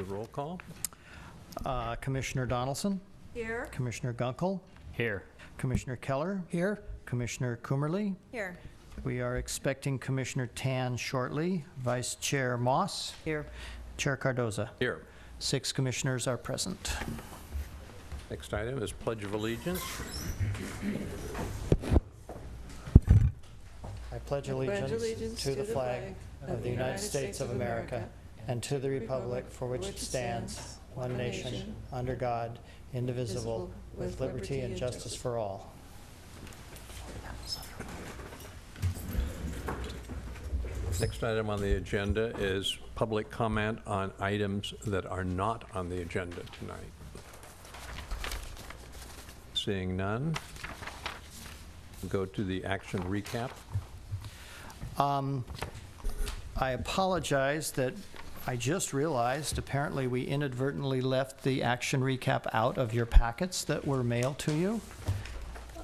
the roll call. Commissioner Donaldson? Here. Commissioner Gunkel? Here. Commissioner Keller? Here. Commissioner Coomerly? Here. We are expecting Commissioner Tan shortly. Vice Chair Moss? Here. Chair Cardoza? Here. 6 commissioners are present. Next item is Pledge of Allegiance. I pledge allegiance to the flag of the United States of America and to the republic for which it stands, one nation, under God, indivisible, with liberty and justice for all. Next item on the agenda is public comment on items that are not on the agenda tonight. Seeing none, go to the action recap. I apologize that I just realized apparently we inadvertently left the action recap out of your packets that were mailed to you.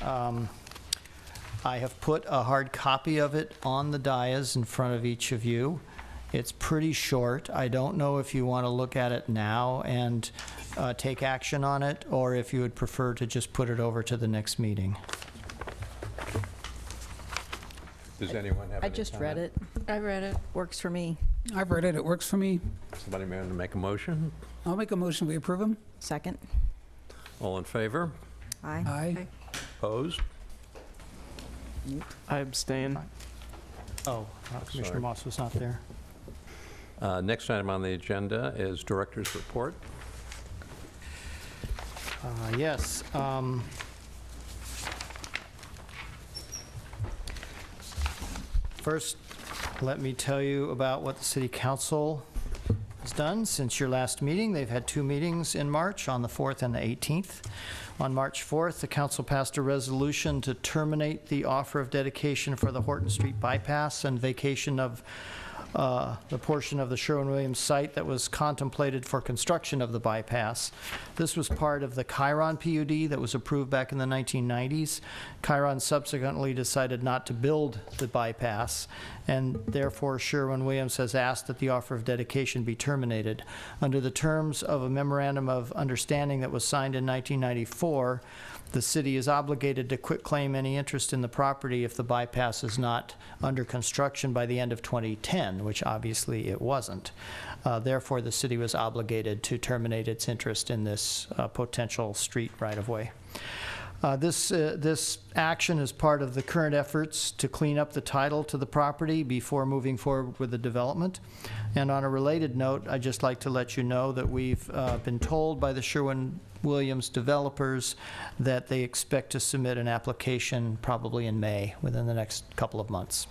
I have put a hard copy of it on the dais in front of each of you. It's pretty short. I don't know if you want to look at it now and take action on it, or if you would prefer to just put it over to the next meeting. Does anyone have I any just read comment? it. I read it. Works for me. I've read it. It works for me. Somebody want to make a motion? I'll make a motion. We approve them. Second. All in favor? Aye. Aye. Opposed? I abstain. Oh, Commissioner Sorry. Moss was not there. Next item on the agenda is Director's Report. Yes. First, let me tell you about what the City Council has done since your last meeting. They've had 2 meetings in March, on the 4th and the 18th. On March 4th, the council passed a resolution to terminate the offer of dedication for the Horton Street bypass and vacation of the portion of the Sherwin-Williams site that was contemplated for construction of the bypass. This was part of the Chiron PUD that was approved back in the 1990s. Chiron subsequently decided not to build the bypass, and therefore Sherwin-Williams has asked that the offer of dedication be terminated. Under the terms of a memorandum of understanding that was signed in 1994, the city is obligated to quitclaim any interest in the property if the bypass is not under construction by the end of 2010, which obviously it wasn't. Therefore, the city was obligated to terminate its interest in this potential street right-of-way. This action is part of the current efforts to clean up the title to the property before moving forward with the development. And on a related note, I'd just like to let you know that we've been told by the Sherwin-Williams developers that they expect to submit an application probably in May, within the next couple of months.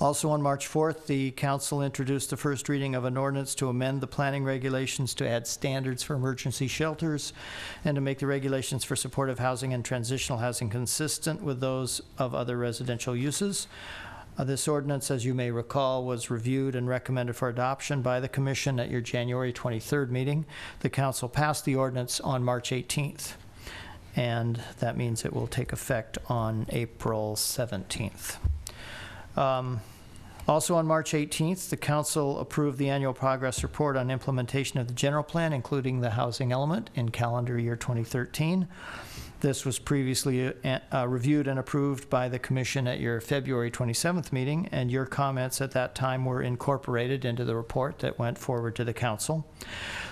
Also on March 4th, the council introduced the first reading of an ordinance to amend the planning regulations to add standards for emergency shelters and to make the regulations for supportive housing and transitional housing consistent with those of other residential uses. This ordinance, as you may recall, was reviewed and recommended for adoption by the Commission at your January 23rd meeting. The council passed the ordinance on March 18th, and that means it will take effect on April 17th. Also on March 18th, the council approved the annual progress report on implementation of the general plan, including the housing element in calendar year 2013. This was previously reviewed and approved by the commission at your February 27th meeting, and your comments at that time were incorporated into the report that went forward to the council.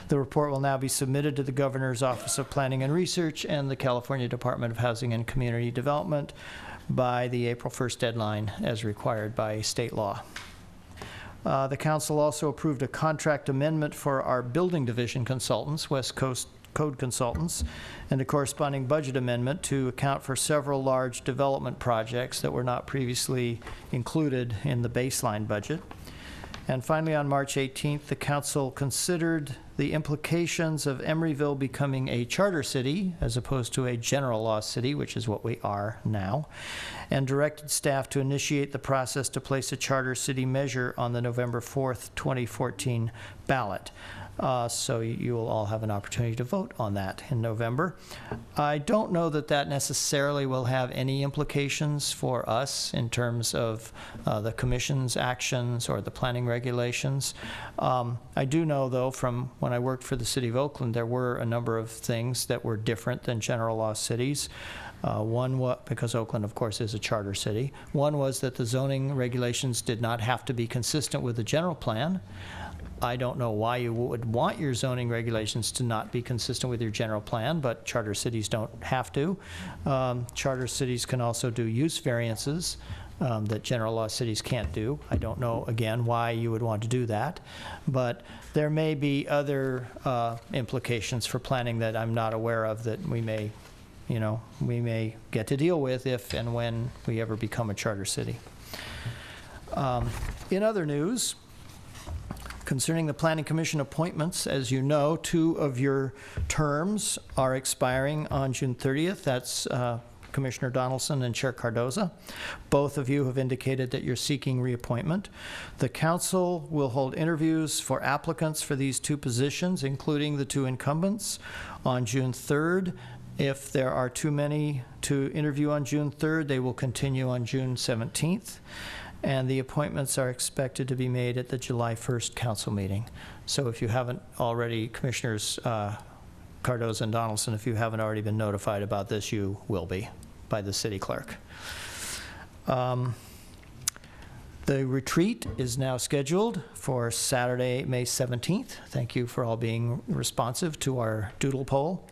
The report will now be submitted to the Governor's Office of Planning and Research and the California Department of Housing and Community Development by the April 1st deadline as required by state law. The council also approved a contract amendment for our building division consultants, West Coast Code Consultants, and a corresponding budget amendment to account for several large development projects that were not previously included in the baseline budget. And finally, on March 18th, the council considered the implications of Emeryville becoming a charter city as opposed to a general law city, which is what we are now, and directed staff to initiate the process to place a charter city measure on the November 4th, 2014 ballot. So you will all have an opportunity to vote on that in November. I don't know that that necessarily will have any implications for us in terms of the commission's actions or the planning regulations. I do know, though, from when I worked for the City of Oakland, there were a number of things that were different than general law cities. One was, because Oakland, of course, is a charter city, one was that the zoning regulations did not have to be consistent with the general plan. I don't know why you would want your zoning regulations to not be consistent with your general plan, but charter cities don't have to. Charter cities can also do use variances that general law cities can't do. I don't know, again, why you would want to do that. But there may be other implications for planning that I'm not aware of that we may get to deal with if and when we ever become a charter city. In other news, concerning the Planning Commission appointments, as you know, 2 of your terms are expiring on June 30th. That's Commissioner Donaldson and Chair Cardoza. Both of you have indicated that you're seeking reappointment. The council will hold interviews for applicants for these 2 positions, including the 2 incumbents, on June 3rd. If there are too many to interview on June 3rd, they will continue on June 17th. And the appointments are expected to be made at the July 1st council meeting. So if you haven't already, Commissioners Cardoza and Donaldson, if you haven't already been notified about this, you will be by the city clerk. The retreat is now scheduled for Saturday, May 17th. Thank you for all being responsive to our doodle poll.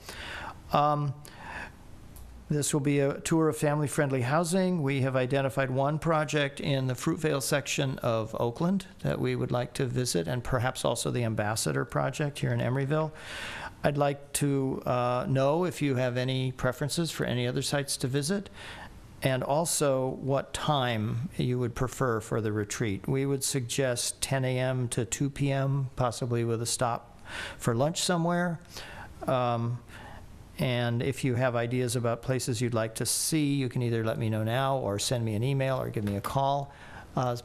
This will be a tour of family-friendly housing. We have identified one project in the Fruitvale section of Oakland that we would like to visit, and perhaps also the Ambassador project here in Emeryville. I'd like to know if you have any preferences for any other sites to visit, and also what time you would prefer for the retreat. We would suggest 10 a.m. to 2 p.m., possibly with a stop for lunch somewhere. And if you have ideas about places you'd like to see, you can either let me know now or send me an email or give me a call.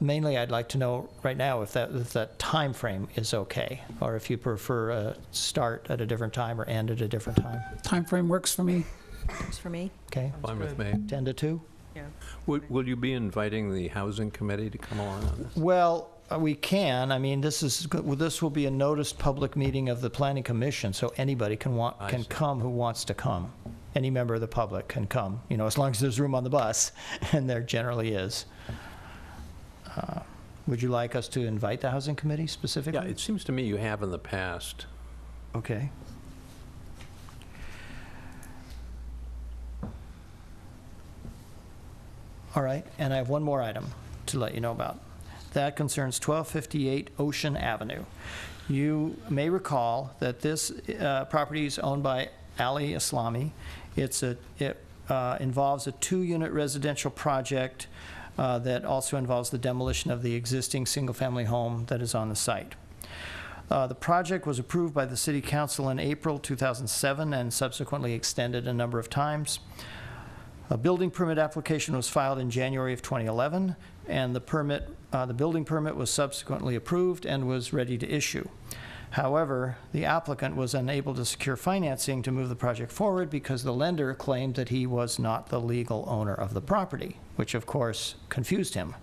Mainly, I'd like to know right now if that time frame is okay, or if you prefer a start at a different time or end at a different time. Time frame works for me. Works for me. Okay, Fine with me. 10 to 2? Yeah. Will you be inviting the Housing Committee to come along on this? Well, we can. I mean, this will be a noticed public meeting of the Planning Commission, so anybody can see. come who wants to come. Any member of the public can come, as long as there's room on the bus, and there generally is. Would you like us to invite the Housing Committee specifically? Yeah, it seems to me you have in the past. Okay. All right, and I have one more item to let you know about. That concerns 1258 Ocean Avenue. You may recall that this property is owned by Ali Islami. It involves a 2-unit residential project that also involves the demolition of the existing single-family home that is on the site. The project was approved by the City Council in April 2007 and subsequently extended a number of times. A building permit application was filed in January of 2011, and the building permit was subsequently approved and was ready to issue. However, the applicant was unable to secure financing to move the project forward because the lender claimed that he was not the legal owner of the property, which of course confused him.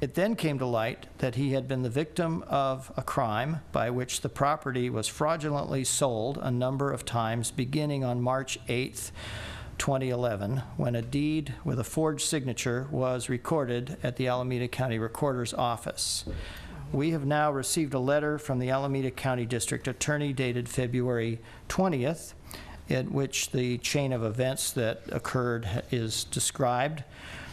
It then came to light that he had been the victim of a crime by which the property was fraudulently sold a number of times beginning on March 8th, 2011, when a deed with a forged signature was recorded at the Alameda County Recorder's Office. We have now received a letter from the Alameda County District Attorney dated February 20th, in which the chain of events that occurred is described.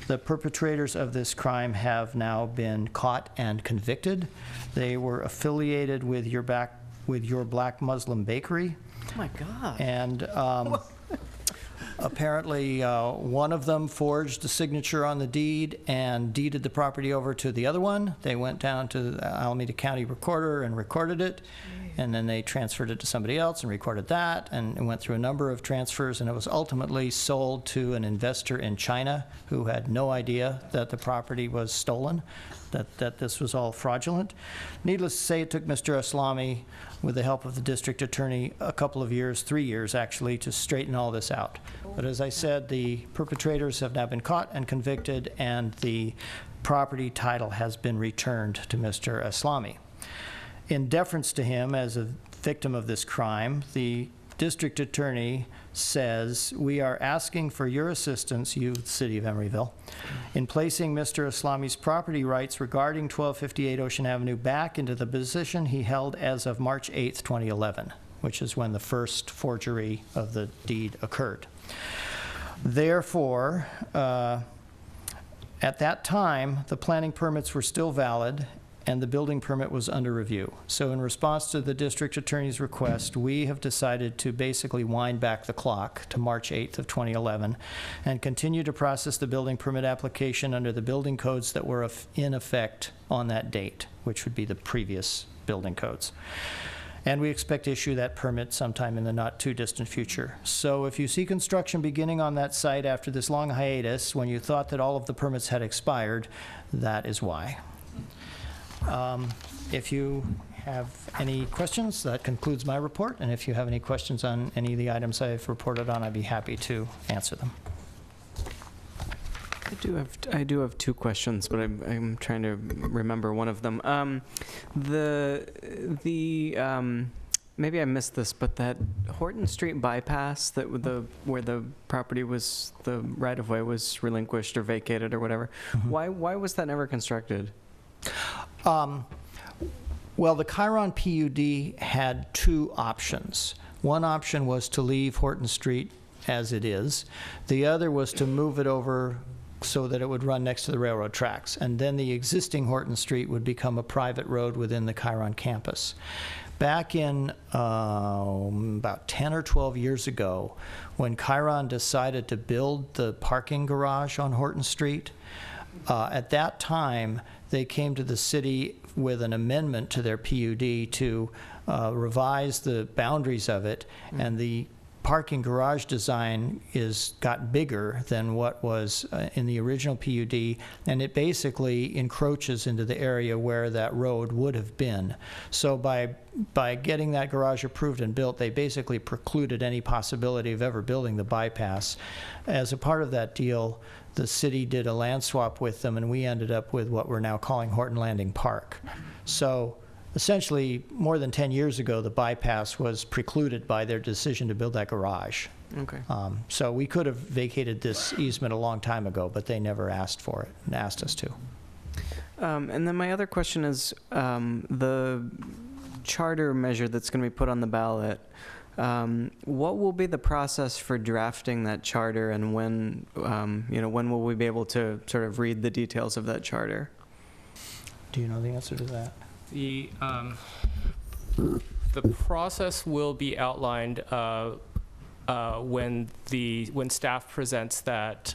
The perpetrators of this crime have now been caught and convicted. They were affiliated with your Black Muslim Bakery. Oh my God. And apparently, one of them forged a signature on the deed and deeded the property over to the other one. They went down to the Alameda County Recorder and recorded it. and then they transferred it to somebody else and recorded that, and it went through a number of transfers, and it was ultimately sold to an investor in China who had no idea that the property was stolen, that this was all fraudulent. Needless to say, it took Mr. Aslami, with the help of the district attorney, a couple of years, 3 years actually, to straighten all this out. But as I said, the perpetrators have now been caught and convicted, and the property title has been returned to Mr. Aslami. In deference to him as a victim of this crime, the district attorney says, we are asking for your assistance, you, the city of Emeryville, in placing Mr. Aslami's property rights regarding 1258 Ocean Avenue back into the position he held as of March 8th, 2011, which is when the first forgery of the deed occurred. Therefore, at that time, the planning permits were still valid and the building permit was under review. So in response to the district attorney's request, we have decided to basically wind back the clock to March 8th of 2011 and continue to process the building permit application under the building codes that were in effect on that date, which would be the previous building codes. And we expect to issue that permit sometime in the not too distant future. So if you see construction beginning on that site after this long hiatus, when you thought that all of the permits had expired, that is why. If you have any questions, that concludes my report. And if you have any questions on any of the items I've reported on, I'd be happy to answer them. I do have two questions, but I'm trying to remember one of them. Maybe I missed this, but that Horton Street bypass where the property was, the right of way was relinquished or vacated or whatever. Mm-hmm. Why was that never constructed? Well, the Chiron PUD had two options. One option was to leave Horton Street as it is. The other was to move it over so that it would run next to the railroad tracks. And then the existing Horton Street would become a private road within the Chiron campus. Back in about 10 or 12 years ago, when Chiron decided to build the parking garage on Horton Street, at that time, they came to the city with an amendment to their PUD to revise the boundaries of it, and the parking garage design got bigger than what was in the original PUD, and it basically encroaches into the area where that road would have been. So by getting that garage approved and built, they basically precluded any possibility of ever building the bypass. As a part of that deal, the city did a land swap with them, and we ended up with what we're now calling Horton Landing Park. So essentially, more than 10 years ago, the bypass was precluded by their decision to build that garage. Okay. So we could have vacated this easement a long time ago, but they never asked for it and asked us to. And then my other question is the charter measure that's going to be put on the ballot. What will be the process for drafting that charter, and when will we be able to sort of read the details of that charter? Do you know the answer to that? The process will be outlined when staff presents that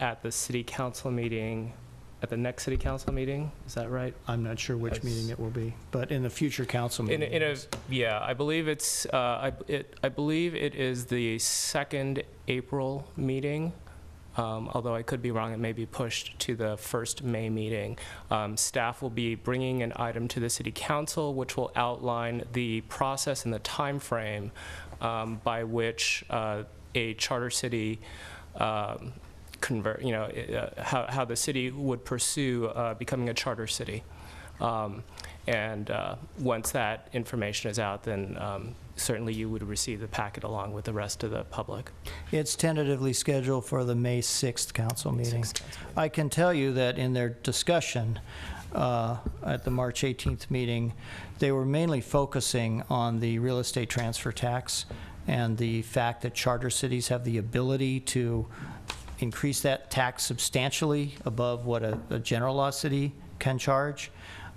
at the city council meeting, at the next city council meeting. Is that right? I'm not sure which meeting it will be, but in the future council meeting. Yeah, I believe it's I believe it is the 2nd April meeting. Although I could be wrong, it may be pushed to the 1st May meeting. Staff will be bringing an item to the City Council, which will outline the process and the time frame by which a charter city how the city would pursue becoming a charter city. And once that information is out, then certainly you would receive the packet along with the rest of the public. It's tentatively scheduled for the May 6th council meeting. I can tell you that in their discussion at the March 18th meeting, they were mainly focusing on the real estate transfer tax and the fact that charter cities have the ability to increase that tax substantially above what a general law city can charge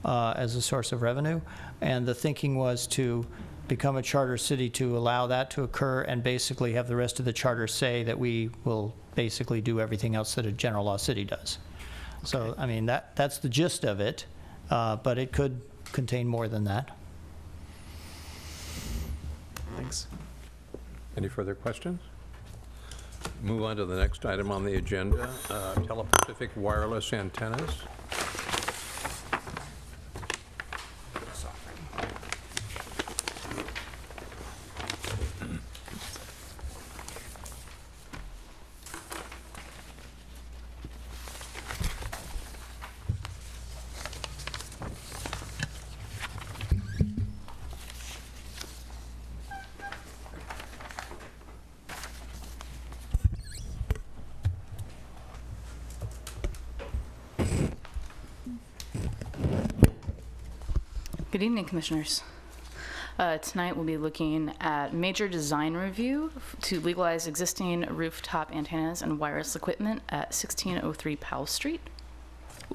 as a source of revenue. And the thinking was to become a charter city to allow that to occur and basically have the rest of the charter say that we will basically do everything else that a general law city does. Okay. So, I mean, that's the gist of it, but it could contain more than that. Thanks. Any further questions? Move on to the next item on the agenda, Telepacific wireless antennas. Good evening, Commissioners. Tonight we'll be looking at major design review to legalize existing rooftop antennas and wireless equipment at 1603 Powell Street.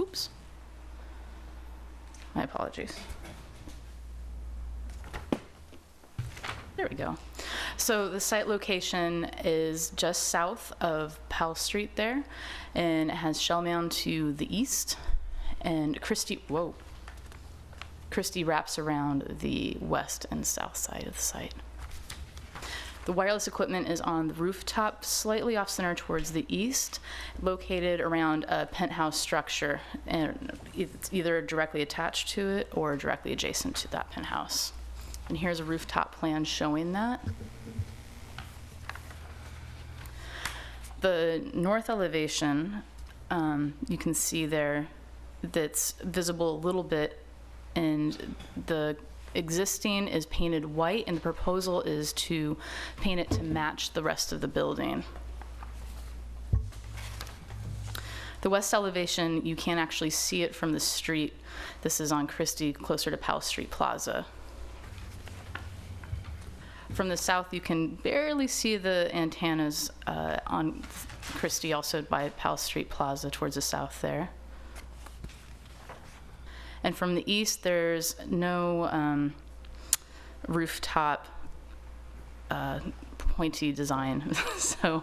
Oops. My apologies. There we go. So the site location is just south of Powell Street there, and it has Shellmound to the east, and Christie wraps around the west and south side of the site. The wireless equipment is on the rooftop, slightly off-center towards the east, located around a penthouse structure, and it's either directly attached to it or directly adjacent to that penthouse. And here's a rooftop plan showing that. The north elevation, you can see there that's visible a little bit, and the existing is painted white, and the proposal is to paint it to match the rest of the building. The west elevation, you can't actually see it from the street. This is on Christie, closer to Powell Street Plaza. From the south, you can barely see the antennas on Christie, also by Powell Street Plaza towards the south there. And from the east, there's no rooftop pointy design. So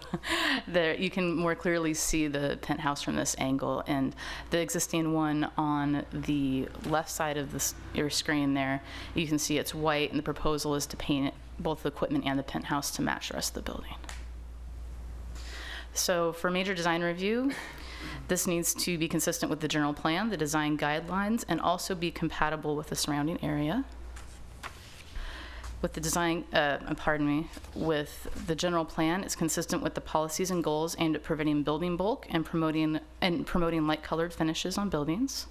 there you can more clearly see the penthouse from this angle. And the existing one on the left side of your screen there, you can see it's white, and the proposal is to paint it, both the equipment and the penthouse, to match the rest of the building. So for major design review, this needs to be consistent with the general plan, the design guidelines, and also be compatible with the surrounding area. With the design, with the general plan, it's consistent with the policies and goals aimed at preventing building bulk and promoting light-colored finishes on buildings.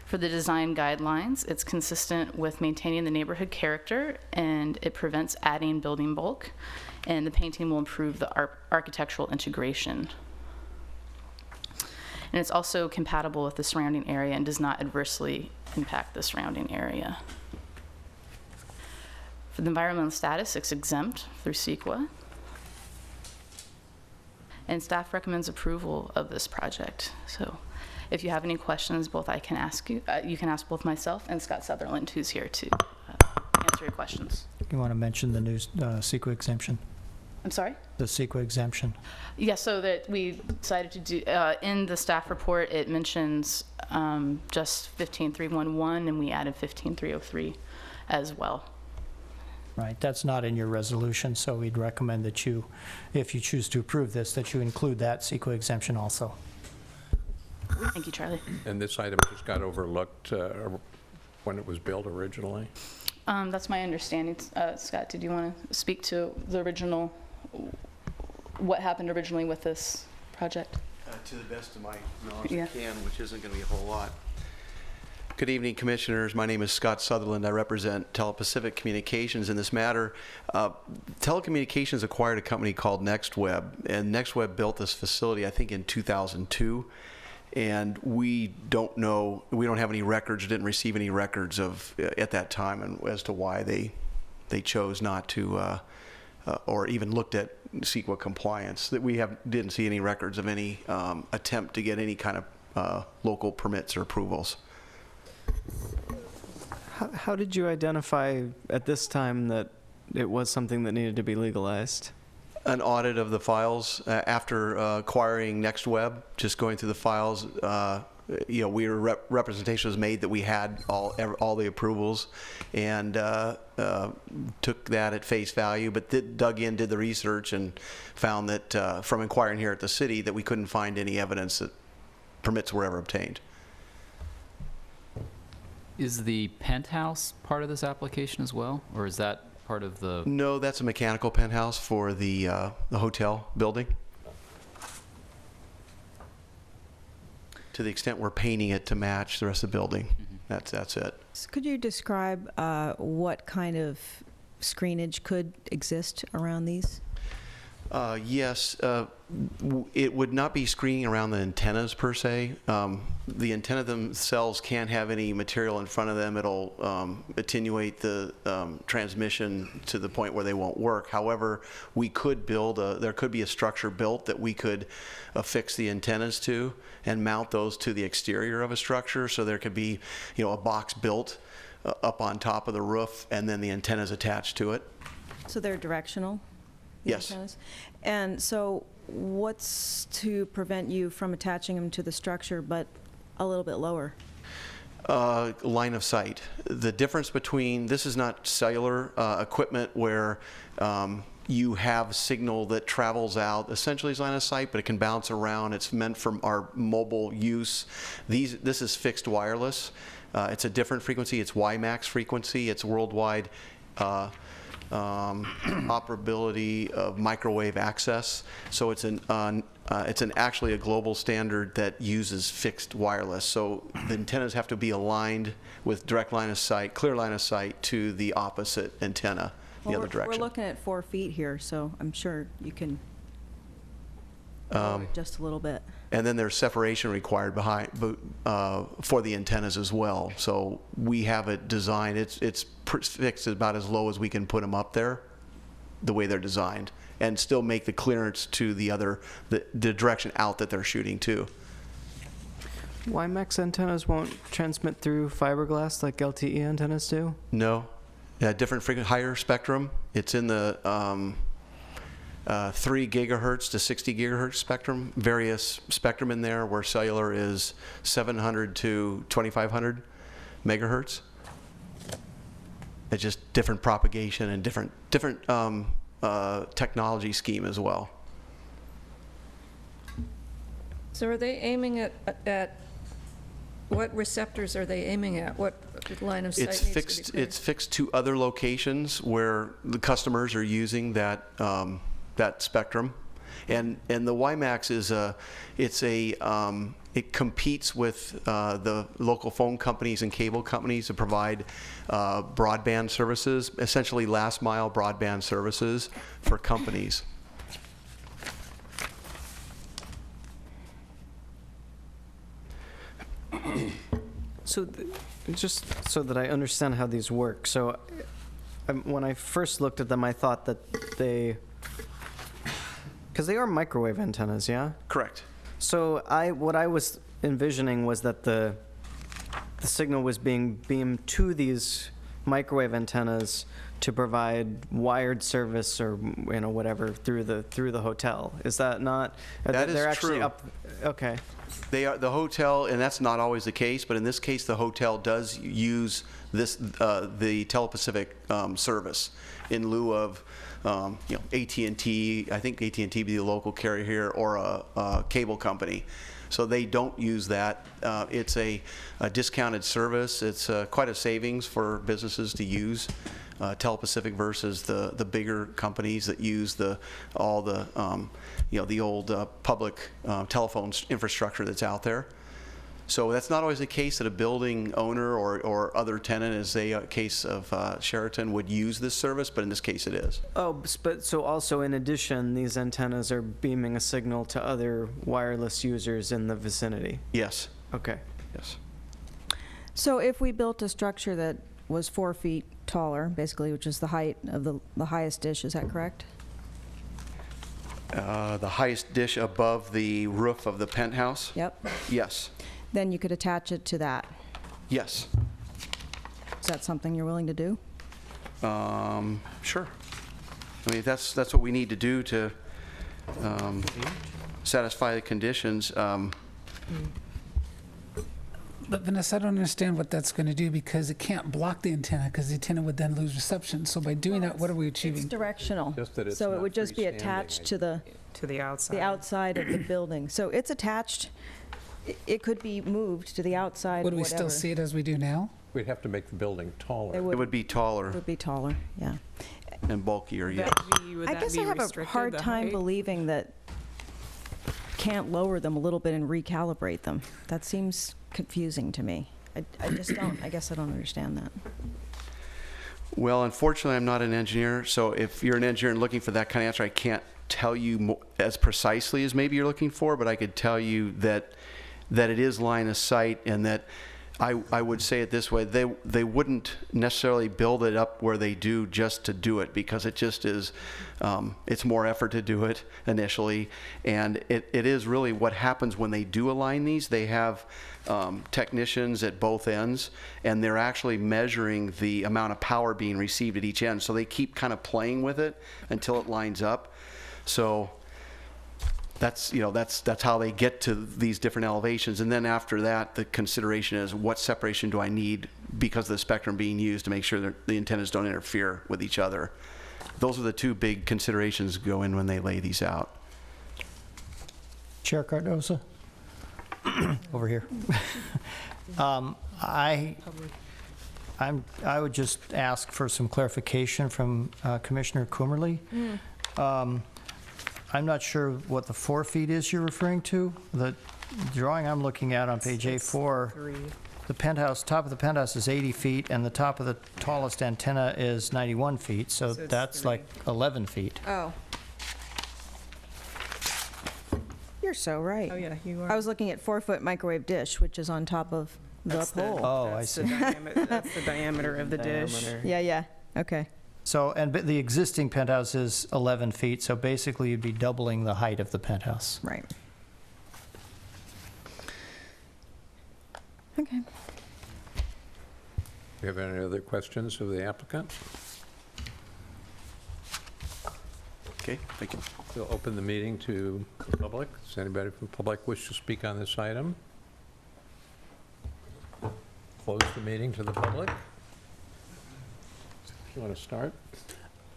For the design guidelines, it's consistent with maintaining the neighborhood character, and it prevents adding building bulk, and the painting will improve the architectural integration. And it's also compatible with the surrounding area and does not adversely impact the surrounding area. For the environmental status, it's exempt through CEQA. And staff recommends approval of this project. So if you have any questions, I can ask you. You can ask both myself and Scott Sutherland, who's here to answer your questions. You want to mention the new CEQA exemption? I'm sorry? The CEQA exemption. Yeah, so that we decided to do, in the staff report, it mentions just 15311, and we added 15303 as well. Right, that's not in your resolution, so we'd recommend that you, if you choose to approve this, that you include that CEQA exemption also. Thank you, Charlie. And this item just got overlooked when it was built originally? That's my understanding. Scott, did you want to speak to the original, what happened originally with this project? To the best of my knowledge, Yeah. I can, which isn't going to be a whole lot. Good evening, Commissioners. My name is Scott Sutherland. I represent Telepacific Communications in this matter. Telecommunications acquired a company called NextWeb, and NextWeb built this facility, I think, in 2002. And we don't know, we don't have any records, didn't receive any records of at that time, and as to why they chose not to, or even looked at CEQA compliance. That we didn't see any records of any attempt to get any kind of local permits or approvals. How did you identify at this time that it was something that needed to be legalized? An audit of the files after acquiring NextWeb, just going through the files, representation was made that we had all the approvals, and took that at face value, but dug in, did the research, and found that from inquiring here at the city that we couldn't find any evidence that permits were ever obtained. Is the penthouse part of this application as well, or is that part of the? No, that's a mechanical penthouse for the hotel building. To the extent we're painting it to match the rest of the building, that's it. So could you describe what kind of screenage could exist around these? Yes, it would not be screening around the antennas per se. The antenna themselves can't have any material in front of them. It'll attenuate the transmission to the point where they won't work. However, we could there could be a structure built that we could affix the antennas to and mount those to the exterior of a structure. So there could be, a box built up on top of the roof, and then the antennas attached to it. So they're directional? The Yes. antennas? And so what's to prevent you from attaching them to the structure but a little bit lower? Line of sight. The difference between, this is not cellular equipment where you have signal that travels out, essentially is line of sight, but it can bounce around. It's meant for our mobile use. This is fixed wireless. It's a different frequency. It's WiMAX frequency. It's worldwide operability of microwave access. So it's actually a global standard that uses fixed wireless. So the antennas have to be aligned with direct line of sight, clear line of sight to the opposite antenna, the other direction. We're looking at 4 feet here, so I'm sure you can lower it just a little bit. And then there's separation required for the antennas as well. So we have it designed. It's fixed about as low as we can put them up there, the way they're designed, and still make the clearance to the direction out that they're shooting to. WiMAX antennas won't transmit through fiberglass like LTE antennas do? No, different frequency, higher spectrum. It's in the 3 gigahertz to 60 gigahertz spectrum, various spectrum in there, where cellular is 700 to 2500 megahertz. It's just different propagation and different technology scheme as well. So are they aiming at what receptors are they aiming at? What line of sight It's needs fixed. to be clear? It's fixed to other locations where the customers are using that spectrum, and the WiMAX it competes with the local phone companies and cable companies to provide broadband services, essentially last mile broadband services for companies. So just so that I understand how these work. So when I first looked at them, I thought that because they are microwave antennas, yeah? Correct. So what I was envisioning was that the signal was being beamed to these microwave antennas to provide wired service or whatever through the hotel. Is that not? That is they're actually true. up. Okay. They are the hotel, and that's not always the case, but in this case, the hotel does use the Telepacific service in lieu of AT&T. I think AT&T be the local carrier here, or a cable company. So they don't use that. It's a discounted service. It's quite a savings for businesses to use Telepacific versus the bigger companies that use all the old public telephone infrastructure that's out there. So that's not always the case that a building owner or other tenant, as a case of Sheraton, would use this service, but in this case it is. Oh, but so also in addition, these antennas are beaming a signal to other wireless users in the vicinity? Yes. Okay. Yes. So if we built a structure that was 4 feet taller, basically, which is the height of the highest dish, is that correct? The highest dish above the roof of the penthouse? Yep. Yes. Then you could attach it to that. Yes. Is that something you're willing to do? Sure. I mean, that's what we need to do to satisfy the conditions. But Vanessa, I don't understand what that's going to do because it can't block the antenna because the antenna would then lose reception. So by doing that, what are we It's achieving? directional. Just that it's So it not would just be freestanding, attached I to the outside of the building. So it's attached, it could be moved to the outside, Would we whatever. still see it as we do now? We'd have to make the building taller. It It would, would be taller would be taller, yeah. and bulkier, yeah. I guess I have a hard time believing that can't lower them a little bit and recalibrate them. That seems confusing to me. I just don't, I guess I don't understand that. Well, unfortunately, I'm not an engineer, so if you're an engineer and looking for that kind of answer, I can't tell you as precisely as maybe you're looking for, but I could tell you that it is line of sight, and that I would say it this way: they wouldn't necessarily build it up where they do just to do it, because it just is it's more effort to do it initially, and it is really what happens when they do align these. They have technicians at both ends, and they're actually measuring the amount of power being received at each end, so they keep kind of playing with it until it lines up. So that's how they get to these different elevations. And then after that, the consideration is, what separation do I need because of the spectrum being used to make sure that the antennas don't interfere with each other. Those are the two big considerations go in when they lay these out. Chair Cardoza? Over here. I would just ask for some clarification from Commissioner Coomerly. I'm not sure what the 4 feet is you're referring to. The drawing I'm looking at on page A4, the penthouse, top of the penthouse is 80 feet, and the top of the tallest antenna is 91 feet, so that's like 11 feet. Oh. You're so right. Oh, yeah, you are. I was looking at 4-foot microwave dish, which is on top of the pole. Oh, I see. That's the diameter of the dish. Yeah, okay. So, and the existing penthouse is 11 feet, so basically you'd be doubling the height of the penthouse. Right. Okay. Do you have any other questions of the applicant? Okay, thank you. We'll open the meeting to the public. Does anybody from the public wish to speak on this item? Close the meeting to the public. You want to start?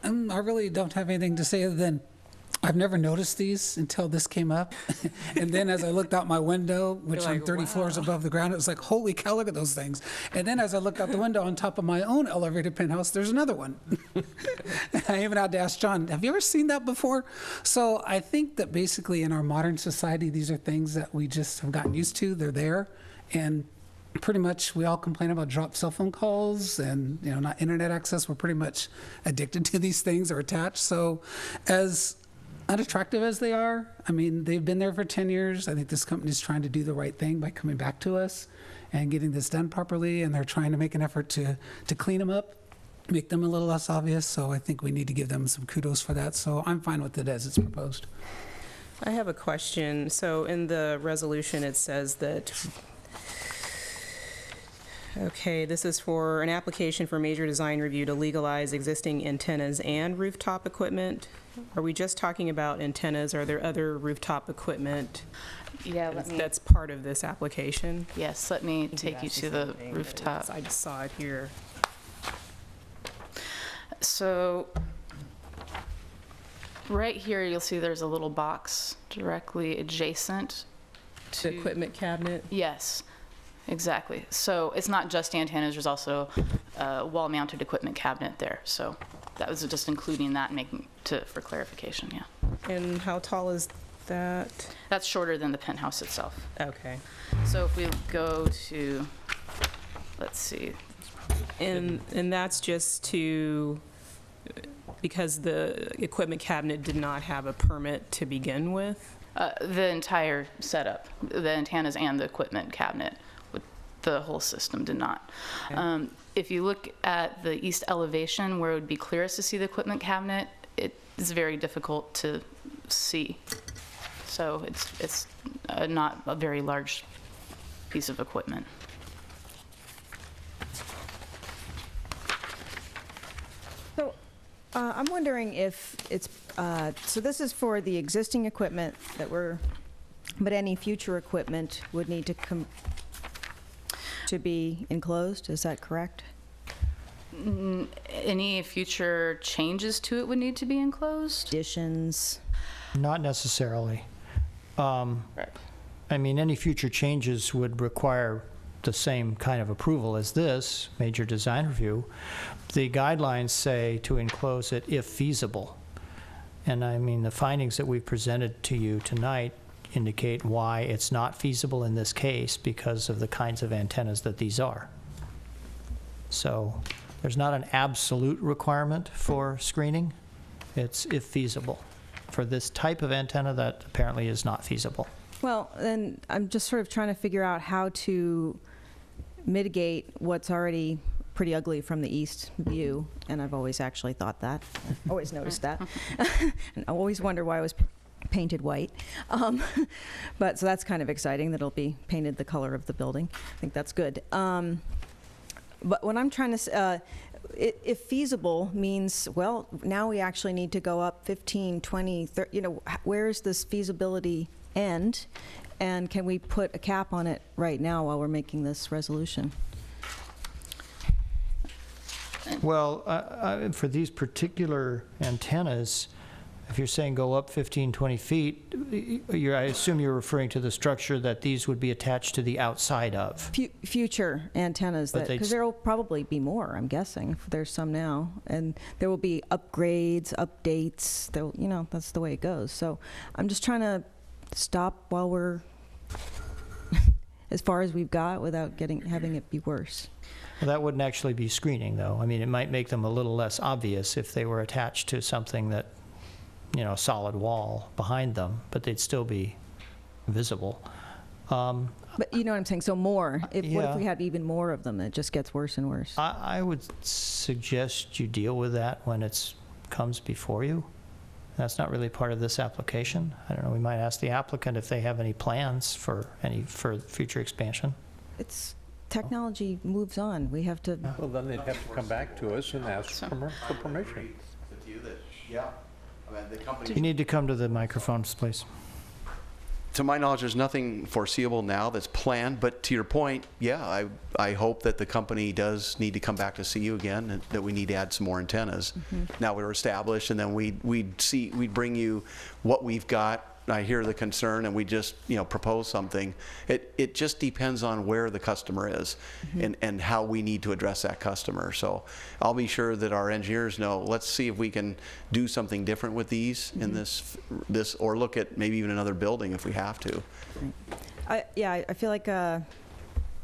I really don't have anything to say other than I've never noticed these until this came up. And then as I looked out my window, which I'm 30 floors above the ground, it was like, holy cow, look at those things. And then as I looked out the window on top of my own elevated penthouse, there's another one. And I even had to ask John, have you ever seen that before? So I think that basically in our modern society, these are things that we just have gotten used to. They're there. And pretty much we all complain about dropped cell phone calls and not internet access. We're pretty much addicted to these things or attached. So as unattractive as they are, I mean, they've been there for 10 years. I think this company is trying to do the right thing by coming back to us and getting this done properly, and they're trying to make an effort to clean them up, make them a little less obvious. So I think we need to give them some kudos for that. So I'm fine with it as it's proposed. I have a question. So in the resolution, it says that, okay, this is for an application for major design review to legalize existing antennas and rooftop equipment. Are we just talking about antennas? Are there other rooftop equipment Yeah, that's part of this application? yes, let me take you to the rooftop. I just saw it here. So right here, you'll see there's a little box directly adjacent to The equipment cabinet? Yes, exactly. So it's not just antennas, there's also a wall-mounted equipment cabinet there. So that was just including that, for clarification, yeah. And how tall is that? That's shorter than the penthouse itself. Okay. So if we go to, let's see, And that's just to, because the equipment cabinet did not have a permit to begin with? the entire setup, the antennas and the equipment cabinet, the whole system did not. Okay. If you look at the east elevation where it would be clearest to see the equipment cabinet, it is very difficult to see. So it's not a very large piece of equipment. So I'm wondering if it's, so this is for the existing equipment that but any future equipment would need to to be enclosed, is that correct? Any future changes to it would need to be enclosed? Additions? Not necessarily. Right. I mean, any future changes would require the same kind of approval as this, major design review. The guidelines say to enclose it if feasible. And I mean, the findings that we've presented to you tonight indicate why it's not feasible in this case because of the kinds of antennas that these are. So there's not an absolute requirement for screening. It's if feasible. For this type of antenna, that apparently is not feasible. Well, then I'm just sort of trying to figure out how to mitigate what's already pretty ugly from the east view, and I've always actually thought that, always noticed that, and I always wonder why it was painted white. But so that's kind of exciting that it'll be painted the color of the building. I think that's good. But what I'm trying to, if feasible means, well, now we actually need to go up 15, 20, 30, you know, where's this feasibility end? And can we put a cap on it right now while we're making this resolution? Well, for these particular antennas, if you're saying go up 15, 20 feet, I assume you're referring to the structure that these would be attached to the outside of. Future antennas, because there will probably be more, I'm guessing. There's some now, and there will be upgrades, updates. You know, that's the way it goes. So I'm just trying to stop while we're as far as we've got without having it be worse. Well, that wouldn't actually be screening, though. I mean, it might make them a little less obvious if they were attached to something that, you know, a solid wall behind them, but they'd still be visible. But you know what I'm saying? So more. What if Yeah. we had even more of them? It just gets worse and worse. I would suggest you deal with that when it comes before you. That's not really part of this application. I don't know, we might ask the applicant if they have any plans for future expansion. Technology moves on. We have to. Well, then they'd have to come back to us and ask for permission. You need to come to the microphones, please. To my knowledge, there's nothing foreseeable now that's planned, but to your point, yeah, I hope that the company does need to come back to see you again, and that we need to add some more antennas. Now we're established, and then we'd bring you what we've got. I hear the concern, and we just, you know, propose something. It just depends on where the customer is and how we need to address that customer. So I'll be sure that our engineers know, let's see if we can do something different with these in this, or look at maybe even another building if we have to. I feel like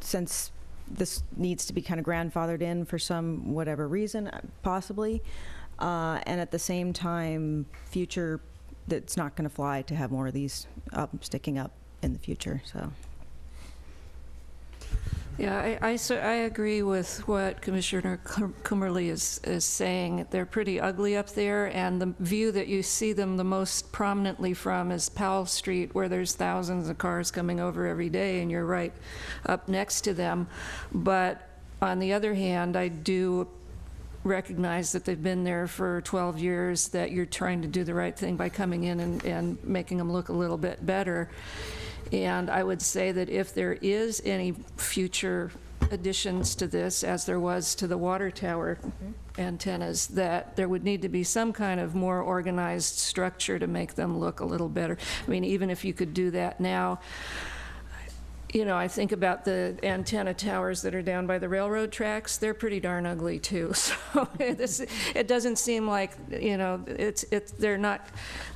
since this needs to be kind of grandfathered in for some whatever reason, possibly, and at the same time, future, that's not going to fly to have more of these sticking up in the future. So. Yeah, I agree with what Commissioner Cummerly is saying. They're pretty ugly up there, and the view that you see them the most prominently from is Powell Street, where there's thousands of cars coming over every day, and you're right up next to them. But on the other hand, I do recognize that they've been there for 12 years, that you're trying to do the right thing by coming in and making them look a little bit better. And I would say that if there is any future additions to this, as there was to the water tower antennas, that there would need to be some kind of more organized structure to make them look a little better. I mean, even if you could do that now, you know, I think about the antenna towers that are down by the railroad tracks. They're pretty darn ugly too. So it doesn't seem like, you know, they're not,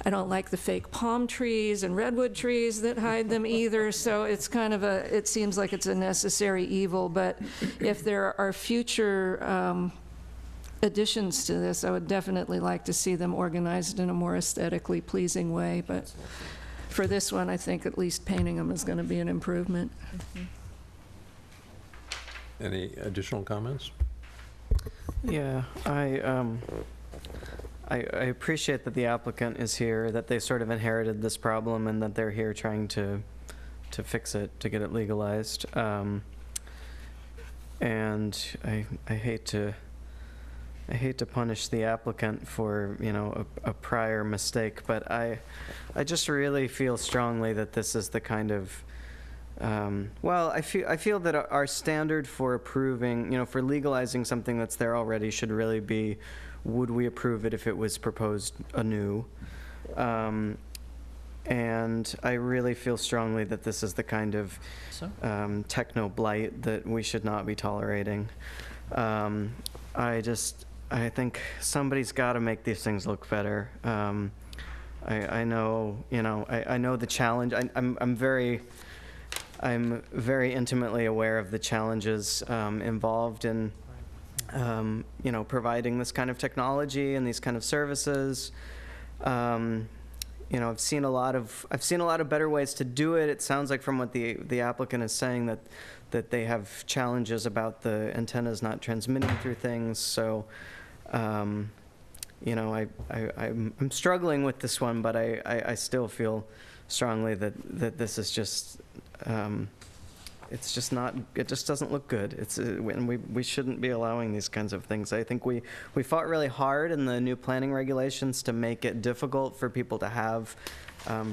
I don't like the fake palm trees and redwood trees that hide them either. So it's kind of it seems like it's a necessary evil. But if there are future additions to this, I would definitely like to see them organized in a more aesthetically pleasing way. But for this one, I think at least painting them is going to be an improvement. Any additional comments? Yeah, I appreciate that the applicant is here, that they sort of inherited this problem, and that they're here trying to fix it, to get it legalized. And I hate to punish the applicant for, you know, a prior mistake, but I just really feel strongly that this is the kind of Well, I feel that our standard for approving, for legalizing something that's there already should really be, would we approve it if it was proposed anew? And I really feel strongly that this is the kind of techno blight that we should not be tolerating. I think somebody's got to make these things look better. I know, I know the challenge. I'm very intimately aware of the challenges involved in, providing this kind of technology and these kind of services. I've seen a lot of better ways to do it. It sounds like from what the applicant is saying that they have challenges about the antennas not transmitting through things. So, I'm struggling with this one, but I still feel strongly that this is just, it just doesn't look good. And we shouldn't be allowing these kinds of things. I think we fought really hard in the new planning regulations to make it difficult for people to have,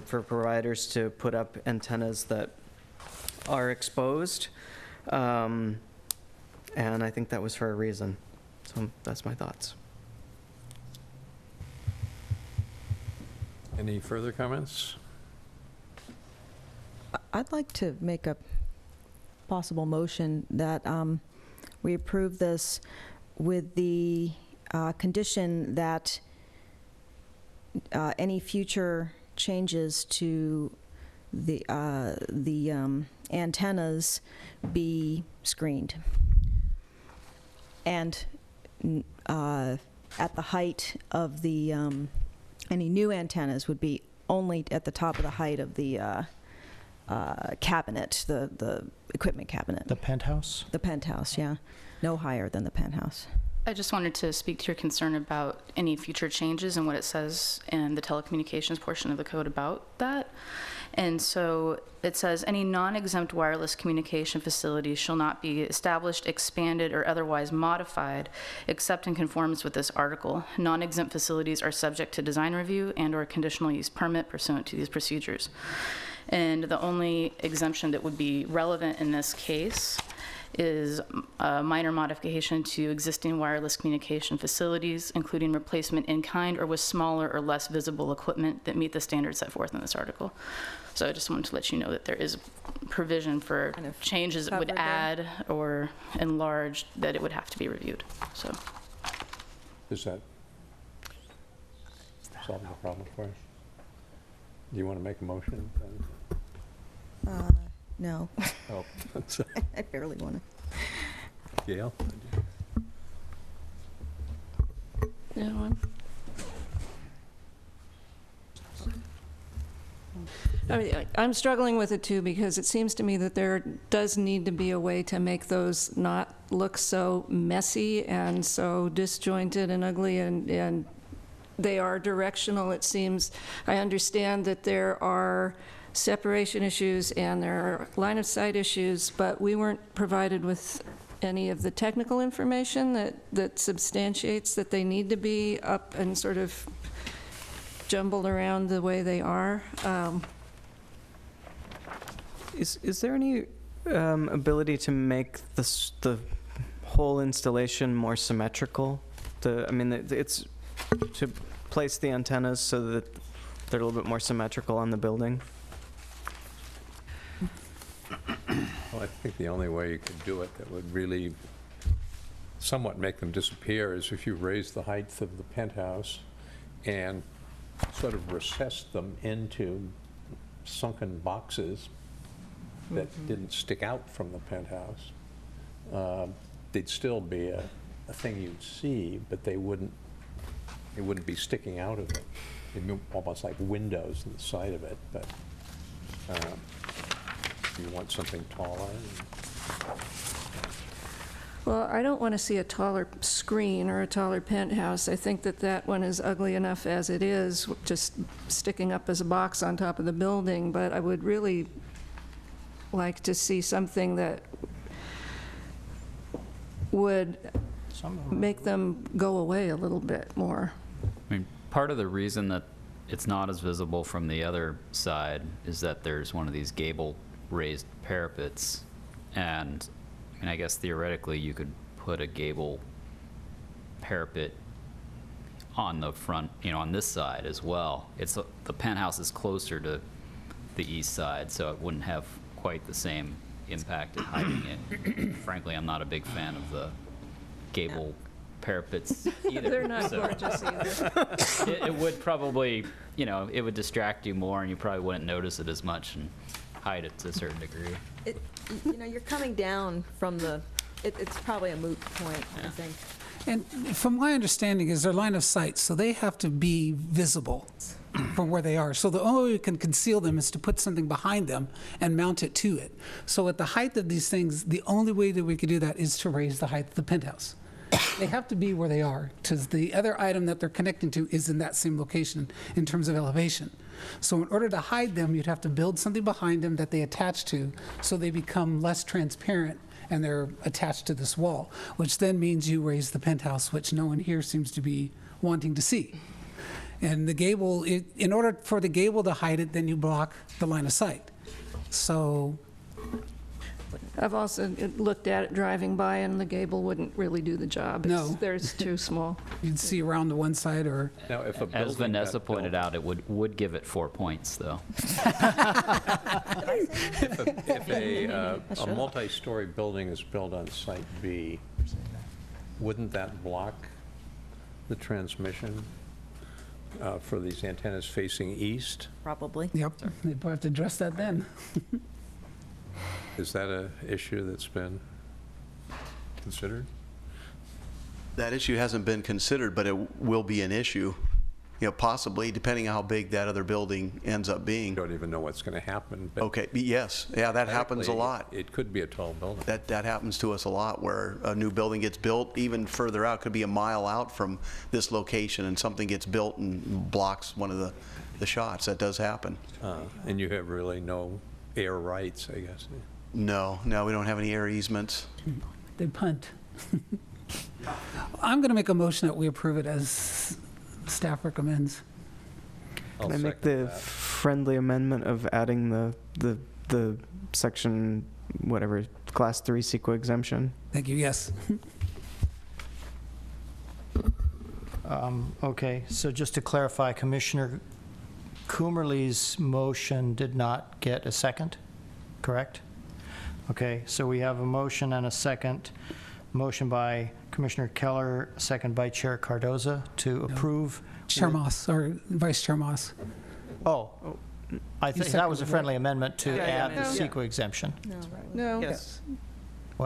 for providers to put up antennas that are exposed. And I think that was for a reason. So that's my thoughts. Any further comments? I'd like to make a possible motion that we approve this with the condition that any future changes to the antennas be screened. And at the height of the, any new antennas would be only at the top of the height of the cabinet, the equipment cabinet. The penthouse? The penthouse, yeah. No higher than the penthouse. I just wanted to speak to your concern about any future changes and what it says in the telecommunications portion of the code about that. And so it says, any non-exempt wireless communication facilities shall not be established, expanded, or otherwise modified except in conformance with this article. Non-exempt facilities are subject to design review and/or conditional use permit pursuant to these procedures. And the only exemption that would be relevant in this case is a minor modification to existing wireless communication facilities, including replacement in kind or with smaller or less visible equipment that meet the standards set forth in this article. So I just wanted to let you know that there is provision for Kind of changes that would covered there. add or enlarge, that it would have to be reviewed. So Does that solve the problem for you? Do you want to make a motion? No, Oh, that's I barely want to. Gail? No, I'm struggling with it too, because it seems to me that there does need to be a way to make those not look so messy and so disjointed and ugly, and they are directional, it seems. I understand that there are separation issues and there are line of sight issues, but we weren't provided with any of the technical information that substantiates that they need to be up and sort of jumbled around the way they are. Is there any ability to make the whole installation more symmetrical? It's to place the antennas so that they're a little bit more symmetrical on the building? Well, I think the only way you could do it that would really somewhat make them disappear is if you raise the height of the penthouse and sort of recess them into sunken boxes that didn't stick out from the penthouse. They'd still be a thing you'd see, but they wouldn't be sticking out of it. They'd be almost like windows in the side of it, but you want something taller. Well, I don't want to see a taller screen or a taller penthouse. I think that one is ugly enough as it is, just sticking up as a box on top of the building, but I would really like to see something that would make them go away a little bit more. I mean, part of the reason that it's not as visible from the other side is that there's one of these gable raised parapets, and, I mean, I guess theoretically you could put a gable parapet on the front, on this side as well. The penthouse is closer to the east side, so it wouldn't have quite the same impact in hiding it. Frankly, I'm not a big fan of the gable parapets either. They're not so gorgeous either. it would probably, it would distract you more, and you probably wouldn't notice it as much and hide it to a certain degree. You're coming down from it's probably a moot point, I think. And from my understanding is their line of sight, so they have to be visible from where they are. So the only way we can conceal them is to put something behind them and mount it to it. So at the height of these things, the only way that we could do that is to raise the height of the penthouse. They have to be where they are, because the other item that they're connecting to is in that same location in terms of elevation. So in order to hide them, you'd have to build something behind them that they attach to, so they become less transparent and they're attached to this wall, which then means you raise the penthouse, which no one here seems to be wanting to see. And the gable, in order for the gable to hide it, then you block the line of sight. So I've also looked at it driving by, and the gable wouldn't really do the job. No. There's too small. you'd see around to one side or, Now, if a As building Vanessa got pointed built- out, it would give it 4 points, though. If a multi-story building is built on Site B, wouldn't that block the transmission for these antennas facing east? Probably. yep, they'd have to address that then. Is that a issue that's been considered? That issue hasn't been considered, but it will be an issue, possibly, depending on how big that other building ends up being. Don't even know what's going to happen. but Okay, yes, yeah, that happens a theoretically, lot. It could be a tall building. That happens to us a lot, where a new building gets built even further out, could be a mile out from this location, and something gets built and blocks one of the shots. That does happen. And you have really no air rights, I guess. No, we don't have any air easements. They punt. I'm going to make a motion that we approve it as staff recommends. I'll Can I make second the that. friendly amendment of adding the section, whatever, class 3 CEQA exemption? Thank you, yes. Okay, so just to clarify, Commissioner Coomerly's motion did not get a second, correct? Okay, so we have a motion and a second. Motion by Commissioner Keller, second by Chair Cardoza to approve. Chair Moss, or Vice Chair Moss. Oh, I think that was a seconded it. friendly amendment to Yeah, add yeah. the CEQA exemption. No, Yes.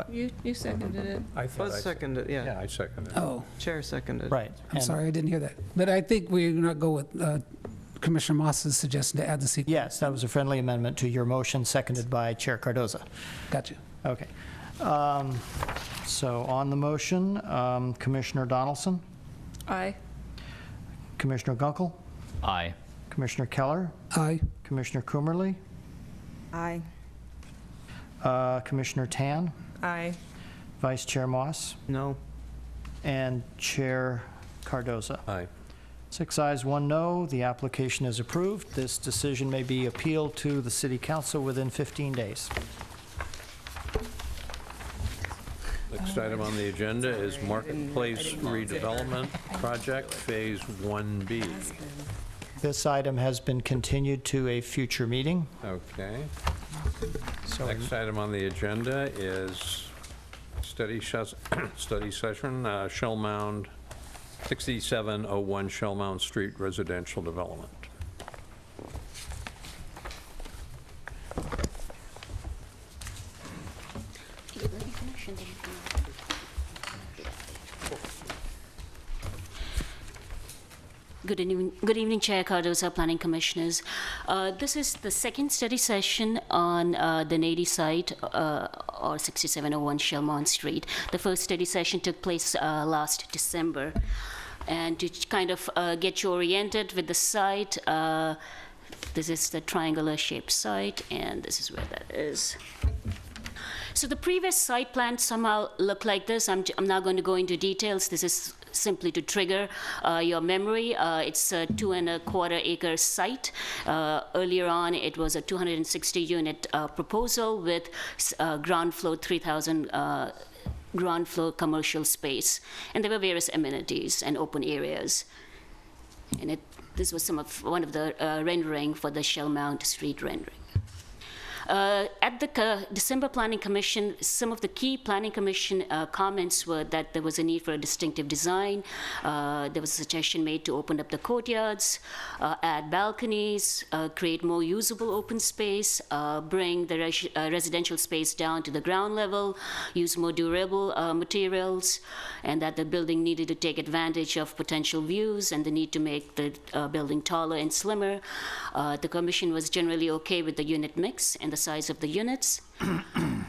you seconded it. I thought Buzz seconded, yeah. Yeah, I seconded it. Oh, Chair seconded. Right. I'm and- sorry, I didn't hear that. But I think we're not go with Commissioner Moss's suggestion to add the sequence. Yes, that was a friendly amendment to your motion, seconded by Chair Cardoza. Gotcha. Okay. So on the motion, Commissioner Donaldson, Aye. Commissioner Gunkel, Aye. Commissioner Keller, Aye. Commissioner Coomerly, Aye. Commissioner Tan, Aye. Vice Chair Moss, No. and Chair Cardoza. Aye. 6 ayes, 1 no. The application is approved. This decision may be appealed to the City Council within 15 days. Next item on the agenda is Marketplace Redevelopment Project, Phase 1B. This item has been continued to a future meeting. Okay. So Next item on the agenda is study session, Shell Mound, 6701 Shell Mound Street Residential Development. Good evening, Chair Cardoza, Planning Commissioners. This is the second study session on the Nady site, or 6701 Shellmont Street. The first study session took place last December. And to kind of get you oriented with the site, this is the triangular shaped site, and this is where that is. So the previous site plan somehow looked like this. I'm now going to go into details. This is simply to trigger your memory, it's a 2.25 acre site. Earlier on, it was a 260 unit proposal with ground floor 3,000 ground floor commercial space. And there were various amenities and open areas. And this was one of the rendering for the Shellmount Street rendering. At the December Planning Commission, some of the key Planning Commission comments were that there was a need for a distinctive design. There was a suggestion made to open up the courtyards, add balconies, create more usable open space, bring the residential space down to the ground level, use more durable materials, and that the building needed to take advantage of potential views and the need to make the building taller and slimmer. The Commission was generally okay with the unit mix and the size of the units.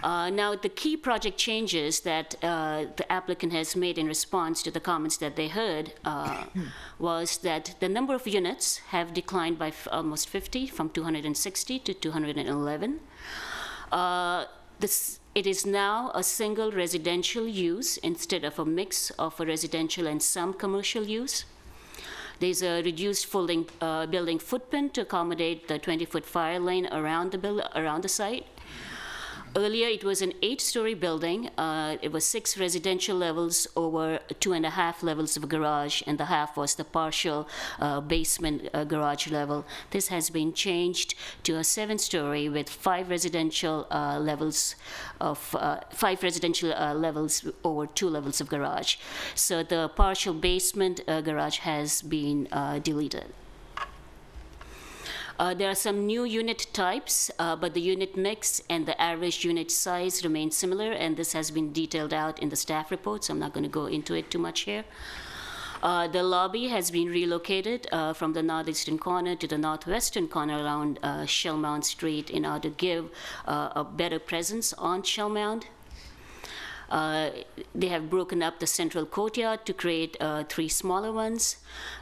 Now, the key project changes that the applicant has made in response to the comments that they heard was that the number of units have declined by almost 50, from 260 to 211. It is now a single residential use instead of a mix of a residential and some commercial use. There's a reduced building footprint to accommodate the 20-foot fire lane around the site. Earlier, it was an 8-story building. It was 6 residential levels over 2.5 levels of garage, and the half was the partial basement garage level. This has been changed to a 7-story with 5 residential levels over 2 levels of garage. So the partial basement garage has been deleted. There are some new unit types, but the unit mix and the average unit size remain similar, and this has been detailed out in the staff report, so I'm not going to go into it too much here. The lobby has been relocated from the northeastern corner to the northwestern corner around Shellmount Street in order to give a better presence on Shellmount. They have broken up the central courtyard to create 3 smaller ones,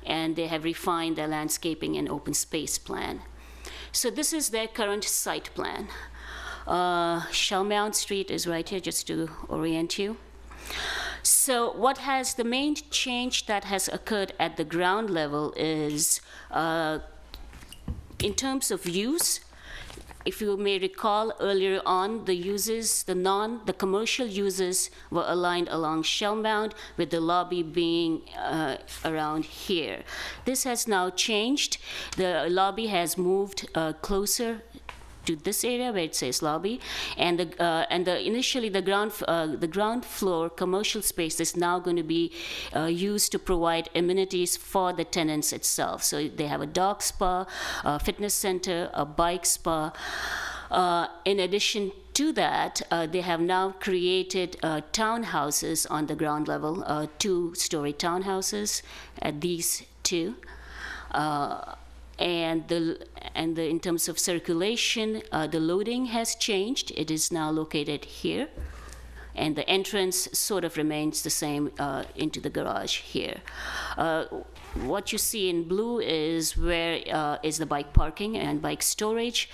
and they have refined their landscaping and open space plan. So this is their current site plan. Shellmount Street is right here, just to orient you. So the main change that has occurred at the ground level is, in terms of use, if you may recall earlier on, the commercial uses were aligned along Shellmount, with the lobby being around here. This has now changed. The lobby has moved closer to this area where it says lobby, and initially the ground floor commercial space is now going to be used to provide amenities for the tenants itself. So they have a dog spa, a fitness center, a bike spa. In addition to that, they have now created townhouses on the ground level, 2-story townhouses at these 2. And in terms of circulation, the loading has changed. It is now located here, and the entrance sort of remains the same into the garage here. What you see in blue is where is the bike parking and bike storage.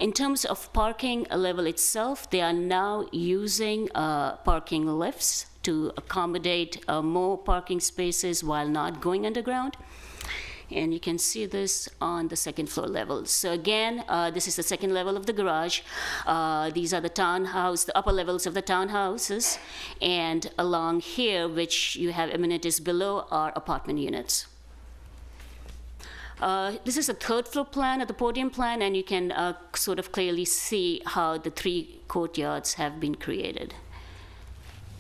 In terms of parking level itself, they are now using parking lifts to accommodate more parking spaces while not going underground. And you can see this on the 2nd floor level. So again, this is the 2nd level of the garage. These are the upper levels of the townhouses. And along here, which you have amenities below, are apartment units. This is a 3rd floor plan of the podium plan, and you can sort of clearly see how the 3 courtyards have been created.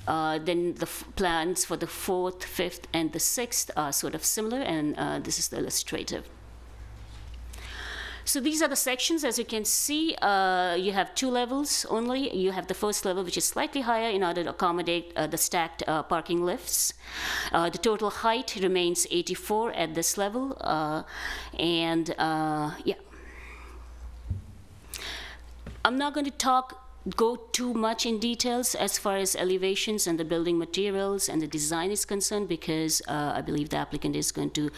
Then the plans for the 4th, 5th, and the 6th are sort of similar, and this is the illustrative. So these are the sections. As you can see, you have 2 levels only. You have the 1st level, which is slightly higher in order to accommodate the stacked parking lifts. The total height remains 84 at this level, yeah. I'm not going to talk go too much in details as far as elevations and the building materials and the design is concerned, because I believe the applicant is going to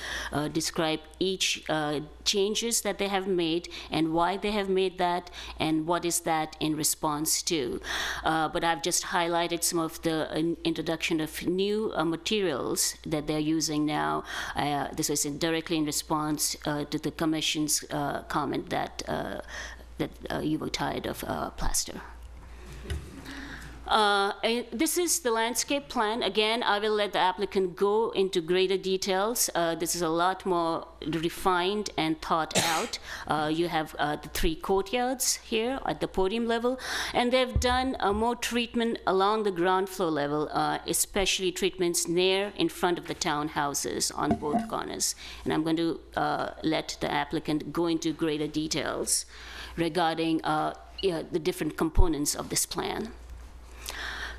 describe each changes that they have made and why they have made that and what is that in response to. But I've just highlighted some of the introduction of new materials that they're using now. This is directly in response to the Commission's comment that you were tired of plaster. And this is the landscape plan. Again, I will let the applicant go into greater details. This is a lot more refined and thought out. You have the 3 courtyards here at the podium level, and they've done more treatment along the ground floor level, especially treatments near in front of the townhouses on both corners. And I'm going to let the applicant go into greater details regarding the different components of this plan.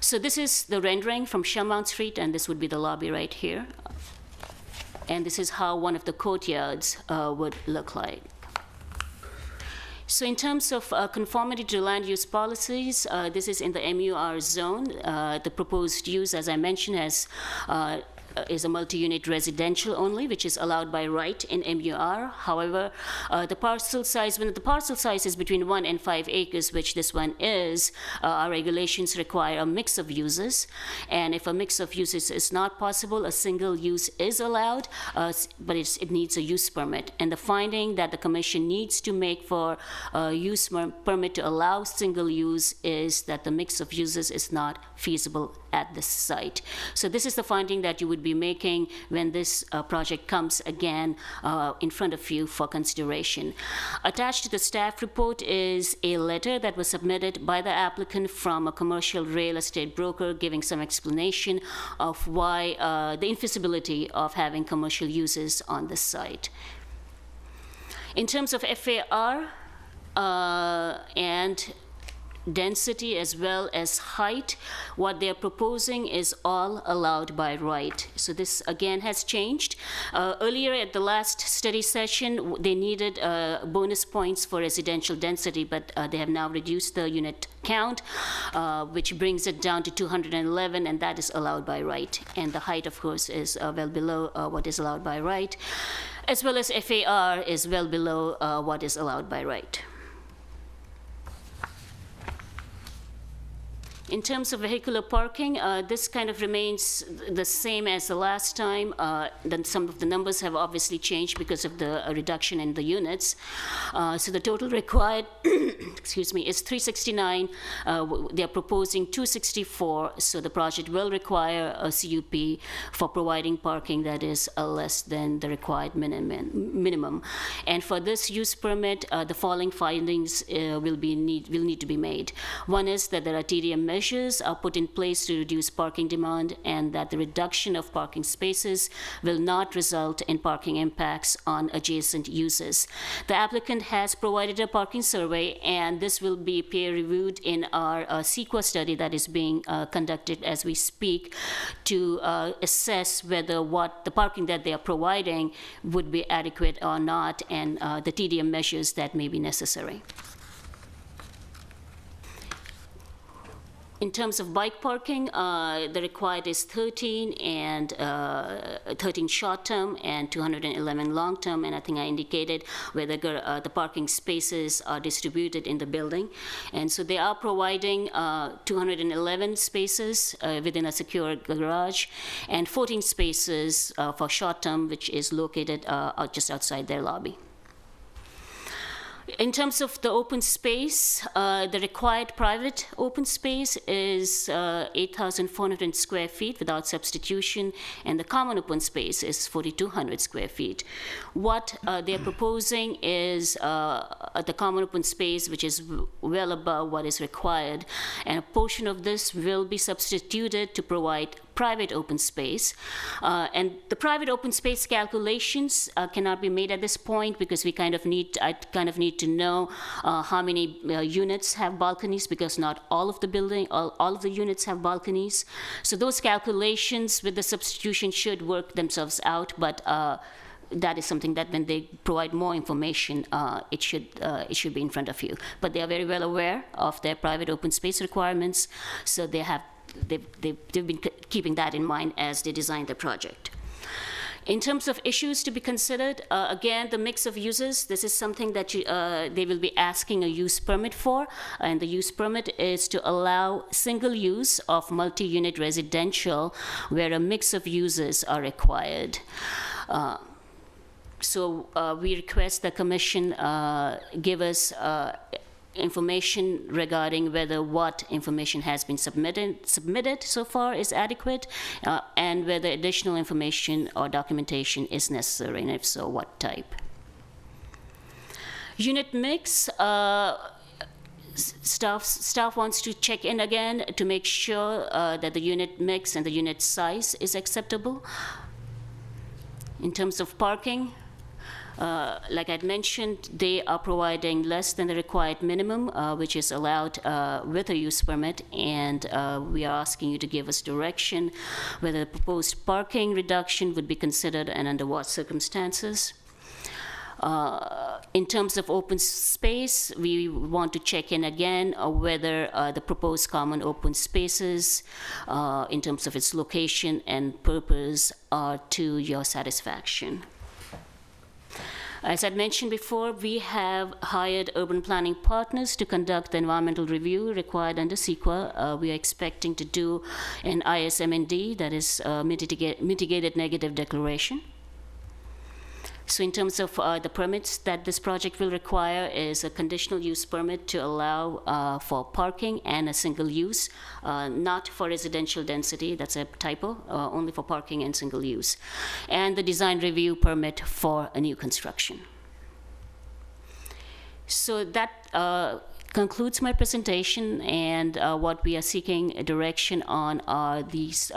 So this is the rendering from Shelmount Street, and this would be the lobby right here. And this is how one of the courtyards would look like. So in terms of conformity to land use policies, this is in the MUR zone. The proposed use, as I mentioned, is a multi-unit residential only, which is allowed by right in MUR. However, the parcel size, when the parcel size is between 1 and 5 acres, which this one is, our regulations require a mix of uses. And if a mix of uses is not possible, a single use is allowed, but it needs a use permit. And the finding that the Commission needs to make for a use permit to allow single use is that the mix of uses is not feasible at this site. So this is the finding that you would be making when this project comes again in front of you for consideration. Attached to the staff report is a letter that was submitted by the applicant from a commercial real estate broker giving some explanation of why the infeasibility of having commercial uses on this site. In terms of FAR and density as well as height, what they're proposing is all allowed by right. So this again has changed. Earlier at the last study session, they needed bonus points for residential density, but they have now reduced the unit count, which brings it down to 211, and that is allowed by right. And the height, of course, is well below what is allowed by right, as well as FAR is well below what is allowed by right. In terms of vehicular parking, this kind of remains the same as the last time. Then some of the numbers have obviously changed because of the reduction in the units. So the total required, excuse me, is 369. They are proposing 264. So the project will require a CUP for providing parking that is less than the required minimum. And for this use permit, the following findings will need to be made. One is that there are TDM measures are put in place to reduce parking demand, and that the reduction of parking spaces will not result in parking impacts on adjacent uses. The applicant has provided a parking survey, and this will be peer-reviewed in our CEQA study that is being conducted as we speak to assess whether what the parking that they are providing would be adequate or not, and the TDM measures that may be necessary. In terms of bike parking, the required is 13 and 13 short-term and 211 long-term, and I think I indicated whether the parking spaces are distributed in the building. And so they are providing 211 spaces within a secure garage and 14 spaces for short-term, which is located just outside their lobby. In terms of the open space, the required private open space is 8,400 square feet without substitution, and the common open space is 4,200 square feet. What they're proposing is the common open space, which is well above what is required, and a portion of this will be substituted to provide private open space. And the private open space calculations cannot be made at this point because I kind of need to know how many units have balconies, because not all of the units have balconies. So those calculations with the substitution should work themselves out, but that is something that when they provide more information, it should be in front of you. But they are very well aware of their private open space requirements, so they've been keeping that in mind as they design the project. In terms of issues to be considered, again, the mix of uses, this is something that they will be asking a use permit for, and the use permit is to allow single use of multi-unit residential where a mix of uses are required. So we request the commission give us information regarding whether what information has been submitted so far is adequate, and whether additional information or documentation is necessary, and if so, what type. Unit mix, staff wants to check in again to make sure that the unit mix and the unit size is acceptable. In terms of parking, like I'd mentioned, they are providing less than the required minimum, which is allowed with a use permit, and we are asking you to give us direction whether the proposed parking reduction would be considered and under what circumstances. In terms of open space, we want to check in again whether the proposed common open spaces, in terms of its location and purpose, are to your satisfaction. As I'd mentioned before, we have hired urban planning partners to conduct the environmental review required under CEQA. We are expecting to do an ISMND, that is mitigated negative declaration. So in terms of the permits that this project will require is a conditional use permit to allow for parking and a single use, not for residential density, that's a typo, only for parking and single use. And the design review permit for a new construction. So that concludes my presentation, and what we are seeking a direction on are these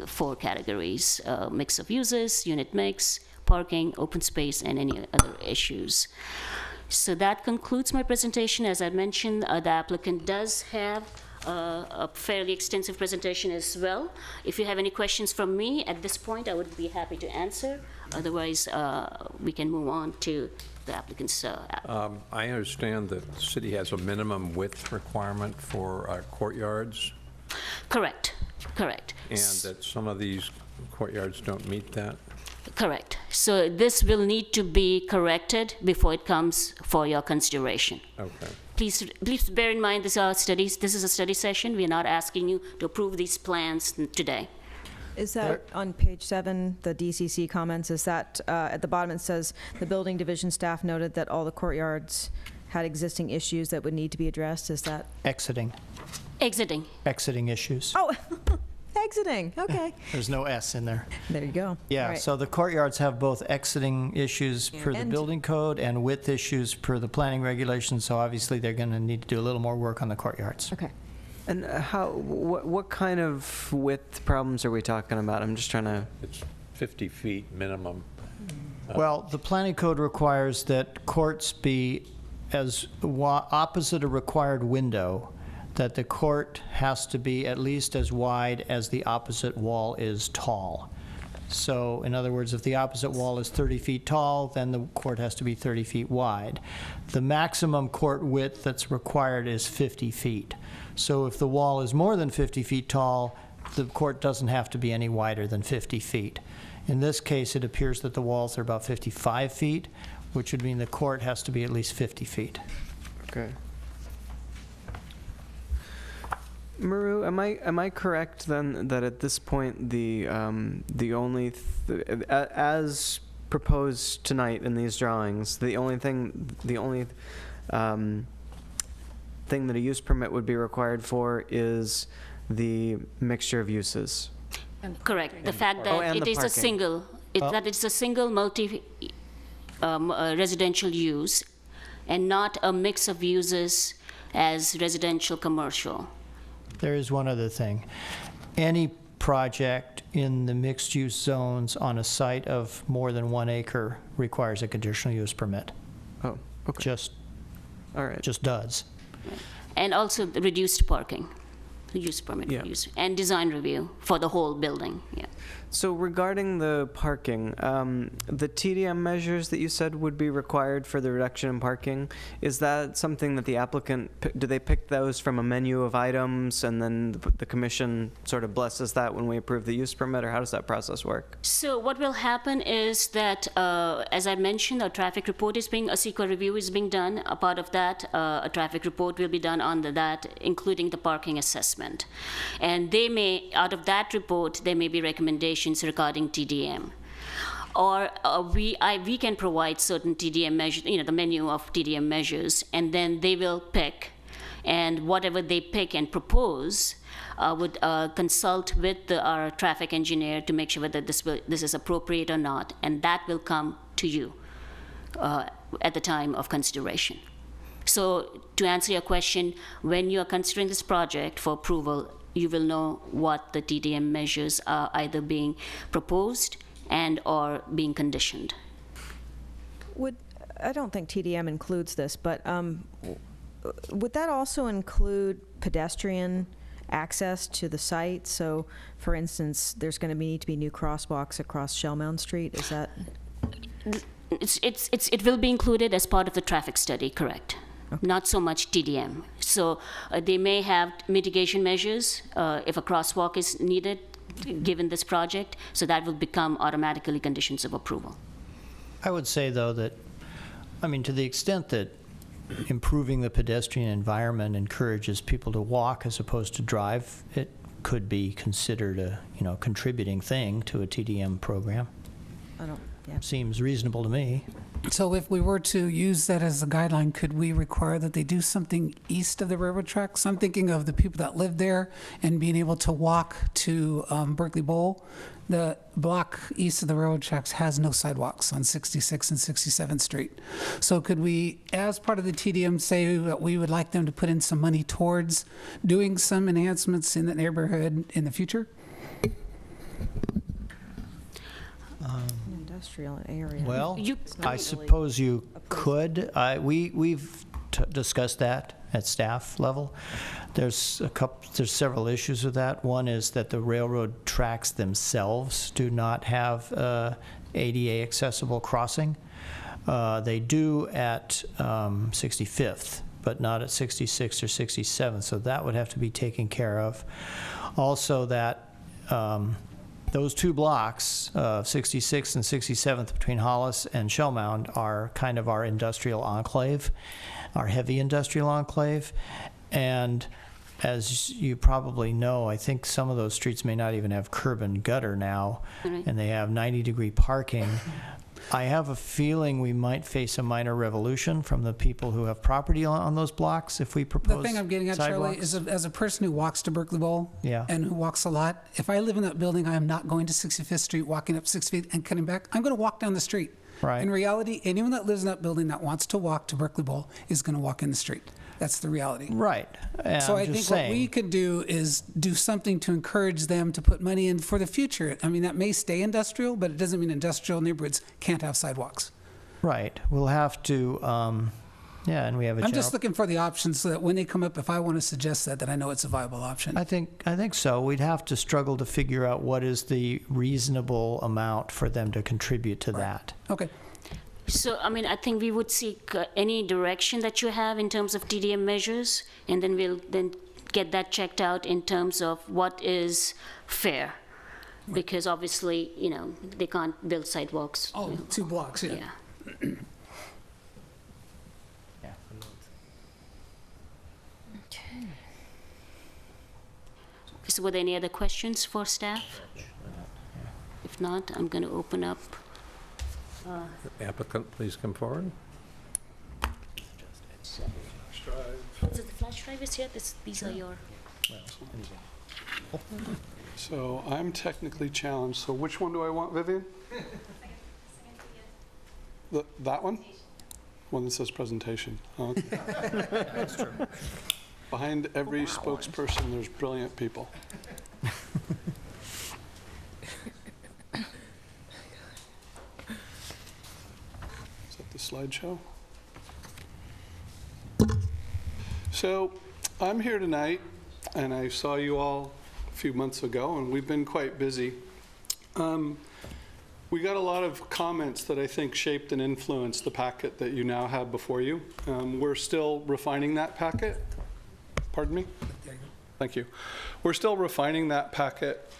4 categories: mix of uses, unit mix, parking, open space, and any other issues. So that concludes my presentation. As I mentioned, the applicant does have a fairly extensive presentation as well. If you have any questions from me at this point, I would be happy to answer. Otherwise, we can move on to the applicant's I understand that the city has a minimum width requirement for courtyards. Correct, correct. And that some of these courtyards don't meet that? Correct. So this will need to be corrected before it comes for your consideration. Okay. Please bear in mind this is a study session. We are not asking you to approve these plans today. Is that on page 7, the DCC comments, is that at the bottom it says, the building division staff noted that all the courtyards had existing issues that would need to be addressed? Is that? Exiting issues. Oh, exiting, okay. There's no S in there. There you go. Yeah, Right. so the courtyards have both exiting issues per the And- building code and width issues per the planning regulations, so obviously they're going to need to do a little more work on the courtyards. Okay. And what kind of width problems are we talking about? I'm just trying to... It's 50 feet minimum. Well, the planning code requires that courts be as opposite a required window, that the court has to be at least as wide as the opposite wall is tall. So, in other words, if the opposite wall is 30 feet tall, then the court has to be 30 feet wide. The maximum court width that's required is 50 feet. So if the wall is more than 50 feet tall, the court doesn't have to be any wider than 50 feet. In this case, it appears that the walls are about 55 feet, which would mean the court has to be at least 50 feet. Okay. Maru, am I correct then that at this point the only as proposed tonight in these drawings, the only thing that a use permit would be required for is the mixture of uses? Correct. The fact that and it the is a parking. single, that it's a single multi residential use, and not a mix of uses as residential commercial. There is one other thing. Any project in the mixed-use zones on a site of more than 1 acre requires a conditional use permit. Oh, okay. Just All right. does. And also the reduced parking. use permit Yeah. for use, and design review for the whole building, yeah. So regarding the parking, the TDM measures that you said would be required for the reduction in parking, is that something that the applicant, do they pick those from a menu of items and then the commission sort of blesses that when we approve the use permit, or how does that process work? So what will happen is that, as I mentioned, a traffic report is being, a CEQA review is being done. A part of that, a traffic report will be done on that, including the parking assessment. And they may, out of that report, there may be recommendations regarding TDM. Or we can provide certain TDM measures, the menu of TDM measures, and then they will pick, and whatever they pick and propose, would consult with our traffic engineer to make sure whether this is appropriate or not, and that will come to you at the time of consideration. So to answer your question, when you are considering this project for approval, you will know what the TDM measures are either being proposed and or being conditioned. I don't think TDM includes this, but would that also include pedestrian access to the site? So, for instance, there's going to need to be new crosswalks across Shell Mound Street. Is that? It will be included as part of the traffic study, correct? Okay. Not so much TDM. So they may have mitigation measures if a crosswalk is needed, given this project. So that will become automatically conditions of approval. I would say, though, that, to the extent that improving the pedestrian environment encourages people to walk as opposed to drive, it could be considered a, contributing thing to a TDM program. Seems reasonable to me. So if we were to use that as a guideline, could we require that they do something east of the railroad tracks? I'm thinking of the people that live there and being able to walk to Berkeley Bowl. The block east of the railroad tracks has no sidewalks on 66 and 67th Street. So could we, as part of the TDM, say that we would like them to put in some money towards doing some enhancements in the neighborhood in the future? Industrial area. Well, I suppose you could. We've discussed that at staff level. There's several issues with that. One is that the railroad tracks themselves do not have ADA accessible crossing. They do at 65th, but not at 66th or 67th. So that would have to be taken care of. Also, that those two blocks, 66th and 67th between Hollis and Shell Mound, are kind of our industrial enclave, our heavy industrial enclave. And as you probably know, I think some of those streets may not even have curb and gutter now, and they have 90-degree parking. I have a feeling we might face a minor revolution from the people who have property on those blocks if we propose The thing I'm getting at, Charlie, is as a person who walks to Berkeley Bowl and who walks a lot, if I live in that building, I am not going to 65th Street, walking up 6 feet and cutting back. I'm going to walk down the street. Right. In reality, anyone that lives in that building that wants to walk to Berkeley Bowl is going to walk in the street. That's the reality. Right. So I think what we could do is do something to encourage them to put money in for the future. That may stay industrial, but it doesn't mean industrial neighborhoods can't have sidewalks. Right. We'll have to, and we have a I'm just looking for the options so that when they come up, if I want to suggest that I know it's a viable option. I think so. We'd have to struggle to figure out what is the reasonable amount for them to contribute to that. Okay. So, I think we would seek any direction that you have in terms of TDM measures, and then we'll get that checked out in terms of what is fair. Because obviously, they can't build sidewalks. 2 blocks, yeah. Okay. So were there any other questions for staff? If not, I'm going to open up. Applicant, please come forward. So the flash drive is here. These are your. So I'm technically challenged. So which one do I want, Vivian? That one? One that says presentation. Okay. That's true. Behind every spokesperson, there's brilliant people. Is that the slideshow? So I'm here tonight and I saw you all a few months ago, and we've been quite busy. We got a lot of comments that I think shaped and influenced the packet that you now have before you. We're still refining that packet. Pardon me? Thank you. We're still refining that packet.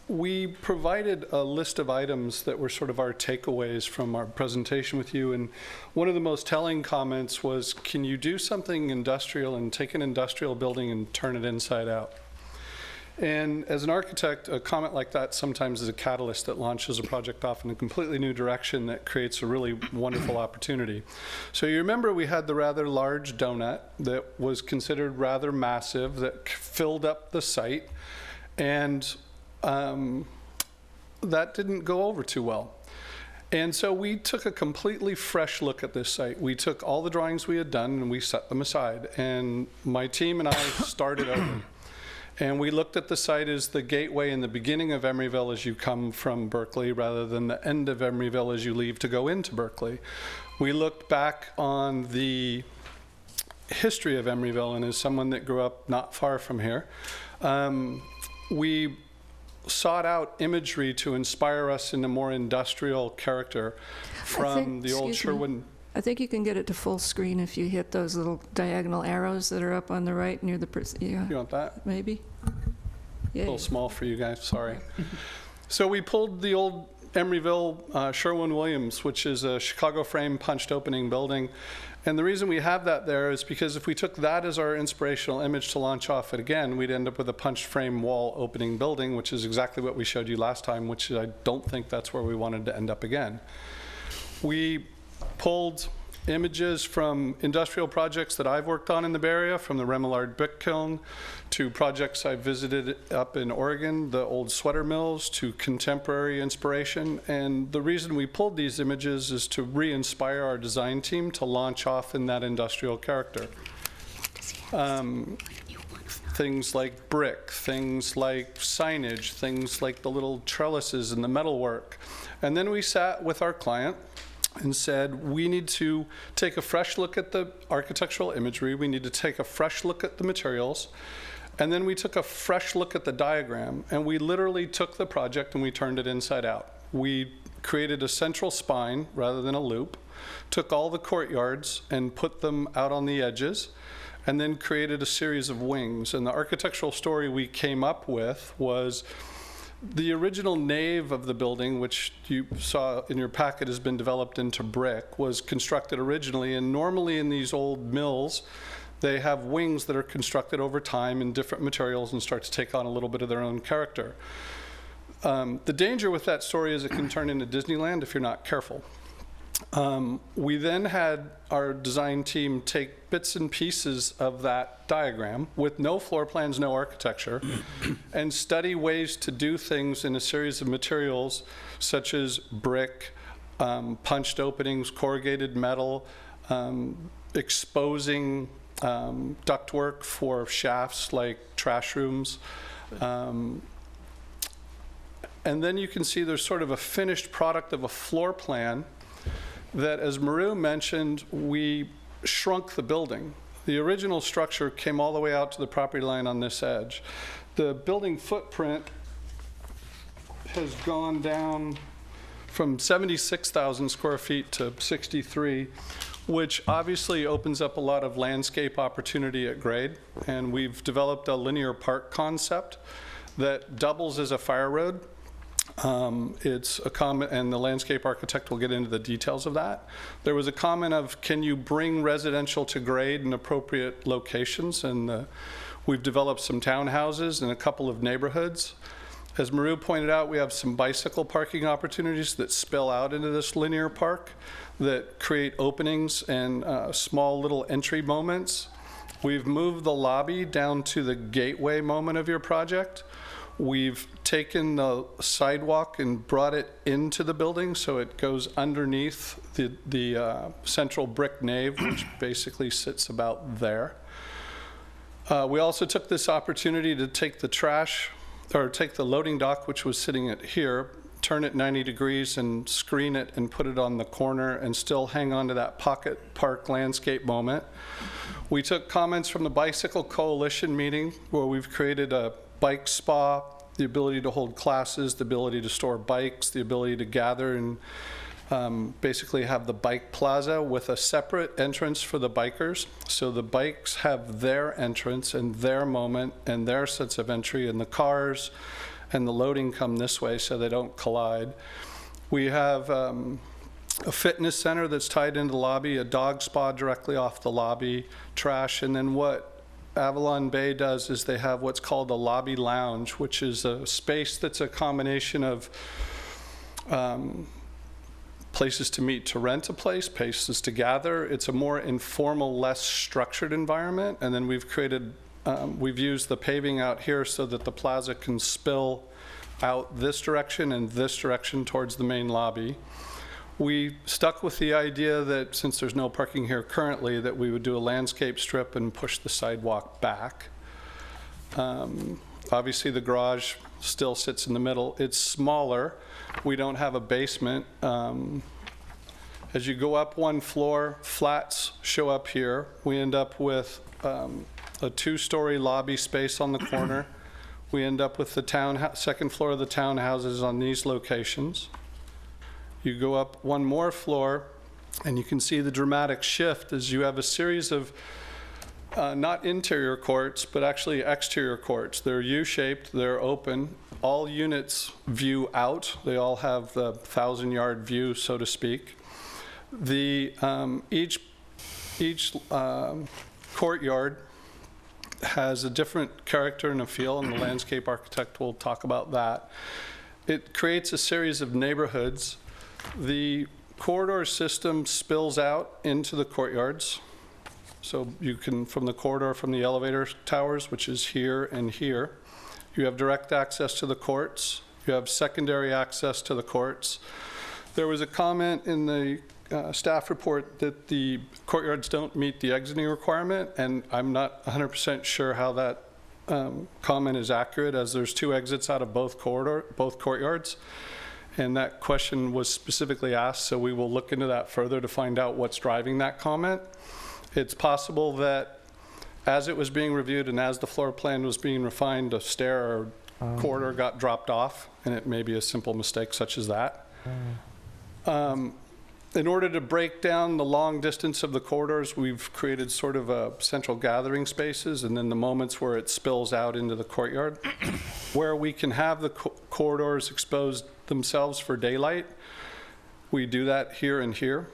We provided a list of items that were sort of our takeaways from our presentation with you, and one of the most telling comments was, can you do something industrial and take an industrial building and turn it inside out? And as an architect, a comment like that sometimes is a catalyst that launches a project off in a completely new direction that creates a really wonderful opportunity. So you remember we had the rather large donut that was considered rather massive that filled up the site, and that didn't go over too well. And so we took a completely fresh look at this site. We took all the drawings we had done and we set them aside, and my team and I started over. And we looked at the site as the gateway in the beginning of Emeryville as you come from Berkeley, rather than the end of Emeryville as you leave to go into Berkeley. We looked back on the history of Emeryville, and as someone that grew up not far from here, we sought out imagery to inspire us in a more industrial character from the old Sherwood. I think you can get it to full screen if you hit those little diagonal arrows that are up on the right near the yeah. You want that? Maybe. Yeah. A little small for you guys, sorry. So we pulled the old Emeryville Sherwin-Williams, which is a Chicago frame punched opening building. And the reason we have that there is because if we took that as our inspirational image to launch off it again, we'd end up with a punched frame wall opening building, which is exactly what we showed you last time, which I don't think that's where we wanted to end up again. We pulled images from industrial projects that I've worked on in the Bay Area, from the Remillard brick kiln to projects I visited up in Oregon, the old sweater mills, to contemporary inspiration. And the reason we pulled these images is to re-inspire our design team to launch off in that industrial character. Things like brick, things like signage, things like the little trellises and the metalwork. And then we sat with our client and said, we need to take a fresh look at the architectural imagery, we need to take a fresh look at the materials, and then we took a fresh look at the diagram, and we literally took the project and we turned it inside out. We created a central spine rather than a loop, took all the courtyards and put them out on the edges, and then created a series of wings. And the architectural story we came up with was the original nave of the building, which you saw in your packet has been developed into brick, was constructed originally, and normally in these old mills, they have wings that are constructed over time in different materials and start to take on a little bit of their own character. The danger with that story is it can turn into Disneyland if you're not careful. We then had our design team take bits and pieces of that diagram with no floor plans, no architecture, and study ways to do things in a series of materials such as brick, punched openings, corrugated metal, exposing ductwork for shafts like trash rooms. And then you can see there's sort of a finished product of a floor plan that, as Maru mentioned, we shrunk the building. The original structure came all the way out to the property line on this edge. The building footprint has gone down from 76,000 square feet to 63, which obviously opens up a lot of landscape opportunity at grade. And we've developed a linear park concept that doubles as a fire road. It's a comment, and the landscape architect will get into the details of that. There was a comment of, can you bring residential to grade in appropriate locations? And we've developed some townhouses in a couple of neighborhoods. As Maru pointed out, we have some bicycle parking opportunities that spill out into this linear park that create openings and small little entry moments. We've moved the lobby down to the gateway moment of your project. We've taken the sidewalk and brought it into the building so it goes underneath the central brick nave, which basically sits about there. We also took this opportunity to take the trash, or take the loading dock, which was sitting at here, turn it 90 degrees and screen it and put it on the corner and still hang on to that pocket park landscape moment. We took comments from the Bicycle Coalition meeting, where we've created a bike spa, the ability to hold classes, the ability to store bikes, the ability to gather and basically have the bike plaza with a separate entrance for the bikers. So the bikes have their entrance and their moment and their sense of entry, and the cars and the loading come this way so they don't collide. We have a fitness center that's tied into the lobby, a dog spa directly off the lobby, trash, and then what Avalon Bay does is they have what's called a lobby lounge, which is a space that's a combination of places to meet, to rent a place, places to gather. It's a more informal, less structured environment. And then we've created, we've used the paving out here so that the plaza can spill out this direction and this direction towards the main lobby. We stuck with the idea that since there's no parking here currently, that we would do a landscape strip and push the sidewalk back. Obviously the garage still sits in the middle. It's smaller. We don't have a basement. As you go up one floor, flats show up here. We end up with a two-story lobby space on the corner. We end up with the second floor of the townhouses on these locations. You go up one more floor, and you can see the dramatic shift as you have a series of not interior courts, but actually exterior courts. They're U-shaped, they're open. All units view out. They all have the 1,000-yard view, so to speak. Each courtyard has a different character and a feel, and the landscape architect will talk about that. It creates a series of neighborhoods. The corridor system spills out into the courtyards. So you can, from the corridor, from the elevator towers, which is here and here, you have direct access to the courts. You have secondary access to the courts. There was a comment in the staff report that the courtyards don't meet the exiting requirement, and I'm not 100% sure how that comment is accurate, as there's two exits out of both courtyards. And that question was specifically asked, so we will look into that further to find out what's driving that comment. It's possible that as it was being reviewed and as the floor plan was being refined, a stair or corridor got dropped off, and it may be a simple mistake such as that. In order to break down the long distance of the corridors, we've created sort of a central gathering spaces, and then the moments where it spills out into the courtyard. Where we can have the corridors exposed themselves for daylight, we do that here and here.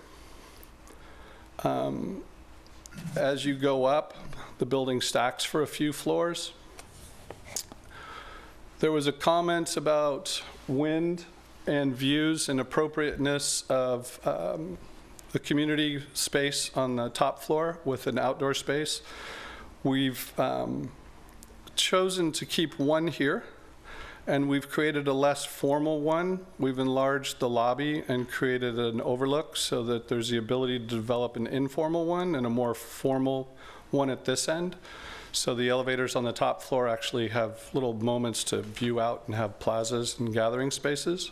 As you go up, the building stacks for a few floors. There was a comment about wind and views and appropriateness of the community space on the top floor with an outdoor space. We've chosen to keep one here, and we've created a less formal one. We've enlarged the lobby and created an overlook so that there's the ability to develop an informal one and a more formal one at this end. So the elevators on the top floor actually have little moments to view out and have plazas and gathering spaces.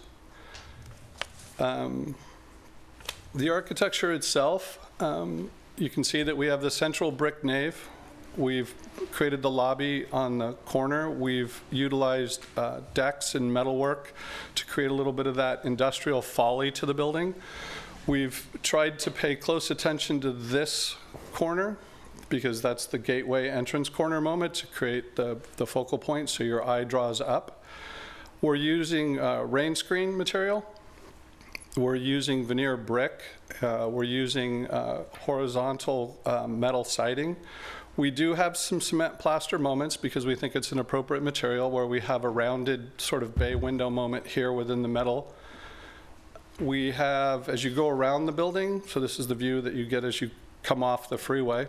The architecture itself, you can see that we have the central brick nave. We've created the lobby on the corner. We've utilized decks and metalwork to create a little bit of that industrial folly to the building. We've tried to pay close attention to this corner because that's the gateway entrance corner moment to create the focal point so your eye draws up. We're using rain screen material. We're using veneer brick. We're using horizontal metal siding. We do have some cement plaster moments because we think it's an appropriate material, where we have a rounded sort of bay window moment here within the metal. We have, as you go around the building, so this is the view that you get as you come off the freeway,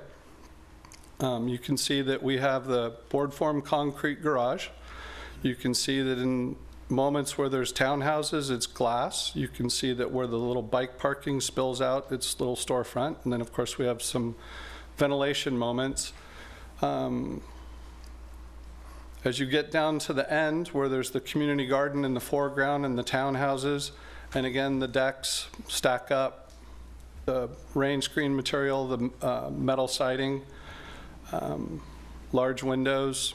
you can see that we have the board form concrete garage. You can see that in moments where there's townhouses, it's glass. You can see that where the little bike parking spills out, it's little storefront. And then of course we have some ventilation moments. As you get down to the end, where there's the community garden in the foreground and the townhouses, and again, the decks stack up, the rain screen material, the metal siding, large windows.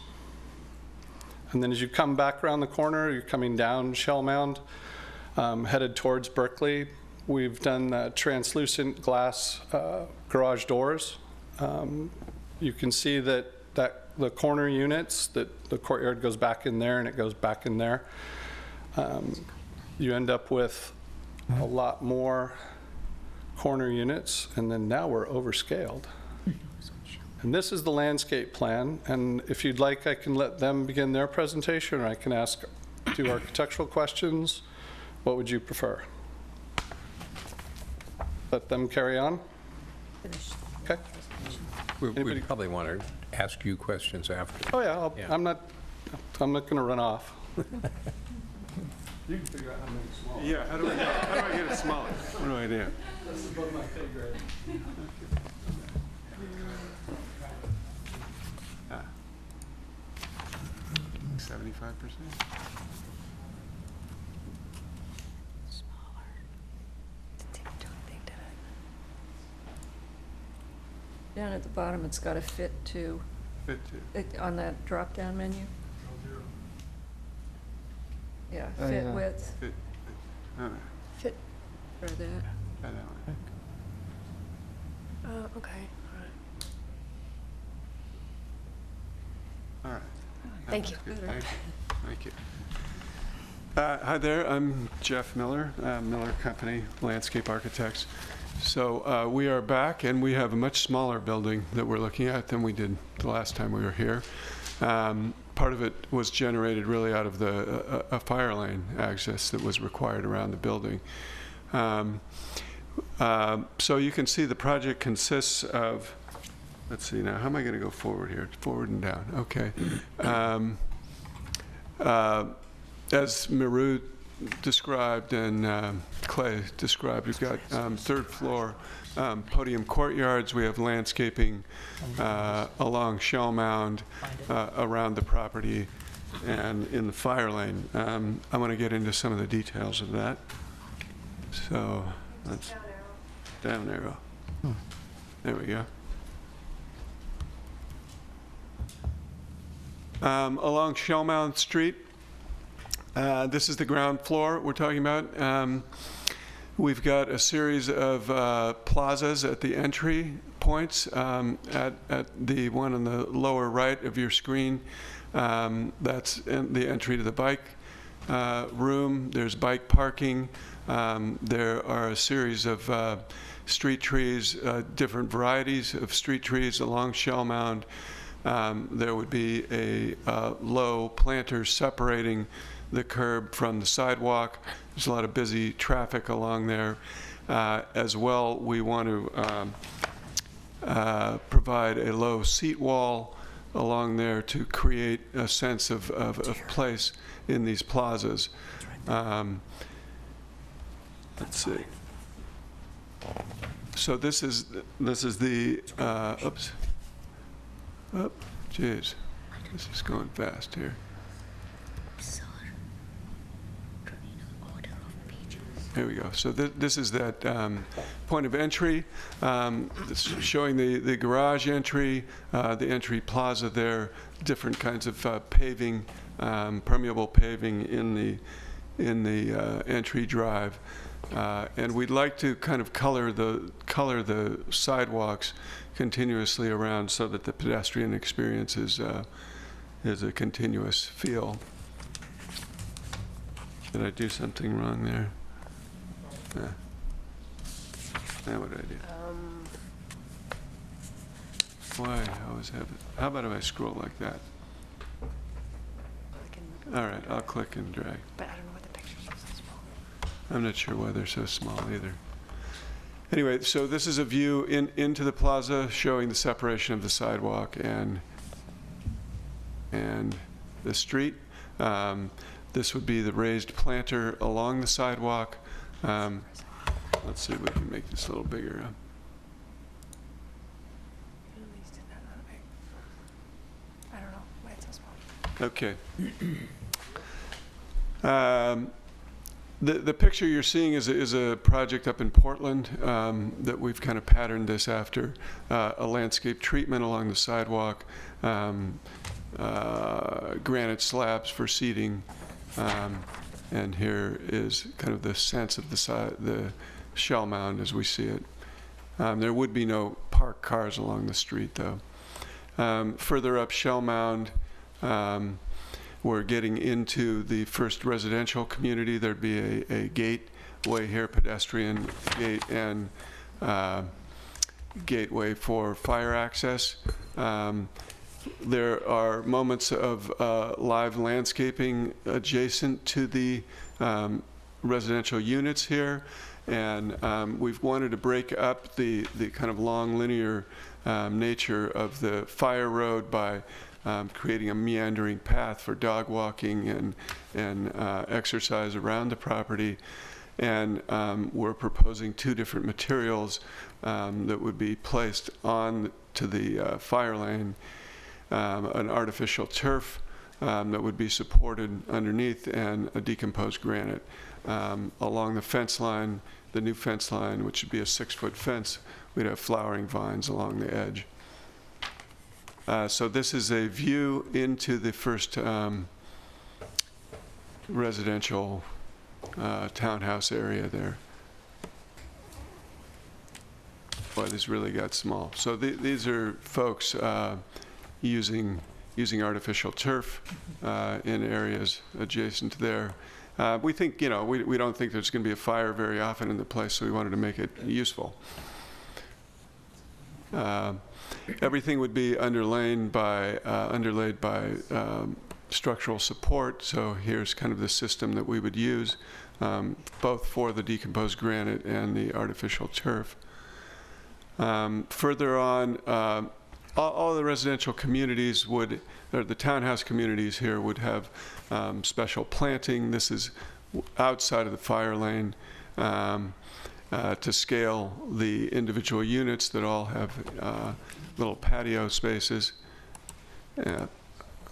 And then as you come back around the corner, you're coming down Shell Mound, headed towards Berkeley. We've done translucent glass garage doors. You can see that the corner units, that the courtyard goes back in there and it goes back in there. You end up with a lot more corner units, and then now we're overscaled. And this is the landscape plan, and if you'd like, I can let them begin their presentation, or I can ask 2 architectural questions. What would you prefer? Let them carry on? Okay. We probably want to ask you questions after. Oh, yeah, Yeah. I'm not going to run off. You can figure out how to make it smaller. Yeah, how do I get it smaller? What do I do? This is above my pay grade. 75%? Down at the bottom, it's got to fit to, Fit to. on that drop-down menu. Yeah, Oh, fit yeah. width, Fit. All right. fit for that. Try that one. Okay. All right. Thank you. That's good. Thank you. Thank you. Hi there, I'm Jeff Miller, Miller Company, Landscape Architects. So we are back, and we have a much smaller building that we're looking at than we did the last time we were here. Part of it was generated really out of a fire lane access that was required around the building. So you can see the project consists of, let's see now, how am I going to go forward here? Forward and down, okay. As Meru described and Clay described, we've got 3rd floor podium courtyards. We have landscaping along Shell Mound, around the property, and in the fire lane. I want to get into some of the details of that. So let's down arrow. There we go. Along Shell Mound Street, this is the ground floor we're talking about. We've got a series of plazas at the entry points. At the one on the lower right of your screen, that's the entry to the bike room. There's bike parking. There are a series of street trees, different varieties of street trees along Shell Mound. There would be a low planter separating the curb from the sidewalk. There's a lot of busy traffic along there. As well, we want to provide a low seat wall along there to create a sense of place in these plazas. Let's see. So this is the, oops. Oh, geez. This is going fast here. There we go. So this is that point of entry, showing the garage entry, the entry plaza there, different kinds of paving, permeable paving in the entry drive. And we'd like to kind of color the sidewalks continuously around so that the pedestrian experience is a continuous feel. Did I do something wrong there? Now what do I do? Why? I always have it. How about if I scroll like that? All right, I'll click and drag. But I don't know what the pictures are so small. I'm not sure why they're so small either. Anyway, so this is a view into the plaza showing the separation of the sidewalk and the street. This would be the raised planter along the sidewalk. Let's see if we can make this a little bigger. I don't know why it's so small. Okay. The picture you're seeing is a project up in Portland that we've kind of patterned this after. A landscape treatment along the sidewalk, granite slabs for seating, and here is kind of the sense of the shell mound as we see it. There would be no parked cars along the street, though. Further up Shell Mound, we're getting into the first residential community. There'd be a gateway here, pedestrian gate, and gateway for fire access. There are moments of live landscaping adjacent to the residential units here, and we've wanted to break up the kind of long linear nature of the fire road by creating a meandering path for dog walking and exercise around the property. And we're proposing 2 different materials that would be placed on to the fire lane. An artificial turf that would be supported underneath, and a decomposed granite. Along the fence line, the new fence line, which would be a 6-foot fence, we'd have flowering vines along the edge. So this is a view into the first residential townhouse area there. Boy, this really got small. So these are folks using artificial turf in areas adjacent to there. We think, you know, we don't think there's going to be a fire very often in the place, so we wanted to make it useful. Everything would be underlaid by structural support. So here's kind of the system that we would use, both for the decomposed granite and the artificial turf. Further on, all the residential communities would, or the townhouse communities here would have special planting. This is outside of the fire lane to scale the individual units that all have little patio spaces. Yeah,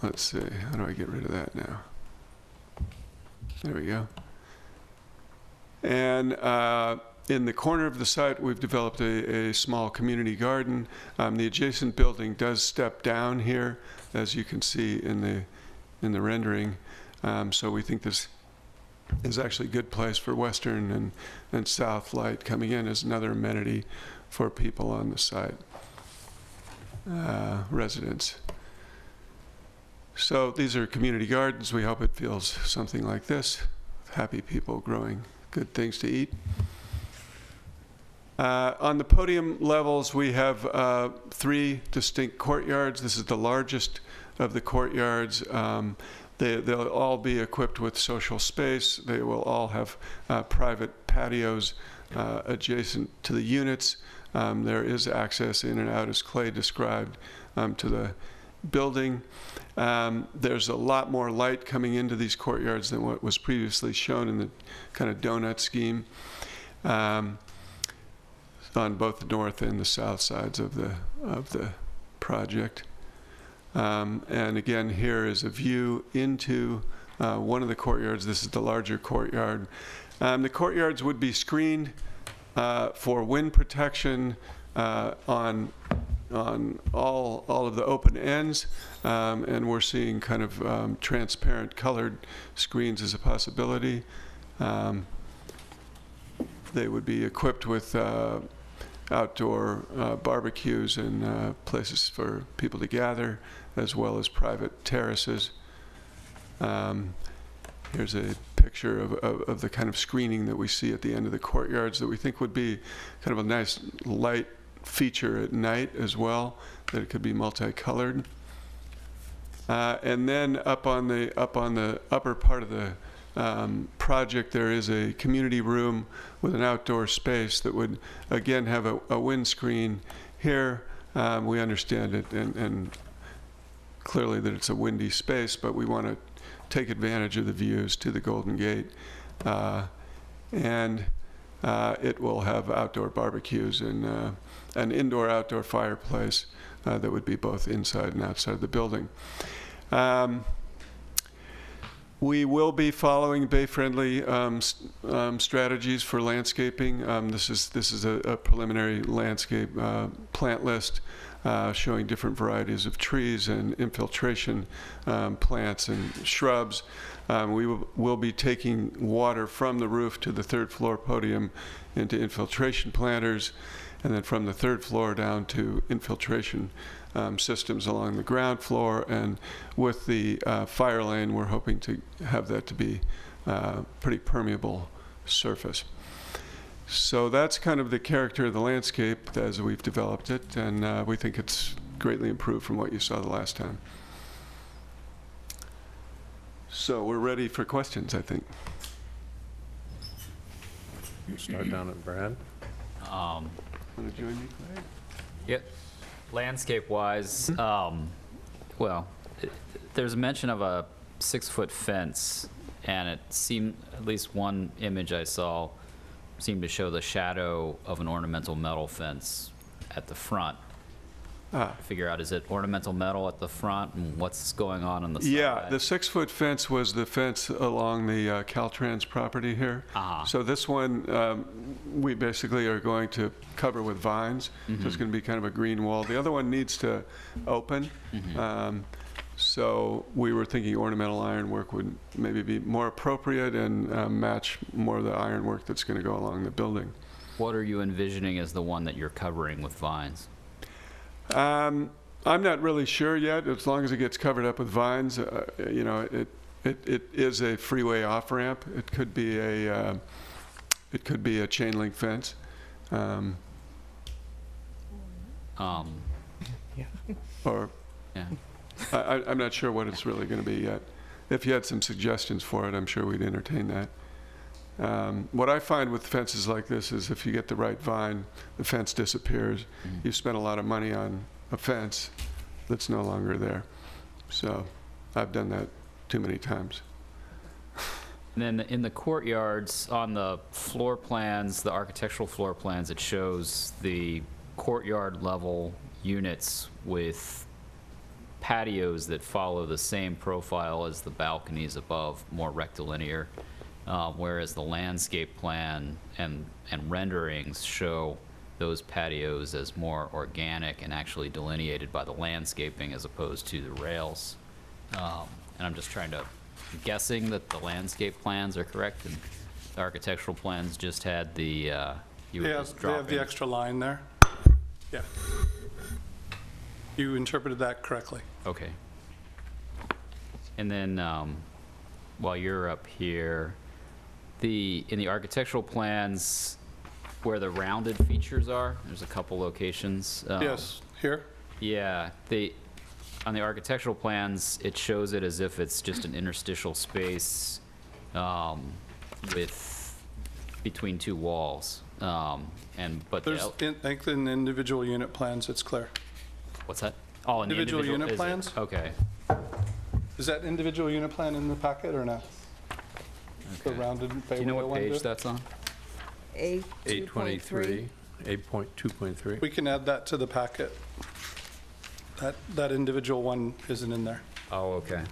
let's see, how do I get rid of that now? There we go. And in the corner of the site, we've developed a small community garden. The adjacent building does step down here, as you can see in the rendering. So we think this is actually a good place for western and south light coming in as another amenity for people on the site, residents. So these are community gardens. We hope it feels something like this, happy people growing good things to eat. On the podium levels, we have 3 distinct courtyards. This is the largest of the courtyards. They'll all be equipped with social space. They will all have private patios adjacent to the units. There is access in and out, as Clay described, to the building. There's a lot more light coming into these courtyards than what was previously shown in the kind of donut scheme. On both the north and the south sides of the project. And again, here is a view into one of the courtyards. This is the larger courtyard. The courtyards would be screened for wind protection on all of the open ends, and we're seeing kind of transparent colored screens as a possibility. They would be equipped with outdoor barbecues and places for people to gather, as well as private terraces. Here's a picture of the kind of screening that we see at the end of the courtyards that we think would be kind of a nice light feature at night as well, that it could be multicolored. And then up on the upper part of the project, there is a community room with an outdoor space that would again have a windscreen here. We understand it and clearly that it's a windy space, but we want to take advantage of the views to the Golden Gate, and it will have outdoor barbecues and an indoor-outdoor fireplace that would be both inside and outside the building. We will be following bay-friendly strategies for landscaping. This is a preliminary landscape plant list showing different varieties of trees and infiltration plants and shrubs. We will be taking water from the roof to the third floor podium into infiltration planters, and then from the third floor down to infiltration systems along the ground floor. And with the fire lane, we're hoping to have that to be pretty permeable surface. So that's kind of the character of the landscape as we've developed it, and we think it's greatly improved from what you saw the last time. So we're ready for questions, I think. You start down at Brad. Want to join me, Clay? Yep. Landscape-wise, well, there's a mention of a 6-foot fence, and it seemed, at least one image I saw, seemed to show the shadow of an ornamental metal fence at the front. Figure out, is it ornamental metal at the front, and what's going on the side? Yeah, the 6-foot fence was the fence along the Caltrans property here. So this one, we basically are going to cover with vines. So it's going to be kind of a green wall. The other one needs to open. So we were thinking ornamental ironwork would maybe be more appropriate and match more of the ironwork that's going to go along the building. What are you envisioning as the one that you're covering with vines? I'm not really sure yet. As long as it gets covered up with vines, you know, it is a freeway off ramp. It could be a chain link fence. Or yeah. I'm not sure what it's really going to be yet. If you had some suggestions for it, I'm sure we'd entertain that. What I find with fences like this is if you get the right vine, the fence disappears. You've spent a lot of money on a fence that's no longer there. So I've done that too many times. And then in the courtyards, on the floor plans, the architectural floor plans, it shows the courtyard level units with patios that follow the same profile as the balconies above, more rectilinear. Whereas the landscape plan and renderings show those patios as more organic and actually delineated by the landscaping as opposed to the rails. And I'm just I'm guessing that the landscape plans are correct and the architectural plans just had the, They have the extra line there. Yeah. You interpreted that correctly. Okay. And then while you're up here, in the architectural plans where the rounded features are, there's a couple locations. Yes, here? Yeah, on the architectural plans, it shows it as if it's just an interstitial space between two walls. But There's, I think in individual unit plans, it's clear. What's that? Oh, in the Individual unit is it? plans? Okay. Is that individual unit plan in the packet or not? The rounded bay Do you know window what page window? that's on? A23, 8.2.3. We can add that to the packet. That individual one isn't in there, Oh, okay.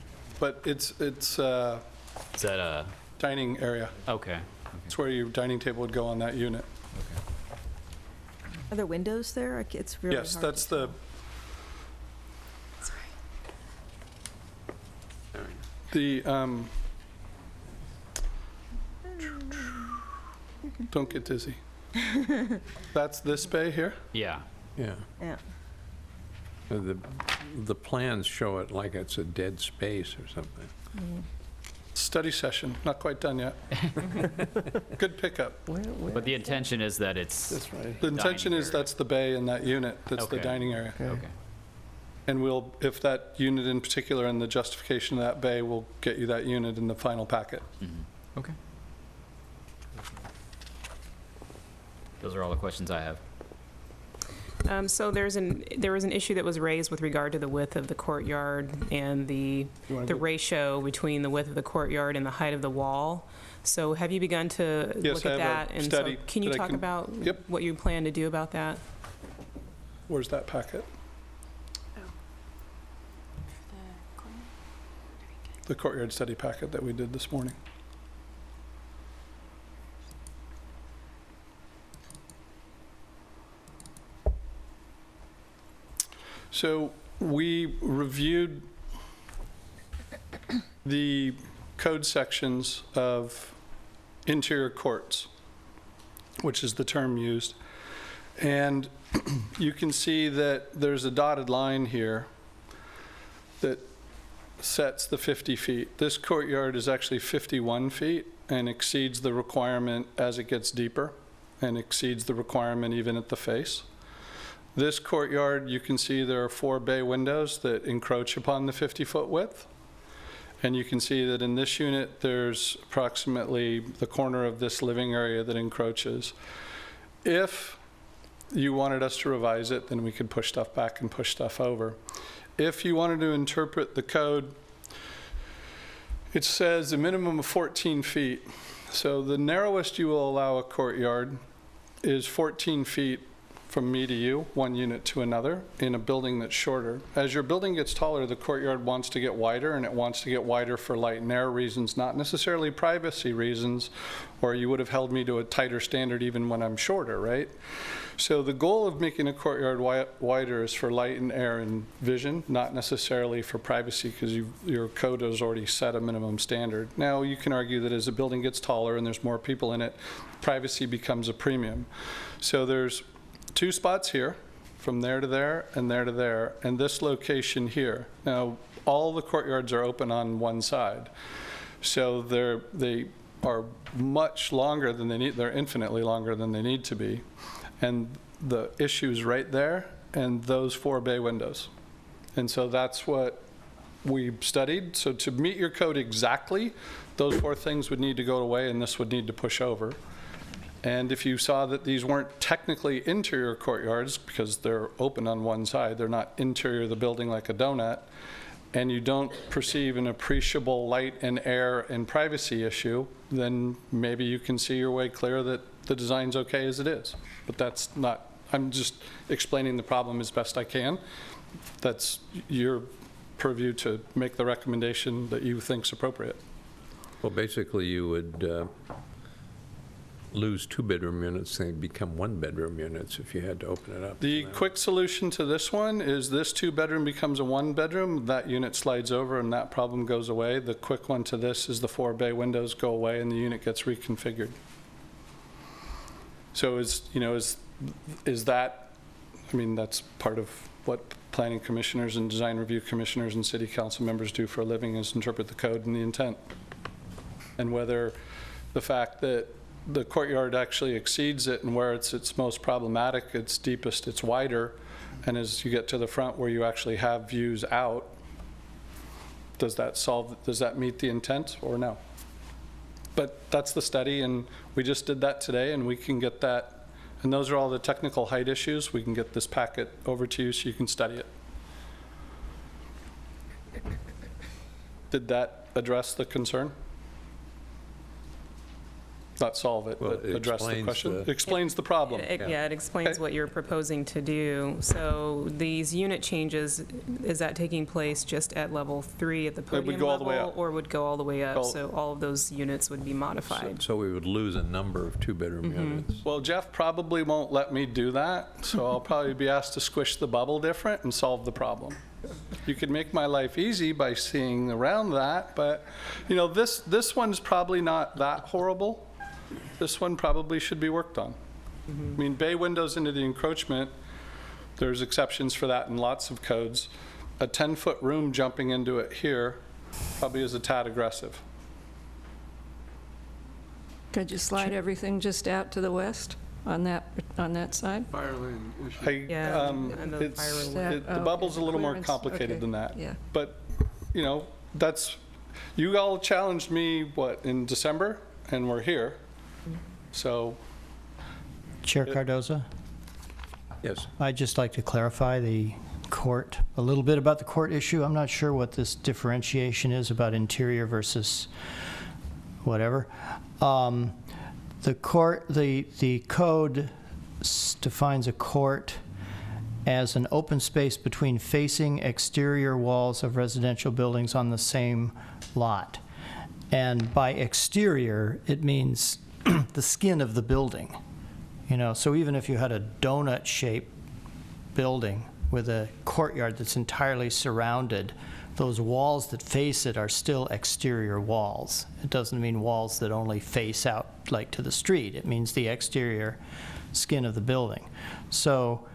but it's Is that a, dining area. okay. It's where your dining table would go on that unit. Are there windows there? It's really hard Yes, to that's the, don't get dizzy. That's this bay here? Yeah. Yeah. Yeah. The plans show it like it's a dead space or something. Study session, not quite done yet. Good pickup. But the intention is that it's. That's right. The intention is that's the bay in that unit, that's the Okay. dining area. Okay. And we'll, if that unit in particular and the justification of that bay, we'll get you that unit in the final packet. Okay. Those are all the questions I have. So there was an issue that was raised with regard to the width of the courtyard and the ratio between the width of the courtyard and the height of the wall. So have you begun to Yes, look I at have that? a And study so can you that I talk can- about Yep. what you plan to do about that? Where's that packet? the courtyard study packet that we did this morning. So we reviewed the code sections of interior courts, which is the term used. And you can see that there's a dotted line here that sets the 50 feet. This courtyard is actually 51 feet and exceeds the requirement as it gets deeper and exceeds the requirement even at the face. This courtyard, you can see there are 4 bay windows that encroach upon the 50-foot width. And you can see that in this unit, there's approximately the corner of this living area that encroaches. If you wanted us to revise it, then we could push stuff back and push stuff over. If you wanted to interpret the code, it says a minimum of 14 feet. So the narrowest you will allow a courtyard is 14 feet from me to you, one unit to another, in a building that's shorter. As your building gets taller, the courtyard wants to get wider, and it wants to get wider for light and air reasons, not necessarily privacy reasons, or you would have held me to a tighter standard even when I'm shorter, right? So the goal of making a courtyard wider is for light and air and vision, not necessarily for privacy, because your code has already set a minimum standard. Now, you can argue that as a building gets taller and there's more people in it, privacy becomes a premium. So there's 2 spots here, from there to there and there to there, and this location here. Now, all the courtyards are open on one side, so they are much longer than they need. They're infinitely longer than they need to be, and the issue's right there, and those 4 bay windows. And so that's what we studied. So to meet your code exactly, those 4 things would need to go away, and this would need to push over. And if you saw that these weren't technically interior courtyards, because they're open on one side, they're not interior of the building like a donut, and you don't perceive an appreciable light and air and privacy issue, then maybe you can see your way clear that the design's okay as it is. But that's not, I'm just explaining the problem as best I can. That's your purview to make the recommendation that you think's appropriate. Well, basically, you would lose 2-bedroom units, they'd become 1-bedroom units if you had to open it up. The quick solution to this one is this 2-bedroom becomes a 1-bedroom, that unit slides over and that problem goes away. The quick one to this is the 4 bay windows go away and the unit gets reconfigured. So is that, I mean, that's part of what planning commissioners and design review commissioners and city council members do for a living, is interpret the code and the intent. And whether the fact that the courtyard actually exceeds it, and where it's its most problematic, it's deepest, it's wider, and as you get to the front where you actually have views out, does that meet the intent or no? But that's the study, and we just did that today, and we can get that, and those are all the technical height issues. We can get this packet over to you so you can study it. Did that address the concern? Not solve it, Well, but address the question. It explains the problem. It explains what you're proposing to do. So these unit changes, is that taking place just at level 3 at the podium would go all the way level, up. or would go all the way up? Go- So all of those units would be modified. So we would lose a number of 2-bedroom units. Well, Jeff probably won't let me do that, so I'll probably be asked to squish the bubble different and solve the problem. You could make my life easy by seeing around that, but this one's probably not that horrible. This one probably should be worked on. I mean, bay windows into the encroachment, there's exceptions for that in lots of codes. A 10-foot room jumping into it here probably is a tad aggressive. Could you slide everything just out to the west on that side? Fire lane issue. Yeah, and the It's, fire the bubble's a little more Clearance, complicated okay, than that. yeah. But, that's, you all challenged me, in December, and we're here. So, Chair Cardoza, Yes. I'd just like to clarify a little bit about the court issue. I'm not sure what this differentiation is about interior versus whatever. The code defines a court as an open space between facing exterior walls of residential buildings on the same lot. And by exterior, it means the skin of the building. You know, so even if you had a donut-shaped building with a courtyard that's entirely surrounded, those walls that face it are still exterior walls. It doesn't mean walls that only face out like to the street. It means the exterior skin of the building. So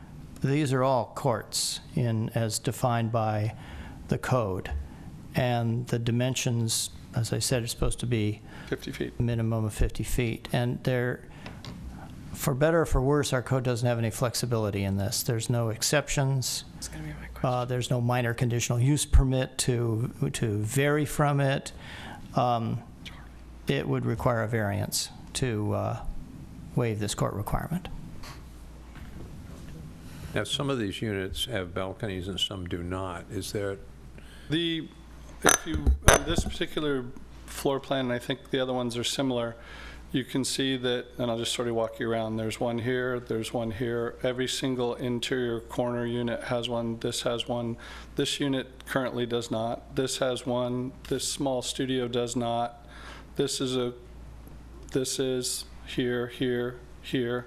these are all courts as defined by the code. And the dimensions, as I said, are supposed to be 50 feet. Minimum of 50 feet. And for better or for worse, our code doesn't have any flexibility in this. There's no exceptions. That's going to be my question. There's no minor conditional use permit to vary from it. It would require a variance to waive this court requirement. Now, some of these units have balconies and some do not. Is there? If you, on this particular floor plan, and I think the other ones are similar, you can see that, and I'll just sort of walk you around. There's one here, there's one here. Every single interior corner unit has one. This has one. This unit currently does not. This has one. This small studio does not. This is here, here, here,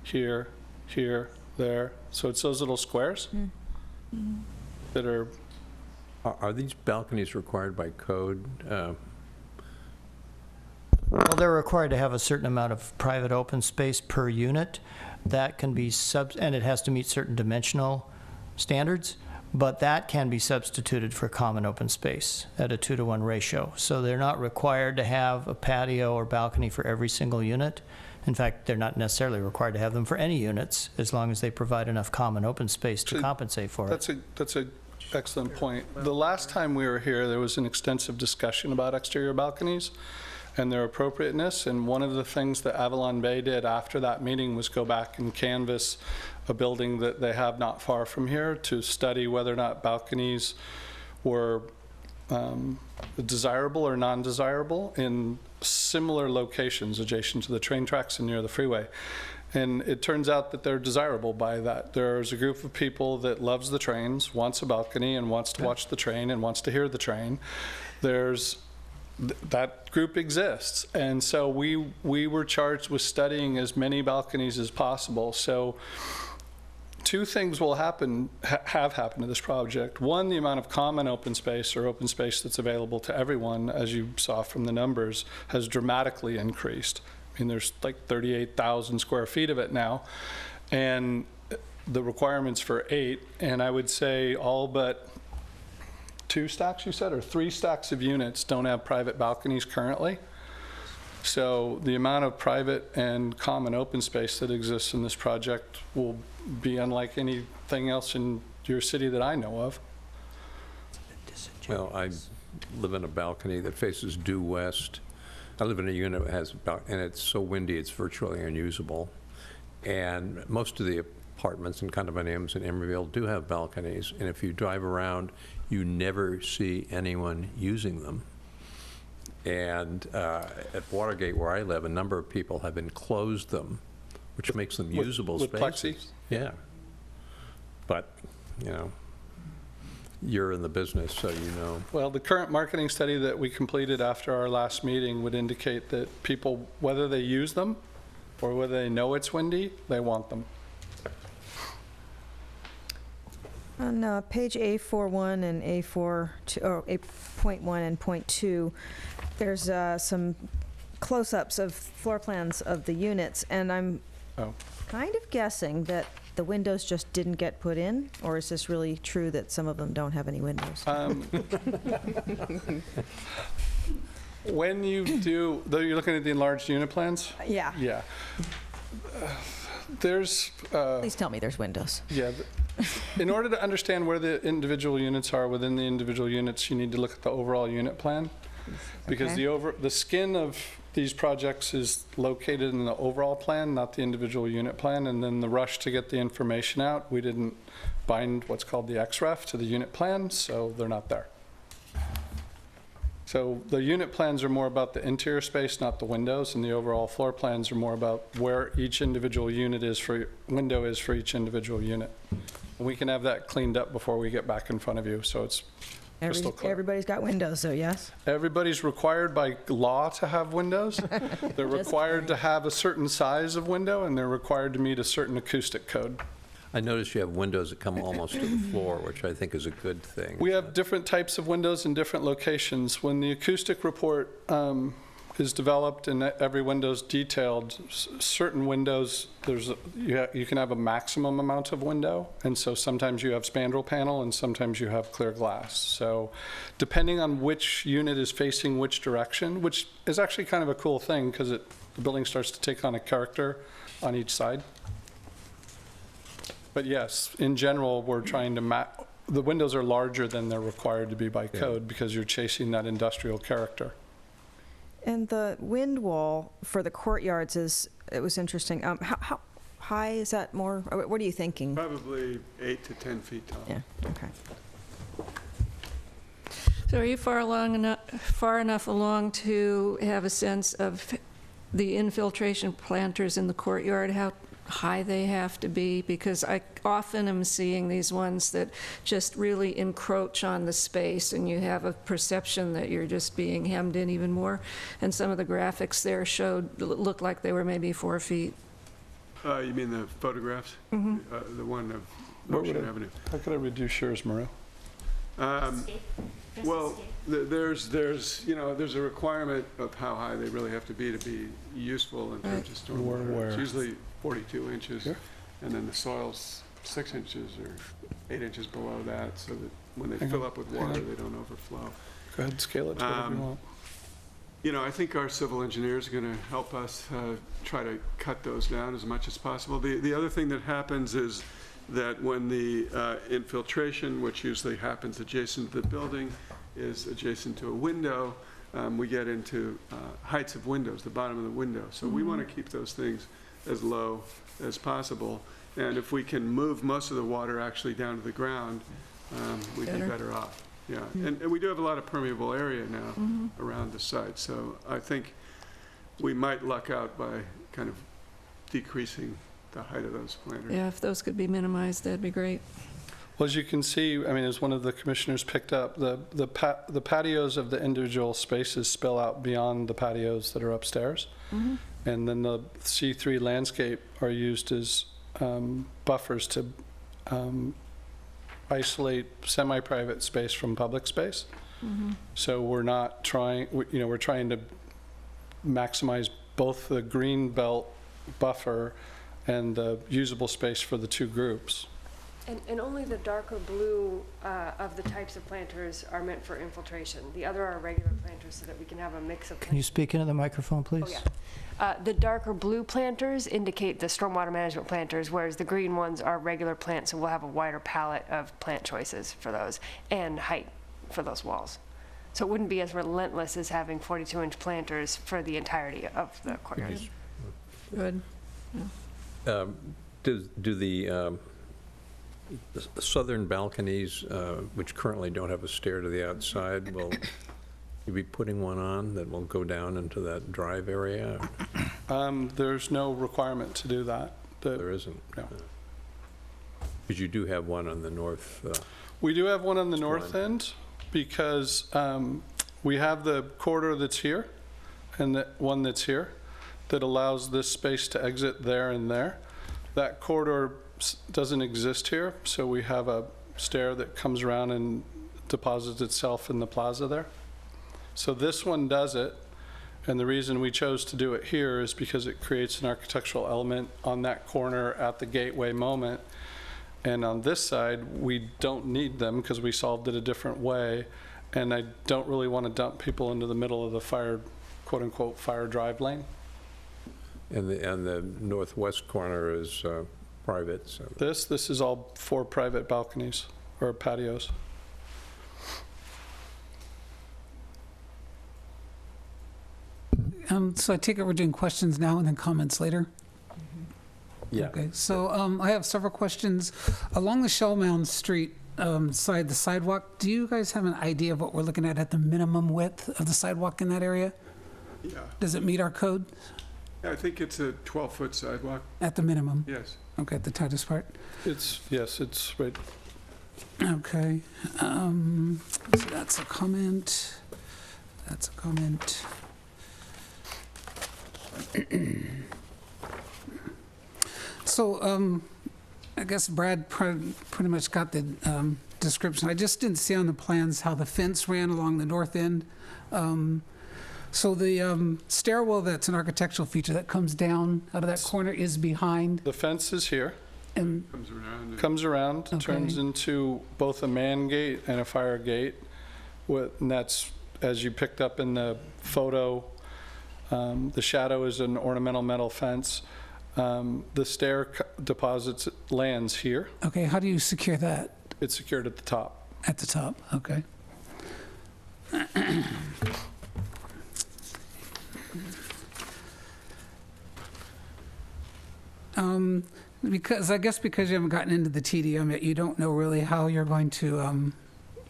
here, here, there. So it's those little squares that are. Are these balconies required by code? Well, they're required to have a certain amount of private open space per unit. That can be and it has to meet certain dimensional standards, but that can be substituted for common open space at a 2-to-1 ratio. So they're not required to have a patio or balcony for every single unit. In fact, they're not necessarily required to have them for any units, as long as they provide enough common open space to compensate for it. That's a excellent point. The last time we were here, there was an extensive discussion about exterior balconies and their appropriateness, and one of the things that Avalon Bay did after that meeting was go back and canvass a building that they have not far from here to study whether or not balconies were desirable or non-desirable in similar locations adjacent to the train tracks and near the freeway. And it turns out that they're desirable by that. There's a group of people that loves the trains, wants a balcony, and wants to watch the train and wants to hear the train. That group exists. And so we were charged with studying as many balconies as possible. So two things will have happened to this project. One, the amount of common open space or open space that's available to everyone, as you saw from the numbers, has dramatically increased. I mean, there's like 38,000 square feet of it now, and the requirement's for 8, and I would say all but 2 stacks, you said, or 3 stacks of units don't have private balconies currently. So the amount of private and common open space that exists in this project will be unlike anything else in your city that I know of. Well, I live in a balcony that faces due west. I live in a unit that has and it's so windy it's virtually unusable. And most of the apartments and condominiums in Emeryville do have balconies, and if you drive around, you never see anyone using them. And at Watergate, where I live, a number of people have enclosed them, which makes them usable with spaces. plexi? Yeah. But, you know, you're in the business, so you know. Well, the current marketing study that we completed after our last meeting would indicate that people, whether they use them or whether they know it's windy, they want them. On page A41 and A4, or A.1 and .2, there's some close-ups of floor plans of the units, and I'm kind of guessing that the windows just didn't get put in, or is this really true that some of them don't have any windows? When you do, though, you're looking at the enlarged unit plans? Yeah. Yeah. There's... Please tell me there's windows. Yeah. In order to understand where the individual units are within the individual units, you need to look at the overall unit plan. Because the skin of these projects is located in the overall plan, not the individual unit plan. And then the rush to get the information out, we didn't bind what's called the XREF to the unit plan, so they're not there. So the unit plans are more about the interior space, not the windows, and the overall floor plans are more about where each individual unit is window is for each individual unit. And we can have that cleaned up before we get back in front of you, so it's crystal clear. Everybody's got windows, so yes? Everybody's required by law to have windows. They're required to have a certain size of window, and they're required to meet a certain acoustic code. I notice you have windows that come almost to the floor, which I think is a good thing. We have different types of windows in different locations. When the acoustic report is developed and every window's detailed, certain windows, you can have a maximum amount of window, and so sometimes you have spandrel panel and sometimes you have clear glass. So depending on which unit is facing which direction, which is actually kind of a cool thing because the building starts to take on a character on each side. But yes, in general, we're trying to the windows are larger than they're required to be by code because you're chasing that industrial character. And the wind wall for the courtyards it was interesting. How high is that more? What are you thinking? Probably 8 to 10 feet tall. Yeah, okay. So are you far enough along to have a sense of the infiltration planters in the courtyard, how high they have to be? Because I often am seeing these ones that just really encroach on the space, and you have a perception that you're just being hemmed in even more. And some of the graphics there looked like they were maybe 4 feet. You mean the photographs? The one of Ocean Avenue. How could I reduce yours, Maru? Well, there's a requirement of how high they really have to be useful in terms of stormwater. It's usually 42 inches, and then the soil's 6 inches or 8 inches below that, so that when they fill up with water, they don't overflow. Go ahead, scale it to whatever you want. I think our civil engineers are going to help us try to cut those down as much as possible. The other thing that happens is that when the infiltration, which usually happens adjacent to the building, is adjacent to a window, we get into heights of windows, the bottom of the window. So we want to keep those things as low as possible. And if we can move most of the water actually down to the ground, we'd be better off. Yeah, and we do have a lot of permeable area now around the site. So I think we might luck out by kind of decreasing the height of those planters. Yeah, if those could be minimized, that'd be great. Well, as you can see, I mean, as one of the commissioners picked up, the patios of the individual spaces spill out beyond the patios that are upstairs. And then the C3 landscape are used as buffers to isolate semi-private space from public space. So we're not trying, we're trying to maximize both the green belt buffer and the usable space for the two groups. And only the darker blue of the types of planters are meant for infiltration. The other are regular planters so that we can have a mix of planters. Can you speak into the microphone, please? Oh, yeah. The darker blue planters indicate the stormwater management planters, whereas the green ones are regular plants, so we'll have a wider palette of plant choices for those and height for those walls. So it wouldn't be as relentless as having 42-inch planters for the entirety of the courtyard. Good. Do the southern balconies, which currently don't have a stair to the outside, will you be putting one on that will go down into that drive area? There's no requirement to do that. There isn't? No. Because you do have one on the north. We do have one on the north end because we have the corridor that's here and the one that's here that allows this space to exit there and there. That corridor doesn't exist here, so we have a stair that comes around and deposits itself in the plaza there. So this one does it, and the reason we chose to do it here is because it creates an architectural element on that corner at the gateway moment. And on this side, we don't need them because we solved it a different way, and I don't really want to dump people into the middle of the fire, quote-unquote, fire drive lane. And the northwest corner is private. So. This is all 4 private balconies or patios. So I take it we're doing questions now and then comments later? Yeah. Okay, so I have several questions. Along the Shellmound Street side, the sidewalk, do you guys have an idea of what we're looking at the minimum width of the sidewalk in that area? Yeah. Does it meet our code? I think it's a 12-foot sidewalk. At the minimum? Yes. Okay, at the tightest part? Yes, it's right. Okay. So that's a comment. That's a comment. So I guess Brad pretty much got the description. I just didn't see on the plans how the fence ran along the north end. So the stairwell that's an architectural feature that comes down out of that corner is behind. The fence is here. And Comes around, Okay. turns into both a man gate and a fire gate. And that's, as you picked up in the photo, the shadow is an ornamental metal fence. The stair deposits lands here. okay, how do you secure that? It's secured at the top. At the top, okay. Because I guess because you haven't gotten into the TDM yet, you don't know really how you're going to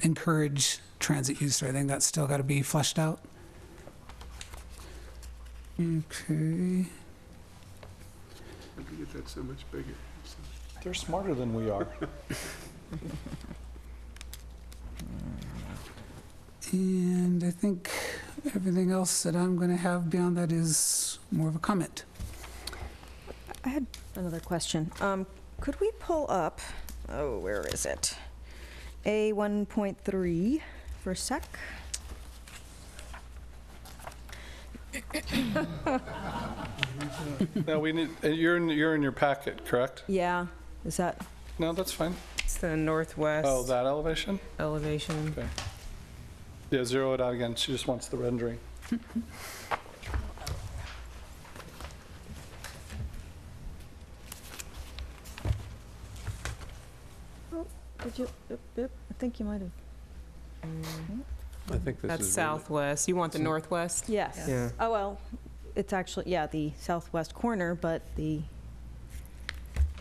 encourage transit use or anything. That's still got to be fleshed out. Okay. I think that's so much bigger. They're smarter than we are. And I think everything else that I'm going to have beyond that is more of a comment. I had another question. Could we pull up, oh, where is it? A 1.3 for a sec. No, we need, you're in your packet, correct? Yeah, is that? No, that's fine. It's the northwest Oh, that elevation? elevation. Okay. Yeah, zero it out again. She just wants the rendering. Did you, I think you might have. I think this That's is really- southwest. You want the northwest? Yes. Yeah. Oh, well, it's actually, yeah, the southwest corner, but the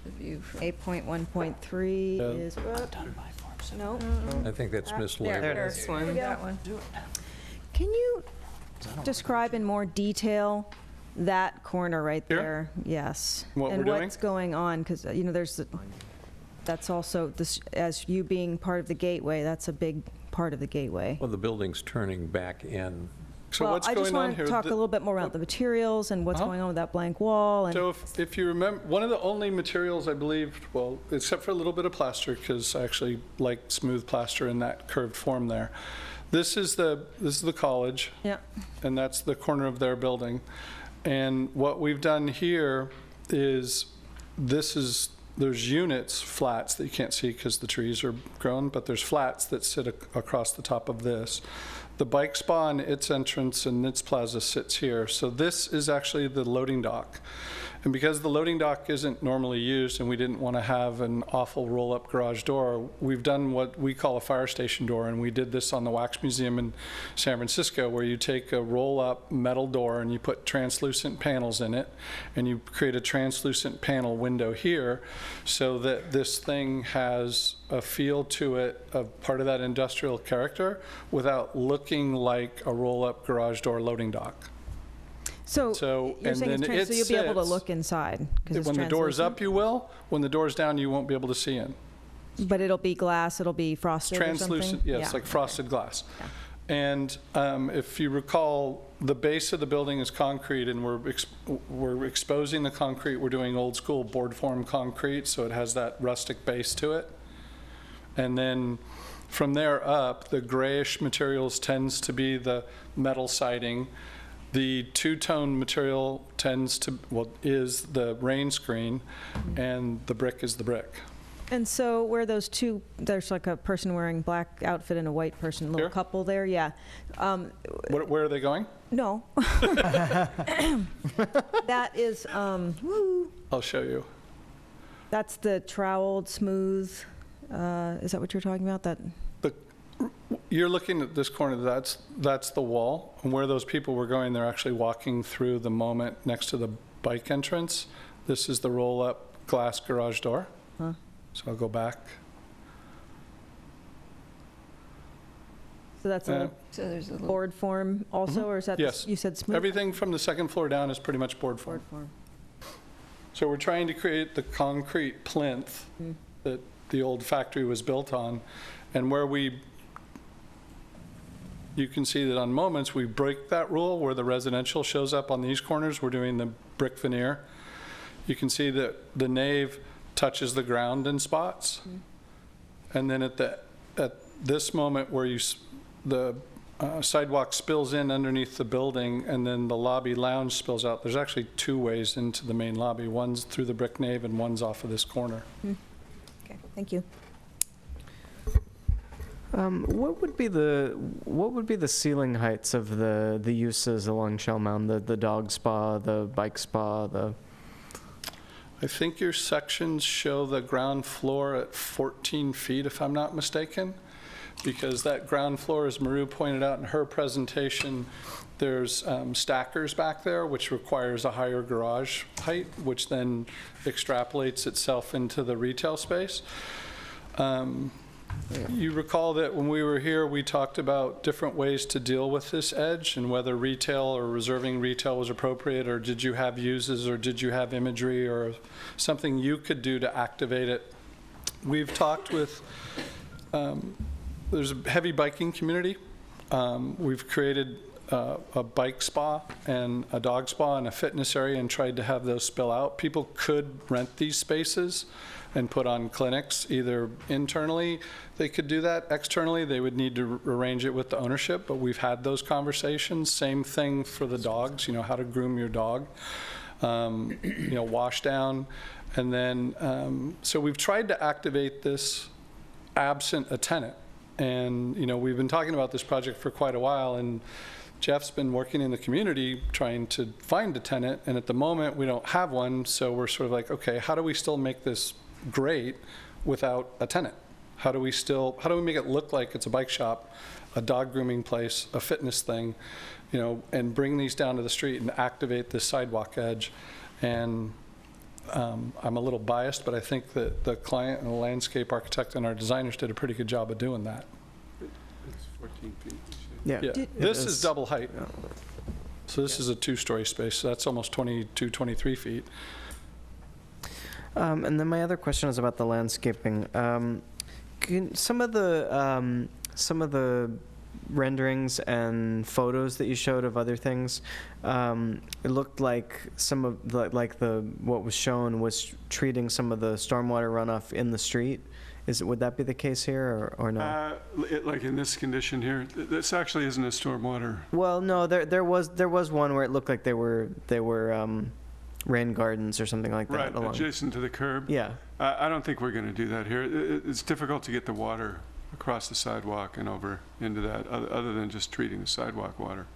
The view from 8.1.3 Yeah. is, no. I think that's There mislabeled. it This is. one. That one. Can you describe in more detail that corner right Here? there? Yes. What we're And doing? what's going on? Because, you know, there's, that's also, this, as you being part of the gateway, that's a big part of the gateway. Well, the building's turning back in. So Well, what's I just going on want here? to talk a The- little bit more about the materials and what's Uh-huh. going on with that blank wall. And So if you remember, one of the only materials I believe, well, except for a little bit of plaster, because I actually like smooth plaster in that curved form there. This is the college, Yeah. and that's the corner of their building. And what we've done here is, there's units, flats that you can't see because the trees are grown, but there's flats that sit across the top of this. The bike spa and its entrance and its plaza sits here. So this is actually the loading dock. And because the loading dock isn't normally used and we didn't want to have an awful roll-up garage door, we've done what we call a fire station door. And we did this on the Wax Museum in San Francisco, where you take a roll-up metal door and you put translucent panels in it, and you create a translucent panel window here so that this thing has a feel to it of part of that industrial character without looking like a roll-up garage door loading dock. so you're and saying it's then trans, so you'll be able to sits- look inside? 'cause it's When the door's translucent? up, you will. When the door's down, you won't be able to see in. But it'll be glass, it'll be It's frosted or something? translucent, yeah, it's like frosted glass. And if you recall, the base of the building is concrete, and we're exposing the concrete. We're doing old school board form concrete, so it has that rustic base to it. And then from there up, the grayish materials tends to be the metal siding. The two-tone material is the rain screen, and the brick is the brick. And so where those two, there's like a person wearing black outfit and a white person, little Here? couple there, yeah. Where are they going? No. That is, I'll show you. that's the troweled, smooth, is that what you're talking about? That, You're looking at this corner, that's the wall, and where those people were going, they're actually walking through the moment next to the bike entrance. This is the roll-up glass garage door. Huh. So I'll go back. so that's a So there's a little, board form also, or is that, Yes. you said smooth? Everything from the second floor down is pretty much board form. Board form. So we're trying to create the concrete plinth that the old factory was built on. And where you can see that on moments we break that rule where the residential shows up on these corners, we're doing the brick veneer. You can see that the nave touches the ground in spots. And then at this moment where the sidewalk spills in underneath the building and then the lobby lounge spills out, there's actually two ways into the main lobby. One's through the brick nave and one's off of this corner. Okay, thank you. What would be the ceiling heights of the uses along Shell Mound? The dog spa, the bike spa, I think your sections show the ground floor at 14 feet, if I'm not mistaken, because that ground floor, as Maru pointed out in her presentation, there's stackers back there, which requires a higher garage height, which then extrapolates itself into the retail space. You recall that when we were here, we talked about different ways to deal with this edge and whether retail or reserving retail was appropriate, or did you have uses, or did you have imagery, or something you could do to activate it. We've talked with, there's a heavy biking community. We've created a bike spa and a dog spa and a fitness area and tried to have those spill out. People could rent these spaces and put on clinics, either internally, they could do that. Externally, they would need to arrange it with the ownership, but we've had those conversations. Same thing for the dogs, how to groom your dog, wash down. And then, so we've tried to activate this absent a tenant. And, we've been talking about this project for quite a while, and Jeff's been working in the community trying to find a tenant, and at the moment we don't have one, so we're sort of like, okay, how do we still make this great without a tenant? How do we make it look like it's a bike shop, a dog grooming place, a fitness thing, and bring these down to the street and activate this sidewalk edge? And I'm a little biased, but I think that the client and the landscape architect and our designers did a pretty good job of doing that. It's 14 feet. Yeah. This is double height. So this is a two-story space, so that's almost 22, 23 feet. And then my other question is about the landscaping. Can some of the renderings and photos that you showed of other things, it looked like some of what was shown was treating some of the stormwater runoff in the street. Would that be the case here, or no? Like in this condition here, this actually isn't a stormwater. Well, no, there was one where it looked like they were rain gardens or something like that. Right, adjacent to the curb. Yeah. I don't think we're going to do that here. It's difficult to get the water across the sidewalk and over into that, other than just treating the sidewalk water,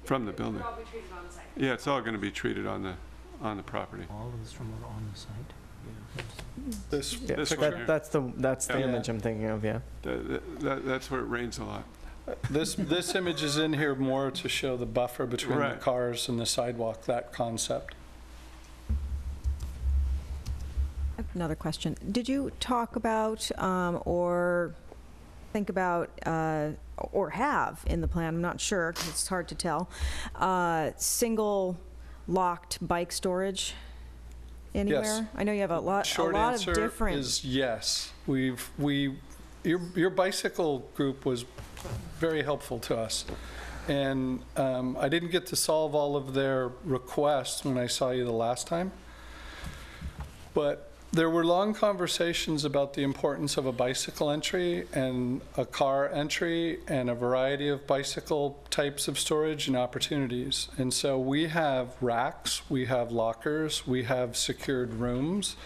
from the building. It'll all be treated on site. Yeah, it's all going to be treated on the property. All of this from on the site? This one here. That's the image I'm thinking of. Yeah. That's where it rains a lot. This image is in here more to show the buffer between the Right. cars and the sidewalk, that concept. Another question. Did you talk about or think about or have in the plan, I'm not sure because it's hard to tell, single locked bike storage anywhere? Yes. I know you have a lot Short of answer different. is yes. Your bicycle group was very helpful to us. And I didn't get to solve all of their requests when I saw you the last time. But there were long conversations about the importance of a bicycle entry and a car entry and a variety of bicycle types of storage and opportunities. And so we have racks, we have lockers, we have secured rooms,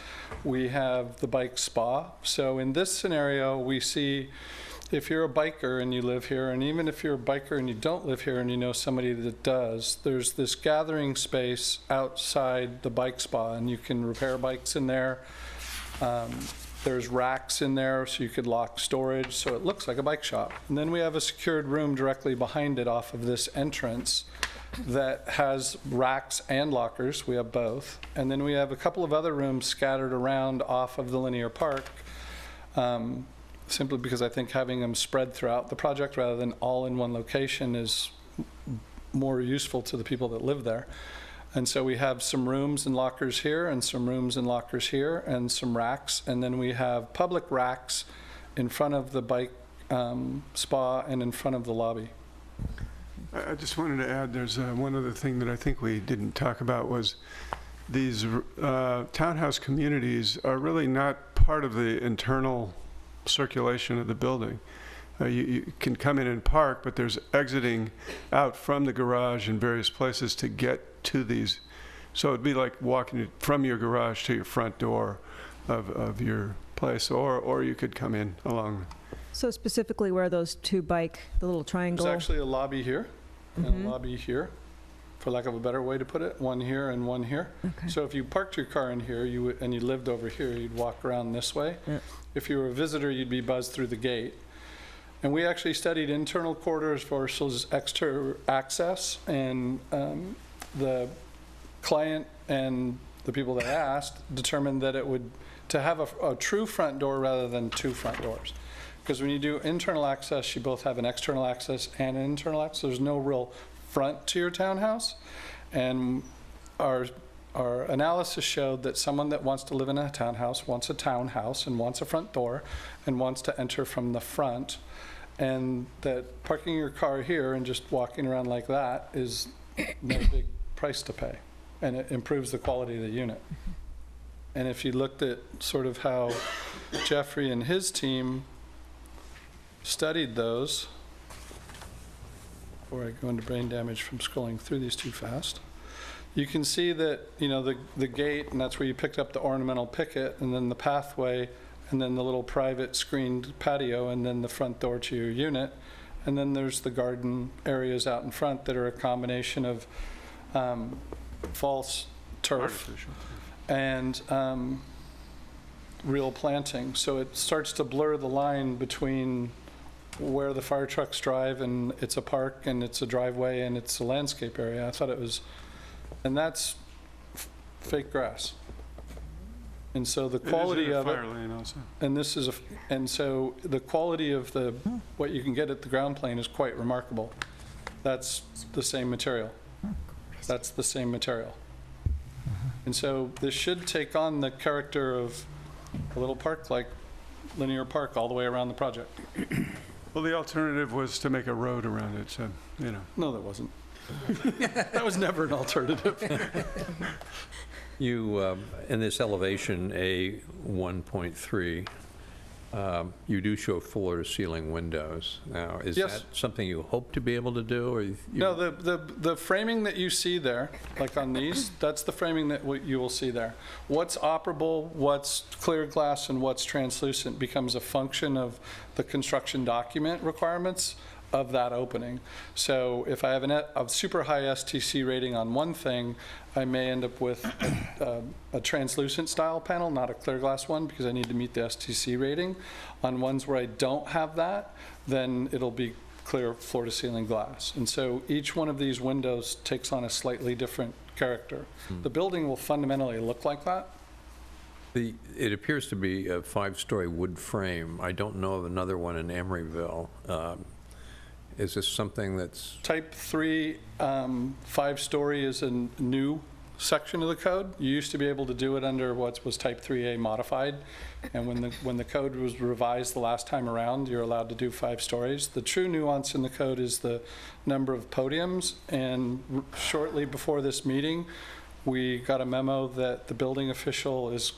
we have the bike spa. So in this scenario, we see if you're a biker and you live here, and even if you're a biker and you don't live here and you know somebody that does, there's this gathering space outside the bike spa, and you can repair bikes in there. There's racks in there, so you could lock storage, so it looks like a bike shop. And then we have a secured room directly behind it off of this entrance that has racks and lockers. We have both. And then we have a couple of other rooms scattered around off of the linear park, simply because I think having them spread throughout the project rather than all in one location is more useful to the people that live there. And so we have some rooms and lockers here, and some rooms and lockers here, and some racks. And then we have public racks in front of the bike spa and in front of the lobby. I just wanted to add, there's one other thing that I think we didn't talk about was these townhouse communities are really not part of the internal circulation of the building. You can come in and park, but there's exiting out from the garage in various places to get to these. So it'd be like walking from your garage to your front door of your place, or you could come in along. So specifically where those two the little triangle? There's actually a lobby here and a lobby here, for lack of a better way to put it, one here and one here. Okay. So if you parked your car in here and you lived over here, you'd walk around this way. Yeah. If you were a visitor, you'd be buzzed through the gate. And we actually studied internal corridors versus exterior access, and the client and the people that asked determined that to have a true front door rather than two front doors. Because when you do internal access, you both have an external access and an internal access. There's no real front to your townhouse. And our analysis showed that someone that wants to live in a townhouse wants a townhouse and wants a front door and wants to enter from the front. And that parking your car here and just walking around like that is no big price to pay. And it improves the quality of the unit. And if you looked at sort of how Jeffrey and his team studied those, before I go into brain damage from scrolling through these too fast, you can see that, you know, the gate, and that's where you picked up the ornamental picket, and then the pathway, and then the little private screened patio, and then the front door to your unit. And then there's the garden areas out in front that are a combination of false turf and real planting. So it starts to blur the line between where the fire trucks drive, and it's a park, and it's a driveway, and it's a landscape area. I thought it was, and that's fake grass. And so the quality of it, fire lane also. and this is and so the quality of what you can get at the ground plane is quite remarkable. That's the same material. That's the same material. And so this should take on the character of a little park, like linear park, all the way around the project. Well, the alternative was to make a road around it, so, you know. No, that wasn't. That was never an alternative. You, in this elevation, A 1.3, you do show floor-to-ceiling windows. Now, is Yes. that something you hope to be able to do, or No, the framing that you see there, like on these, that's the framing that you will see there. What's operable, what's clear glass, and what's translucent becomes a function of the construction document requirements of that opening. So if I have a super high STC rating on one thing, I may end up with a translucent style panel, not a clear glass one, because I need to meet the STC rating. On ones where I don't have that, then it'll be clear floor-to-ceiling glass. And so each one of these windows takes on a slightly different character. The building will fundamentally look like that. It appears to be a 5-story wood frame. I don't know of another one in Emeryville. Is this something that's... Type 3 5-story is a new section of the code. You used to be able to do it under what was Type 3A modified, and when the code was revised the last time around, you're allowed to do 5 stories. The true nuance in the code is the number of podiums, and shortly before this meeting, we got a memo that the building official is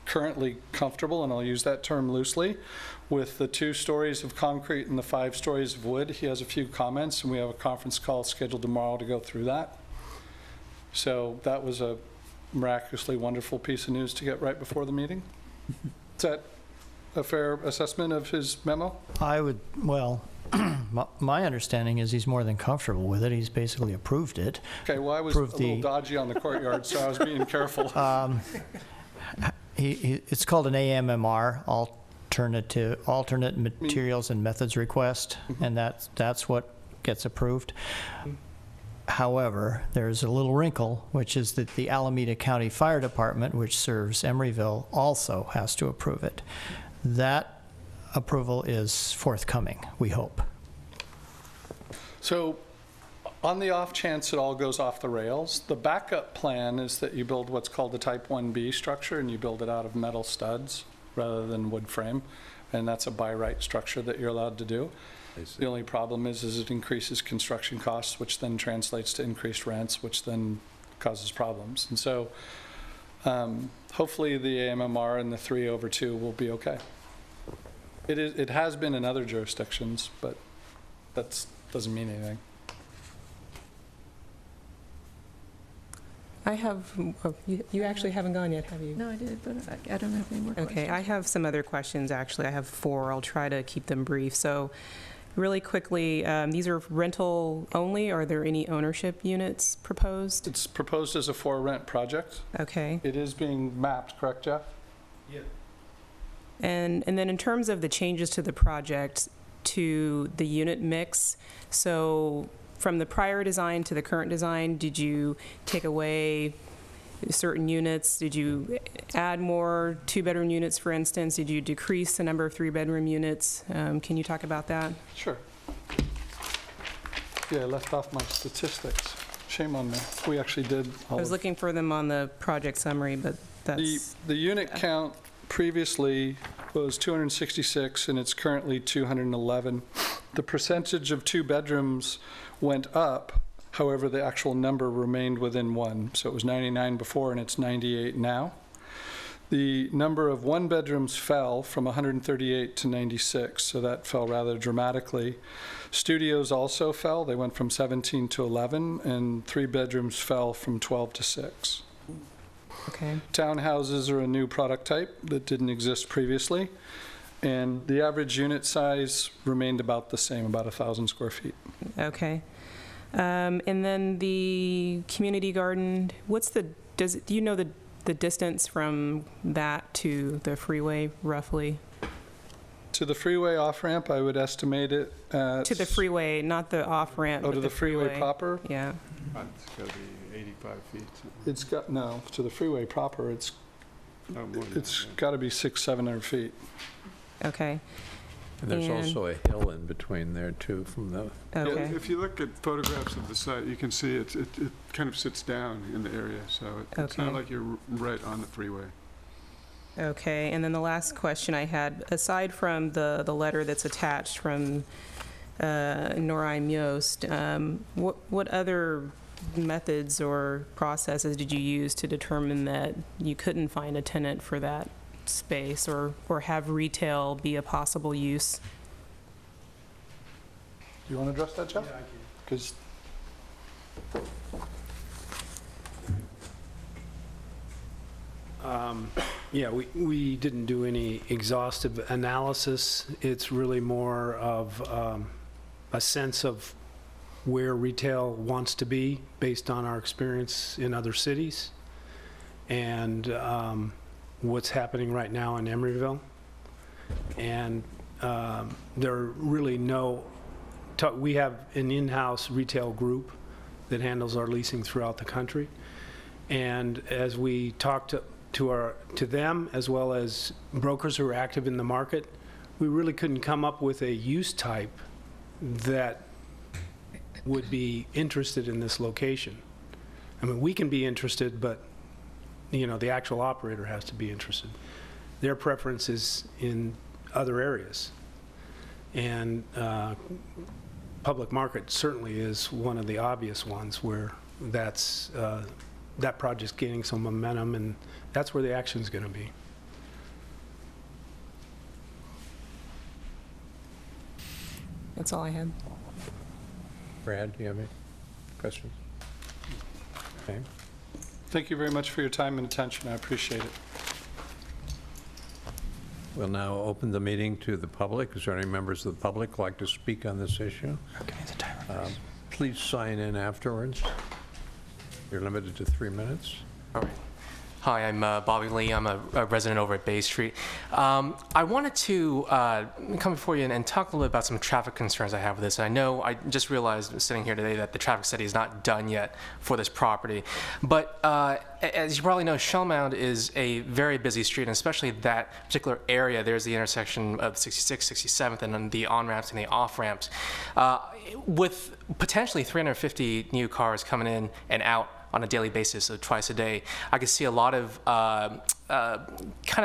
currently comfortable, and I'll use that term loosely, with the 2 stories of concrete and the 5 stories of wood. He has a few comments, and we have a conference call scheduled tomorrow to go through that. So that was a miraculously wonderful piece of news to get right before the meeting. Is that a fair assessment of his memo? Well, my understanding is he's more than comfortable with it. He's basically approved it. Okay, well, I was a little dodgy on the courtyard, so I was being careful. It's called an AMMR, alternate materials and methods request, and that's what gets approved. However, there's a little wrinkle, which is that the Alameda County Fire Department, which serves Emeryville, also has to approve it. That approval is forthcoming, we hope. So On the off chance it all goes off the rails, the backup plan is that you build what's called the Type 1B structure, and you build it out of metal studs rather than wood frame, and that's a by right structure that you're allowed to do. The only problem is it increases construction costs, which then translates to increased rents, which then causes problems. And so hopefully the AMMR and the 3/2 will be okay. It has been in other jurisdictions, but that doesn't mean anything. I have, oh, you actually haven't gone yet, have you? No, I did, but I don't have any more questions. Okay, I have some other questions, actually. I have 4. I'll try to keep them brief. So really quickly, these are rental only. Are there any ownership units proposed? It's proposed as a for-rent project. Okay. It is being mapped, correct, Jeff? Yeah. And then in terms of the changes to the project, to the unit mix, so from the prior design to the current design, did you take away certain units? Did you add more 2-bedroom units, for instance? Did you decrease the number of 3-bedroom units? Can you talk about that? Sure. Yeah, I left off my statistics. Shame on me. We actually did I was looking for them on the project summary, but that's... The unit count previously was 266, and it's currently 211. The percentage of 2 bedrooms went up. However, the actual number remained within 1. So it was 99 before, and it's 98 now. The number of 1 bedrooms fell from 138 to 96, so that fell rather dramatically. Studios also fell. They went from 17 to 11, and 3 bedrooms fell from 12 to 6. Okay. Townhouses are a new product type that didn't exist previously, and the average unit size remained about the same, about 1,000 square feet. Okay. And then the community garden, do you know the distance from that to the freeway, roughly? To the freeway off-ramp, I would estimate it at... To the freeway, not the off-ramp, Oh, but to the freeway proper? Yeah. It's got to be 85 feet. It's got, no, to the freeway proper, it's got to be 600-700 feet. Okay. And there's also a hill in between there too from the... Okay. Yeah, if you look at photographs of the site, you can see it kind of sits down in the area, so it's not like you're right on the freeway. Okay, and then the last question I had, aside from the letter that's attached from Norai Mjost, what other methods or processes did you use to determine that you couldn't find a tenant for that space or have retail be a possible use? Do you want to address that, Jeff? Yeah, I can. Because yeah, we didn't do any exhaustive analysis. It's really more of a sense of where retail wants to be based on our experience in other cities and what's happening right now in Emeryville. And there are really we have an in-house retail group that handles our leasing throughout the country. And as we talk to them, as well as brokers who are active in the market, we really couldn't come up with a use type that would be interested in this location. I mean, we can be interested, but the actual operator has to be interested. Their preference is in other areas. And public market certainly is one of the obvious ones where that project's gaining some momentum, and that's where the action's going to be. That's all I had. Brad, do you have any questions? Okay. thank you very much for your time and attention. I appreciate it. We'll now open the meeting to the public. Is there any members of the public who'd like to speak on this issue? Okay, the timer first. Please sign in afterwards. You're limited to 3 minutes. All right. Hi, I'm Bobby Lee. I'm a resident over at Bay Street. I wanted to come before you and talk a little bit about some traffic concerns I have with this. I know I just realized sitting here today that the traffic study is not done yet for this property. But as you probably know, Shell Mound is a very busy street, and especially that particular area. There's the intersection of 66th, 67th, and then the on-ramps and the off-ramps. With potentially 350 new cars coming in and out on a daily basis, so twice a day, I could see a lot of kind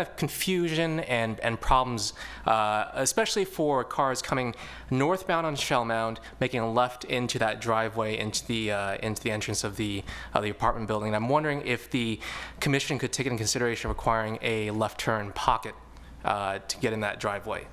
of confusion and problems, especially for cars coming northbound on Shell Mound, making a left into that driveway into the entrance of the apartment building. And I'm wondering if the commission could take into consideration requiring a left turn pocket to get in that driveway.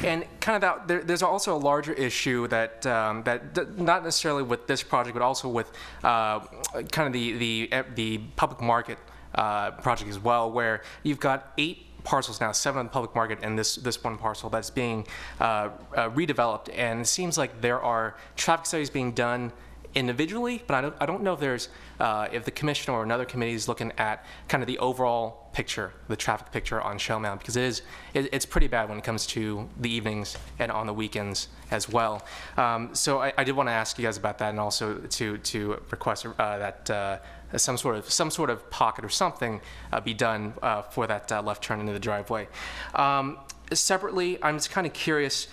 And kind of there's also a larger issue that not necessarily with this project, but also with kind of the public market project as well, where you've got 8 parcels now, 7 on the public market, and this one parcel that's being redeveloped. And it seems like there are traffic studies being done individually, but I don't know if there's if the commission or another committee is looking at kind of the overall picture, the traffic picture on Shell Mound, because it's pretty bad when it comes to the evenings and on the weekends as well. So I did want to ask you guys about that, and also to request that some sort of pocket or something be done for that left turn into the driveway. Separately, I'm just kind of curious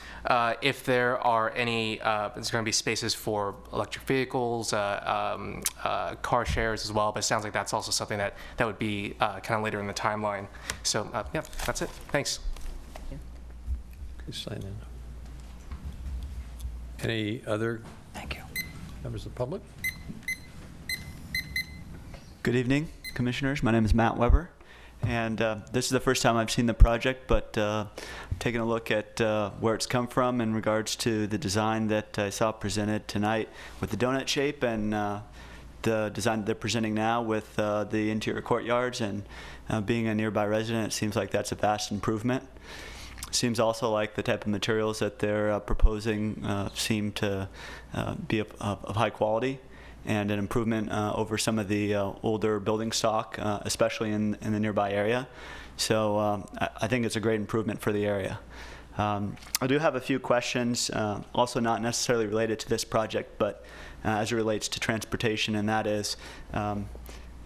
if there are any, there's going to be spaces for electric vehicles, car shares as well, but it sounds like that's also something that would be kind of later in the timeline. So, yeah, that's it. Thanks. Please sign in. Any other members of the public? Good evening, commissioners. My name is Matt Weber. And this is the first time I've seen the project, but taking a look at where it's come from in regards to the design that I saw presented tonight with the donut shape, and the design that they're presenting now with the interior courtyards, and being a nearby resident, it seems like that's a vast improvement. Seems also like the type of materials that they're proposing seem to be of high quality, and an improvement over some of the older building stock, especially in the nearby area. So I think it's a great improvement for the area. I do have a few questions, also not necessarily related to this project, but as it relates to transportation, and that is,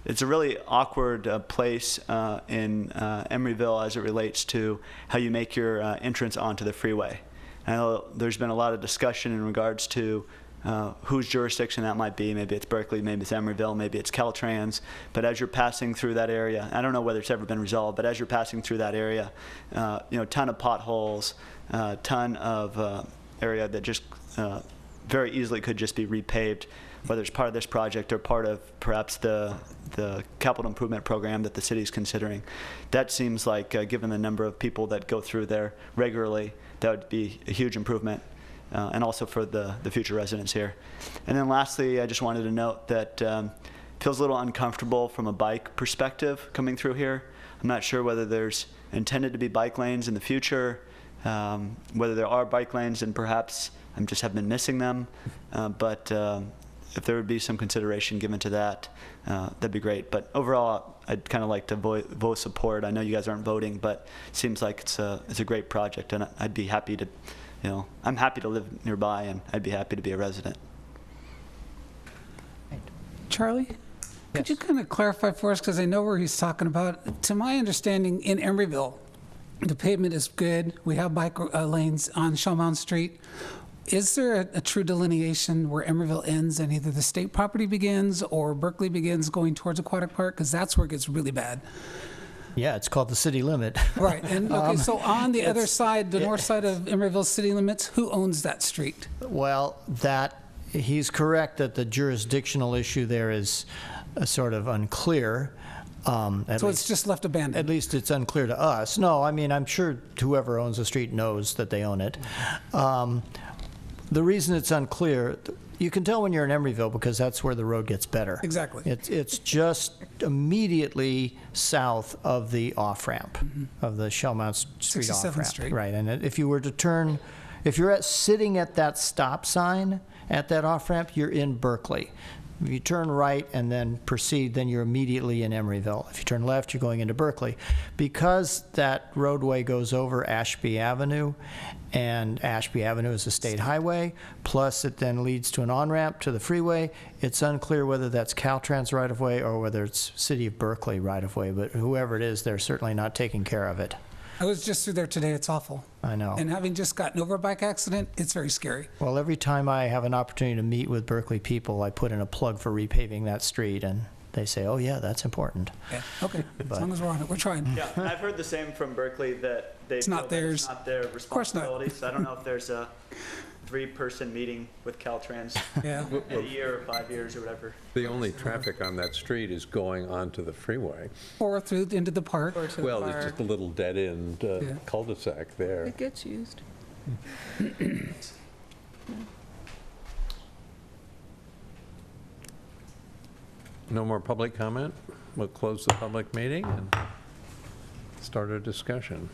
it's a really awkward place in Emeryville as it relates to how you make your entrance onto the freeway. I know there's been a lot of discussion in regards to whose jurisdiction that might be. Maybe it's Berkeley, maybe it's Emeryville, maybe it's Caltrans. But as you're passing through that area, I don't know whether it's ever been resolved, but as you're passing through that area, ton of potholes, ton of area that just very easily could just be repaved, whether it's part of this project or part of perhaps the capital improvement program that the city is considering. That seems like, given the number of people that go through there regularly, that would be a huge improvement. And also for the future residents here. And then lastly, I just wanted to note that feels a little uncomfortable from a bike perspective coming through here. I'm not sure whether there's intended to be bike lanes in the future, whether there are bike lanes, and perhaps I just have been missing them. But if there would be some consideration given to that, that'd be great. But overall, I'd kind of like to vote support. I know you guys aren't voting, but it seems like it's a great project, and I'd be happy to. I'm happy to live nearby, and I'd be happy to be a resident. Charlie, could you kind of clarify for us, because I know where he's talking about. To my understanding, in Emeryville, the pavement is good. We have bike lanes on Shell Mound Street. Is there a true delineation where Emeryville ends and either the state property begins or Berkeley begins going towards Aquatic Park? Because that's where it gets really bad. Yeah, it's called the city limit. Right, and okay, so on the other side, the north side of Emeryville city limits, who owns that street? Well, he's correct that the jurisdictional issue there is sort of unclear. So it's just left abandoned? At least it's unclear to us. No, I mean, I'm sure whoever owns the street knows that they own it. The reason it's unclear, you can tell when you're in Emeryville because that's where the road gets better. Exactly. It's just immediately south of the off-ramp, of the Shell Mound Street 67th off-ramp. Street. Right, and if you were to turn, if you're sitting at that stop sign at that off-ramp, you're in Berkeley. If you turn right and then proceed, then you're immediately in Emeryville. If you turn left, you're going into Berkeley. Because that roadway goes over Ashby Avenue, and Ashby Avenue is a state highway, plus it then leads to an on-ramp to the freeway, it's unclear whether that's Caltrans right-of-way or whether it's City of Berkeley right-of-way, but whoever it is, they're certainly not taking care of it. I was just through there today. It's awful. I know. And having just gotten over a bike accident, it's very scary. Well, every time I have an opportunity to meet with Berkeley people, I put in a plug for repaving that street, and they say, oh, yeah, that's important. Yeah, okay. As long as we're on it, we're trying. Yeah, and I've heard the same from Berkeley, that they It's not feel that theirs. it's not their Of course not. responsibility. So I don't know if there's a 3-person meeting with Caltrans Yeah. in a year or 5 years or whatever. The only traffic on that street is going onto the freeway. Or through into the park. Well, there's just a little dead-end Yeah. cul-de-sac there. It gets used. No more public comment? We'll close the public meeting and start our discussion.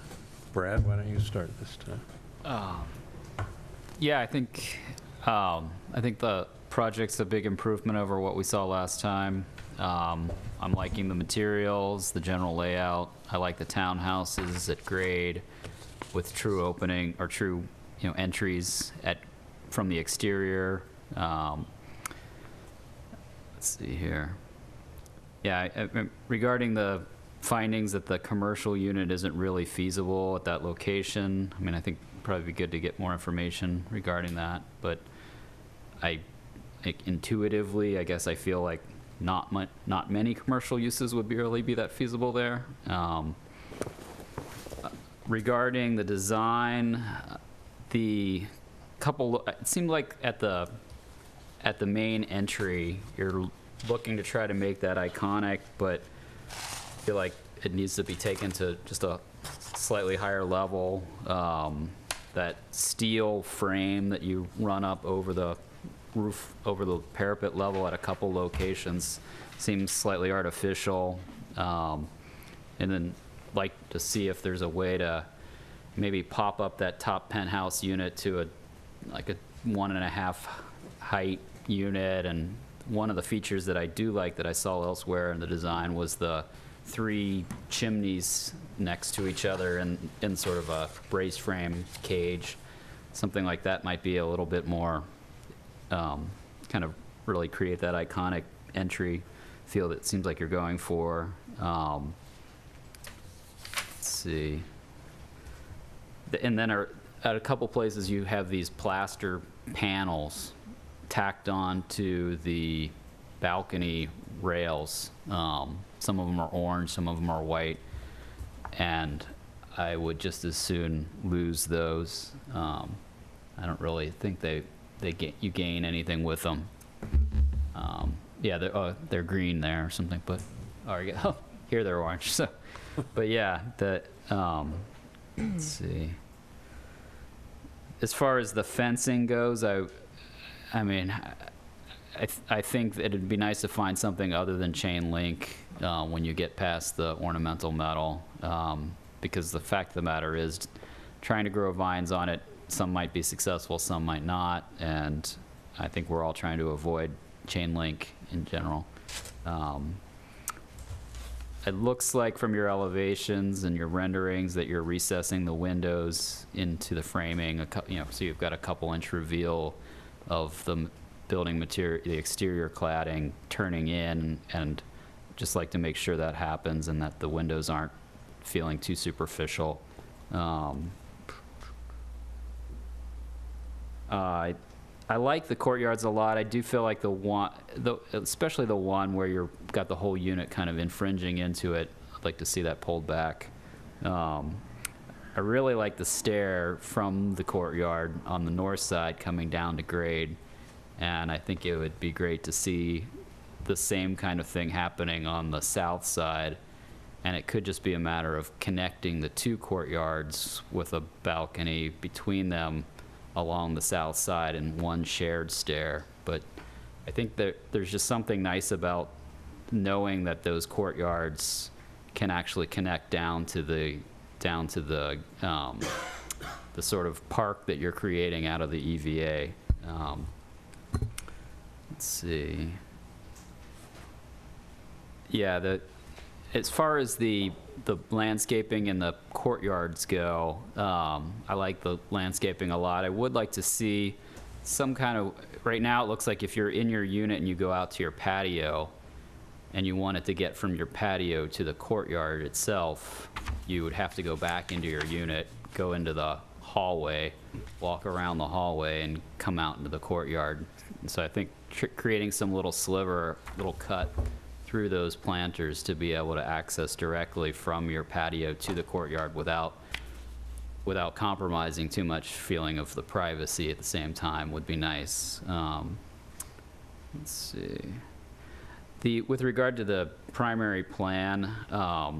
Brad, why don't you start this time? Yeah, I think the project's a big improvement over what we saw last time. I'm liking the materials, the general layout. I like the townhouses at grade with true opening or true, entries from the exterior. Let's see here. Yeah, regarding the findings that the commercial unit isn't really feasible at that location, I mean, I think it'd probably be good to get more information regarding that, but intuitively, I guess I feel like not many commercial uses would really be that feasible there. Regarding the design, it seemed like at the main entry, you're looking to try to make that iconic, but I feel like it needs to be taken to just a slightly higher level. That steel frame that you run up over the roof, over the parapet level at a couple locations seems slightly artificial. And then like to see if there's a way to maybe pop up that top penthouse unit to a 1.5 height unit. And one of the features that I do like that I saw elsewhere in the design was the 3 chimneys next to each other in sort of a brace frame cage. Something like that might be a little bit more kind of really create that iconic entry feel that seems like you're going for. Let's see. And then at a couple places you have these plaster panels tacked on to the balcony rails. Some of them are orange, some of them are white, and I would just as soon lose those. I don't really think you gain anything with them. Yeah, they're green there or something, but here they're orange. So, but yeah, let's see. As far as the fencing goes, I think that it'd be nice to find something other than chain link when you get past the ornamental metal, because the fact of the matter is, trying to grow vines on it, some might be successful, some might not, and I think we're all trying to avoid chain link in general. It looks like from your elevations and your renderings that you're recessing the windows into the framing, so you've got a couple-inch reveal of the building material, the exterior cladding turning in, and just like to make sure that happens and that the windows aren't feeling too superficial. I like the courtyards a lot. I do feel like especially the one where you've got the whole unit kind of infringing into it. I'd like to see that pulled back. I really like the stair from the courtyard on the north side coming down to grade, and I think it would be great to see the same kind of thing happening on the south side, and it could just be a matter of connecting the 2 courtyards with a balcony between them along the south side and one shared stair. But I think that there's just something nice about knowing that those courtyards can actually connect down to the sort of park that you're creating out of the EVA. Let's see. Yeah, as far as the landscaping and the courtyards go, I like the landscaping a lot. I would like to see some kind of, right now it looks like if you're in your unit and you go out to your patio and you wanted to get from your patio to the courtyard itself, you would have to go back into your unit, go into the hallway, walk around the hallway, and come out into the courtyard. And so I think creating some little sliver, little cut through those planters to be able to access directly from your patio to the courtyard without compromising too much feeling of the privacy at the same time would be nice. Let's see. With regard to the primary plan, I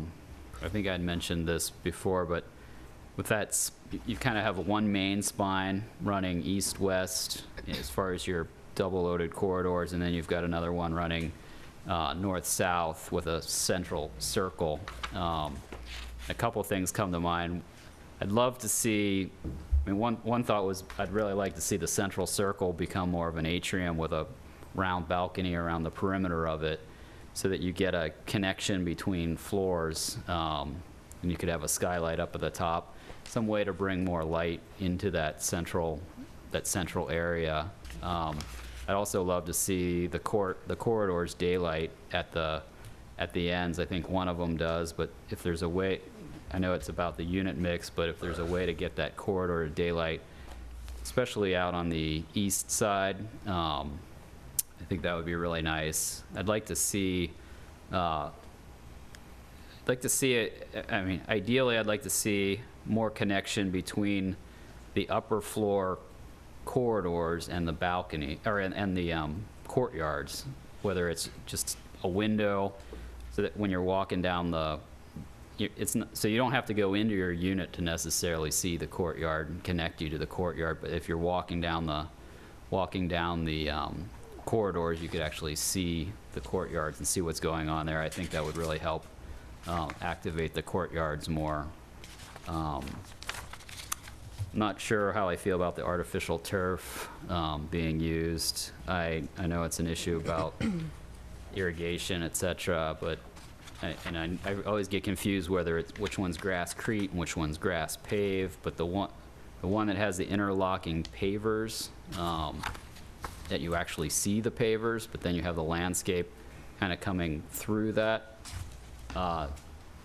think I'd mentioned this before, but with that, you kind of have one main spine running east-west as far as your double-loaded corridors, and then you've got another one running north-south with a central circle. A couple things come to mind. I'd love to see, I mean, one thought was I'd really like to see the central circle become more of an atrium with a round balcony around the perimeter of it so that you get a connection between floors, and you could have a skylight up at the top, some way to bring more light into that central area. I'd also love to see the corridors daylight at the ends. I think one of them does, but if there's a way, I know it's about the unit mix, but if there's a way to get that corridor to daylight, especially out on the east side, I think that would be really nice. I'd like to see it, I mean, ideally I'd like to see more connection between the upper floor corridors and the balcony, and the courtyards, whether it's just a window so that when you're walking down so you don't have to go into your unit to necessarily see the courtyard and connect you to the courtyard, but if you're walking down the corridors, you could actually see the courtyards and see what's going on there. I think that would really help activate the courtyards more. Not sure how I feel about the artificial turf being used. I know it's an issue about irrigation, etc., but I always get confused whether which one's grasscrete and which one's grass paved. But the one that has the interlocking pavers, that you actually see the pavers, but then you have the landscape kind of coming through that.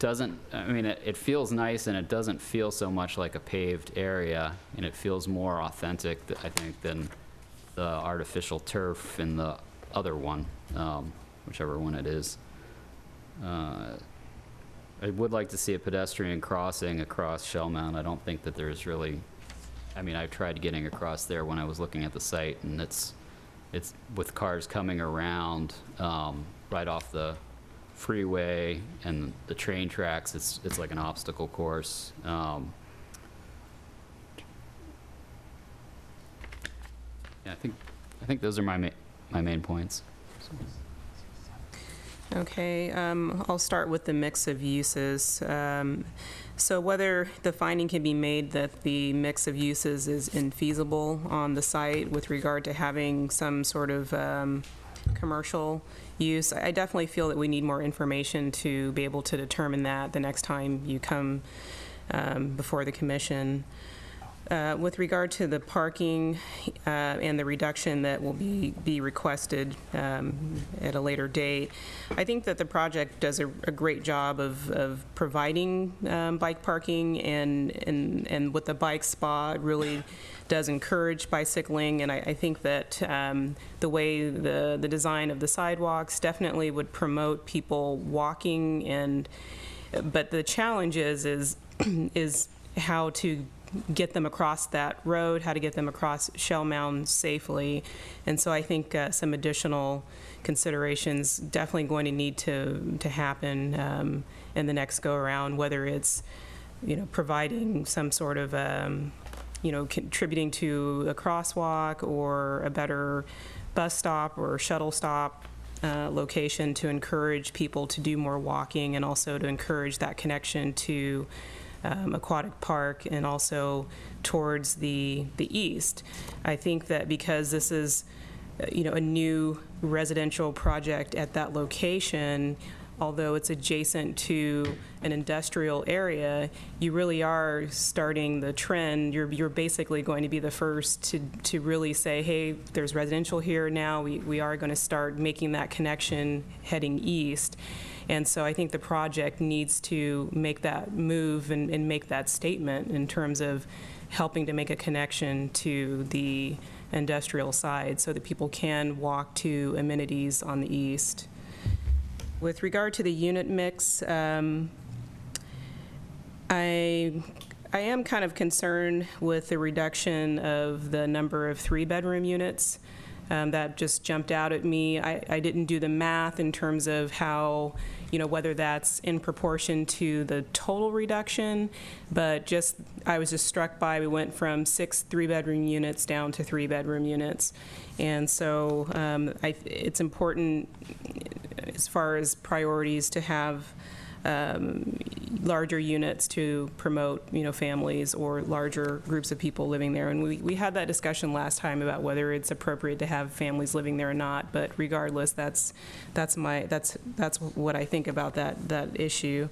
It feels nice, and it doesn't feel so much like a paved area, and it feels more authentic, I think, than the artificial turf in the other one, whichever one it is. I would like to see a pedestrian crossing across Shell Mound. I don't think that there's really, I tried getting across there when I was looking at the site, and it's with cars coming around right off the freeway and the train tracks. It's like an obstacle course. Yeah, I think those are my main points. Okay, I'll start with the mix of uses. So whether the finding can be made that the mix of uses is infeasible on the site with regard to having some sort of commercial use, I definitely feel that we need more information to be able to determine that the next time you come before the commission. With regard to the parking and the reduction that will be requested at a later date, I think that the project does a great job of providing bike parking, and with the bike spa, it really does encourage bicycling, and I think that the way the design of the sidewalks definitely would promote people walking, but the challenge is how to get them across that road, how to get them across Shell Mound safely. And so I think some additional considerations definitely going to need to happen in the next go-around, whether it's, providing some sort of, contributing to a crosswalk or a better bus stop or shuttle stop location to encourage people to do more walking, and also to encourage that connection to Aquatic Park and also towards the east. I think that because this is a new residential project at that location, although it's adjacent to an industrial area, you really are starting the trend. You're basically going to be the first to really say, hey, there's residential here now. We are going to start making that connection heading east. And so I think the project needs to make that move and make that statement in terms of helping to make a connection to the industrial side so that people can walk to amenities on the east. With regard to the unit mix, I am kind of concerned with the reduction of the number of 3-bedroom units. That just jumped out at me. I didn't do the math in terms of how, whether that's in proportion to the total reduction, but I was just struck by, we went from 6 3-bedroom units down to 3-bedroom units. And so it's important as far as priorities to have larger units to promote, families or larger groups of people living there. And we had that discussion last time about whether it's appropriate to have families living there or not. But regardless, that's what I think about that issue.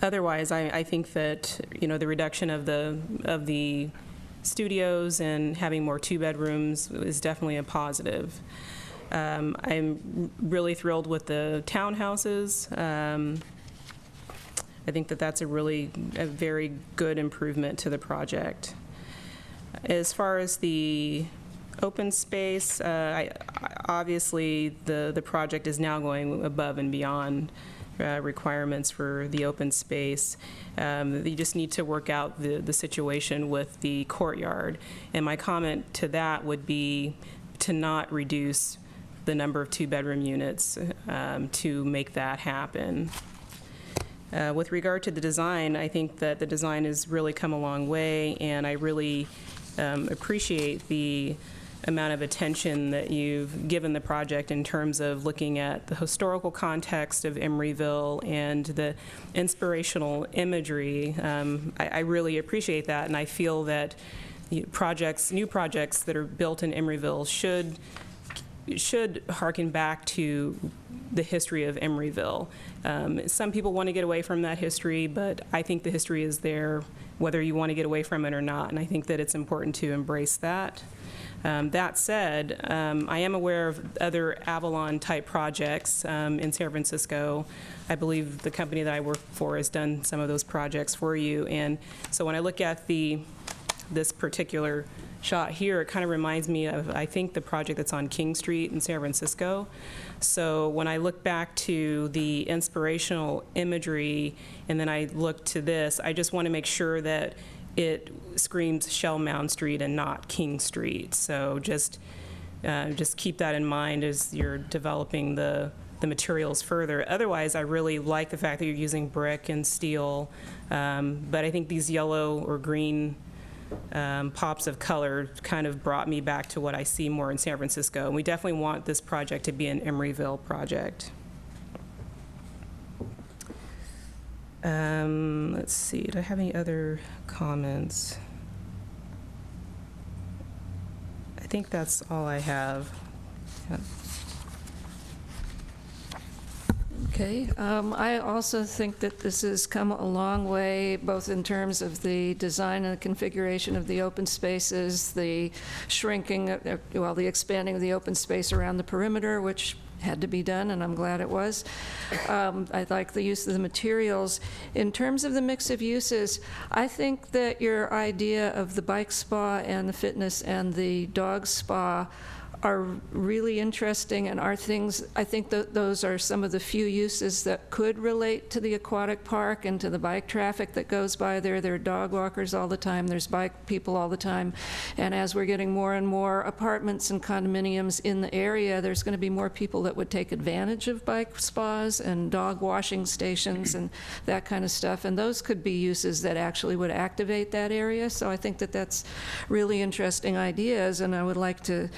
Otherwise, I think that the reduction of the studios and having more 2-bedrooms is definitely a positive. I'm really thrilled with the townhouses. I think that's a very good improvement to the project. As far as the open space, obviously the project is now going above and beyond requirements for the open space. You just need to work out the situation with the courtyard. And my comment to that would be to not reduce the number of 2-bedroom units to make that happen. With regard to the design, I think that the design has really come a long way, and I really appreciate the amount of attention that you've given the project in terms of looking at the historical context of Emeryville and the inspirational imagery. I really appreciate that, and I feel that new projects that are built in Emeryville should harken back to the history of Emeryville. Some people want to get away from that history, but I think the history is there whether you want to get away from it or not, and I think that it's important to embrace that. That said, I am aware of other Avalon-type projects in San Francisco. I believe the company that I work for has done some of those projects for you, and so when I look at this particular shot here, it kind of reminds me of, I think, the project that's on King Street in San Francisco. So when I look back to the inspirational imagery and then I look to this, I just want to make sure that it screams Shell Mound Street and not King Street. So just keep that in mind as you're developing the materials further. Otherwise, I really like the fact that you're using brick and steel, but I think these yellow or green pops of color kind of brought me back to what I see more in San Francisco. And we definitely want this project to be an Emeryville project. Let's see, do I have any other comments? I think that's all I have. Yeah. Okay. I also think that this has come a long way, both in terms of the design and the configuration of the open spaces, the shrinking, the expanding of the open space around the perimeter, which had to be done, and I'm glad it was. I like the use of the materials. In terms of the mix of uses, I think that your idea of the bike spa and the fitness and the dog spa are really interesting and are things, I think that those are some of the few uses that could relate to the aquatic park and to the bike traffic that goes by there. There are dog walkers all the time, there's bike people all the time, and as we're getting more and more apartments and condominiums in the area, there's going to be more people that would take advantage of bike spas and dog washing stations and that kind of stuff, and those could be uses that actually would activate that area. So I think that that's really interesting ideas, and I would like to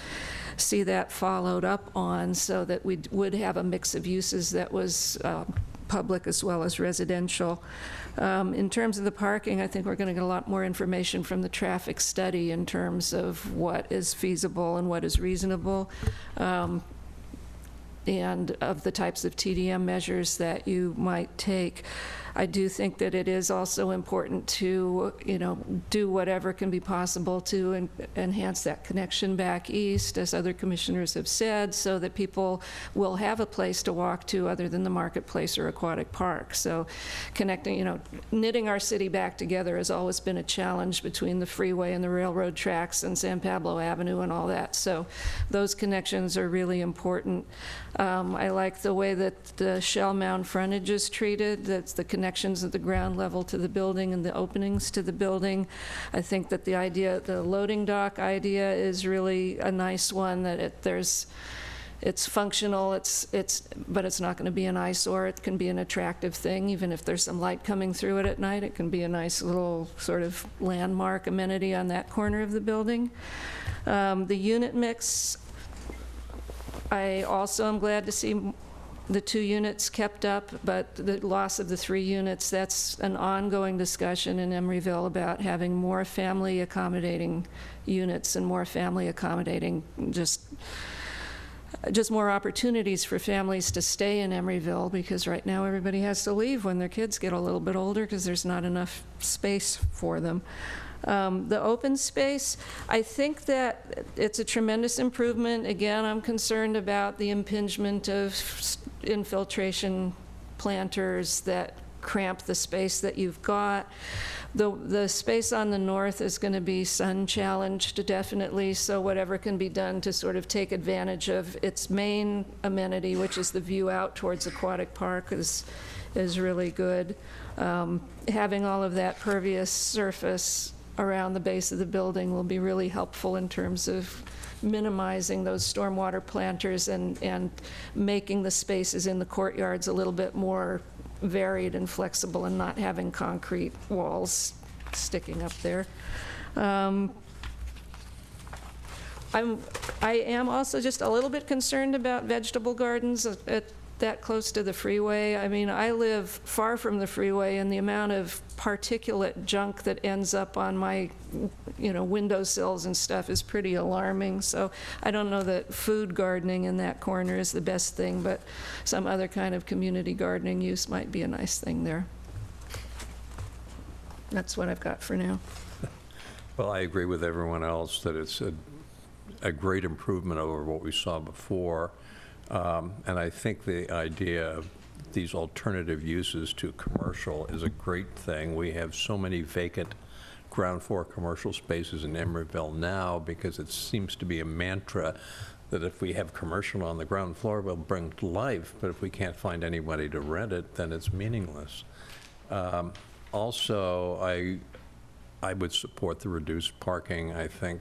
see that followed up on so that we would have a mix of uses that was public as well as residential. In terms of the parking, I think we're going to get a lot more information from the traffic study in terms of what is feasible and what is reasonable. and of the types of TDM measures that you might take. I do think that it is also important to, do whatever can be possible to enhance that connection back east, as other commissioners have said, so that people will have a place to walk to other than the marketplace or aquatic park. So connecting, knitting our city back together has always been a challenge between the freeway and the railroad tracks and San Pablo Avenue and all that. So those connections are really important. I like the way that the shell mound frontage is treated. That's the connections at the ground level to the building and the openings to the building. I think that the loading dock idea is really a nice one, that it's functional, but it's not going to be an eyesore. It can be an attractive thing, even if there's some light coming through it at night. It can be a nice little sort of landmark amenity on that corner of the building. The unit mix, I also am glad to see the 2 units kept up, but the loss of the 3 units, that's an ongoing discussion in Emeryville about having more family accommodating units and more family accommodating, just more opportunities for families to stay in Emeryville, because right now everybody has to leave when their kids get a little bit older because there's not enough space for them. The open space, I think that it's a tremendous improvement. Again, I'm concerned about the impingement of infiltration planters that cramp the space that you've got. The space on the north is going to be sun challenged definitely, so whatever can be done to sort of take advantage of its main amenity, which is the view out towards Aquatic Park, is really good. Having all of that pervious surface around the base of the building will be really helpful in terms of minimizing those stormwater planters and making the spaces in the courtyards a little bit more varied and flexible, and not having concrete walls sticking up there. I am also just a little bit concerned about vegetable gardens that close to the freeway. I mean, I live far from the freeway, and the amount of particulate junk that ends up on my, windowsills and stuff is pretty alarming. So I don't know that food gardening in that corner is the best thing, but some other kind of community gardening use might be a nice thing there. That's what I've got for now. Well, I agree with everyone else that it's a great improvement over what we saw before. And I think the idea of these alternative uses to commercial is a great thing. We have so many vacant ground floor commercial spaces in Emeryville now, because it seems to be a mantra that if we have commercial on the ground floor, we'll bring to life, but if we can't find anybody to rent it, then it's meaningless. Also, I would support the reduced parking. I think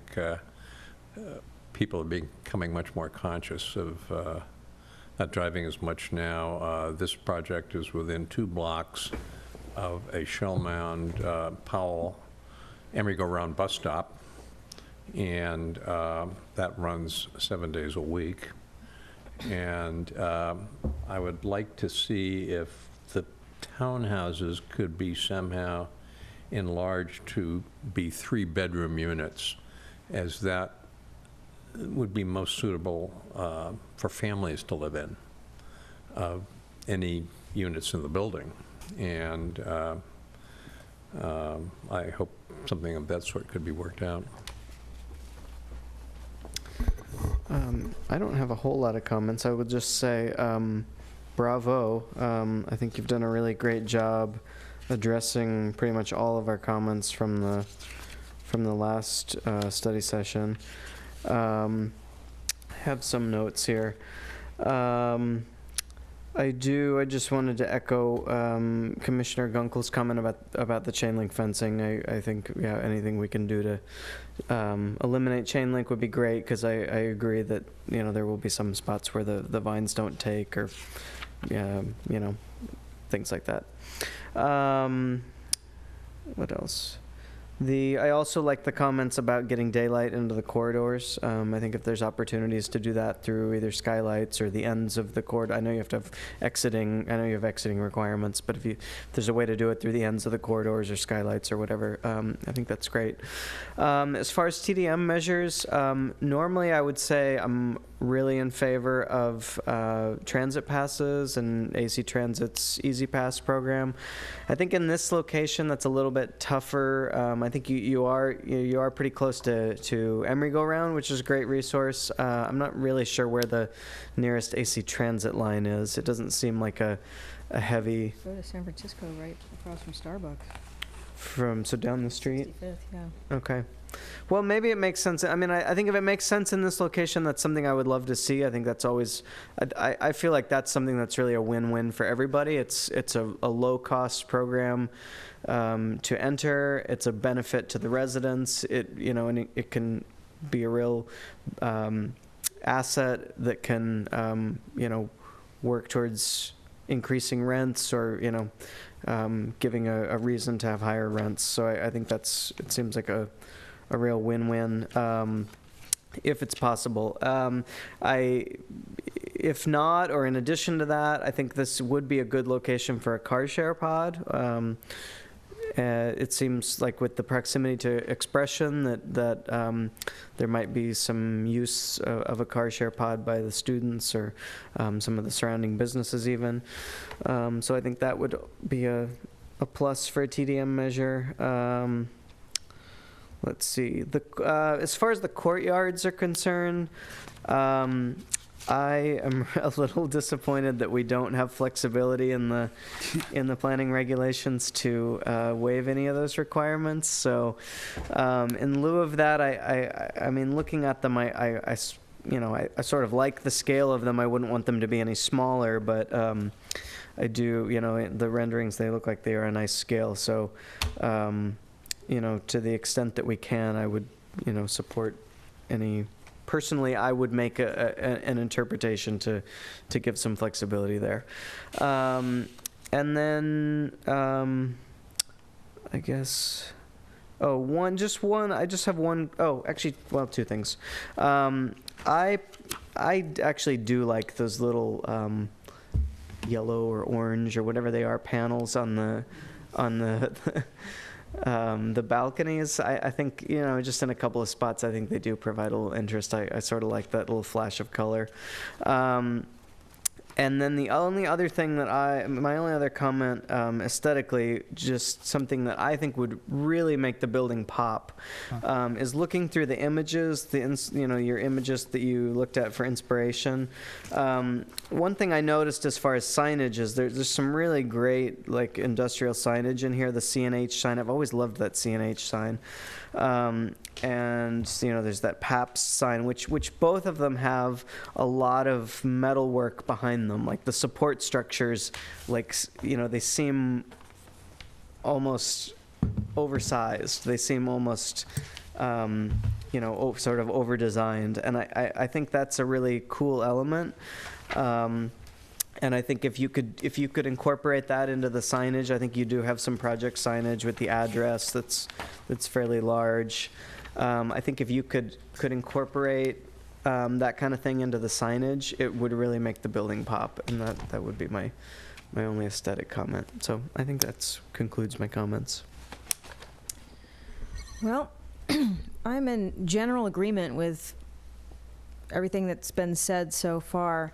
people are becoming much more conscious of not driving as much now. This project is within 2 blocks of a shell mound Powell Emery-go-round bus stop, and that runs 7 days a week. And I would like to see if the townhouses could be somehow enlarged to be 3-bedroom units, as that would be most suitable for families to live in, any units in the building. And I hope something of that sort could be worked out. I don't have a whole lot of comments. I would just say bravo. I think you've done a really great job addressing pretty much all of our comments from the last study session. I have some notes here. I just wanted to echo Commissioner Gunkel's comment about the chain link fencing. I think anything we can do to eliminate chain link would be great, because I agree that there will be some spots where the vines don't take, or things like that. What else? I also like the comments about getting daylight into the corridors. I think if there's opportunities to do that through either skylights or the ends of the corridor, I know you have to have exiting requirements, but if there's a way to do it through the ends of the corridors or skylights or whatever, I think that's great. As far as TDM measures, normally I would say I'm really in favor of transit passes and AC Transit's Easy Pass program. I think in this location that's a little bit tougher. I think you are pretty close to Emeryville Round, which is a great resource. I'm not really sure where the nearest AC Transit line is. It doesn't seem like a heavy. Go to San Francisco, right across from Starbucks. So down the street? 65th, yeah. Okay. Well, maybe it makes sense. I mean, I think if it makes sense in this location, that's something I would love to see. I think that's always, I feel like that's something that's really a win-win for everybody. It's a low-cost program to enter. It's a benefit to the residents. And it can be a real asset that can, work towards increasing rents or, giving a reason to have higher rents. So I think it seems like a real win-win if it's possible. If not, or in addition to that, I think this would be a good location for a car share pod. It seems like with the proximity to Expression that there might be some use of a car share pod by the students or some of the surrounding businesses even. So I think that would be a plus for a TDM measure. Let's see. As far as the courtyards are concerned, I am a little disappointed that we don't have flexibility in the planning regulations to waive any of those requirements. So, in lieu of that, I mean, looking at them, I sort of like the scale of them. I wouldn't want them to be any smaller, but I do. The renderings, they look like they are a nice scale. So. To the extent that we can, I would, support any. Personally, I would make an interpretation to give some flexibility there. And then, I guess, I just have one, two things. I actually do like those little yellow or orange or whatever they are panels on the balconies. I think, just in a couple of spots, I think they do provide a little interest. I sort of like that little flash of color. And then the only other thing my only other comment, aesthetically, just something that I think would really make the building pop, is looking through the images, your images that you looked at for inspiration. One thing I noticed as far as signage is there's some really great industrial signage in here. The C&H sign, I've always loved that C&H sign. And there's that Pabst sign, which both of them have a lot of metal work behind them. Like the support structures, they seem almost oversized. They seem almost, sort of over-designed. And I think that's a really cool element. And I think if you could incorporate that into the signage, I think you do have some project signage with the address that's fairly large. I think if you could incorporate that kind of thing into the signage, it would really make the building pop, and that would be my only aesthetic comment. So I think that concludes my comments. Well, I'm in general agreement with everything that's been said so far.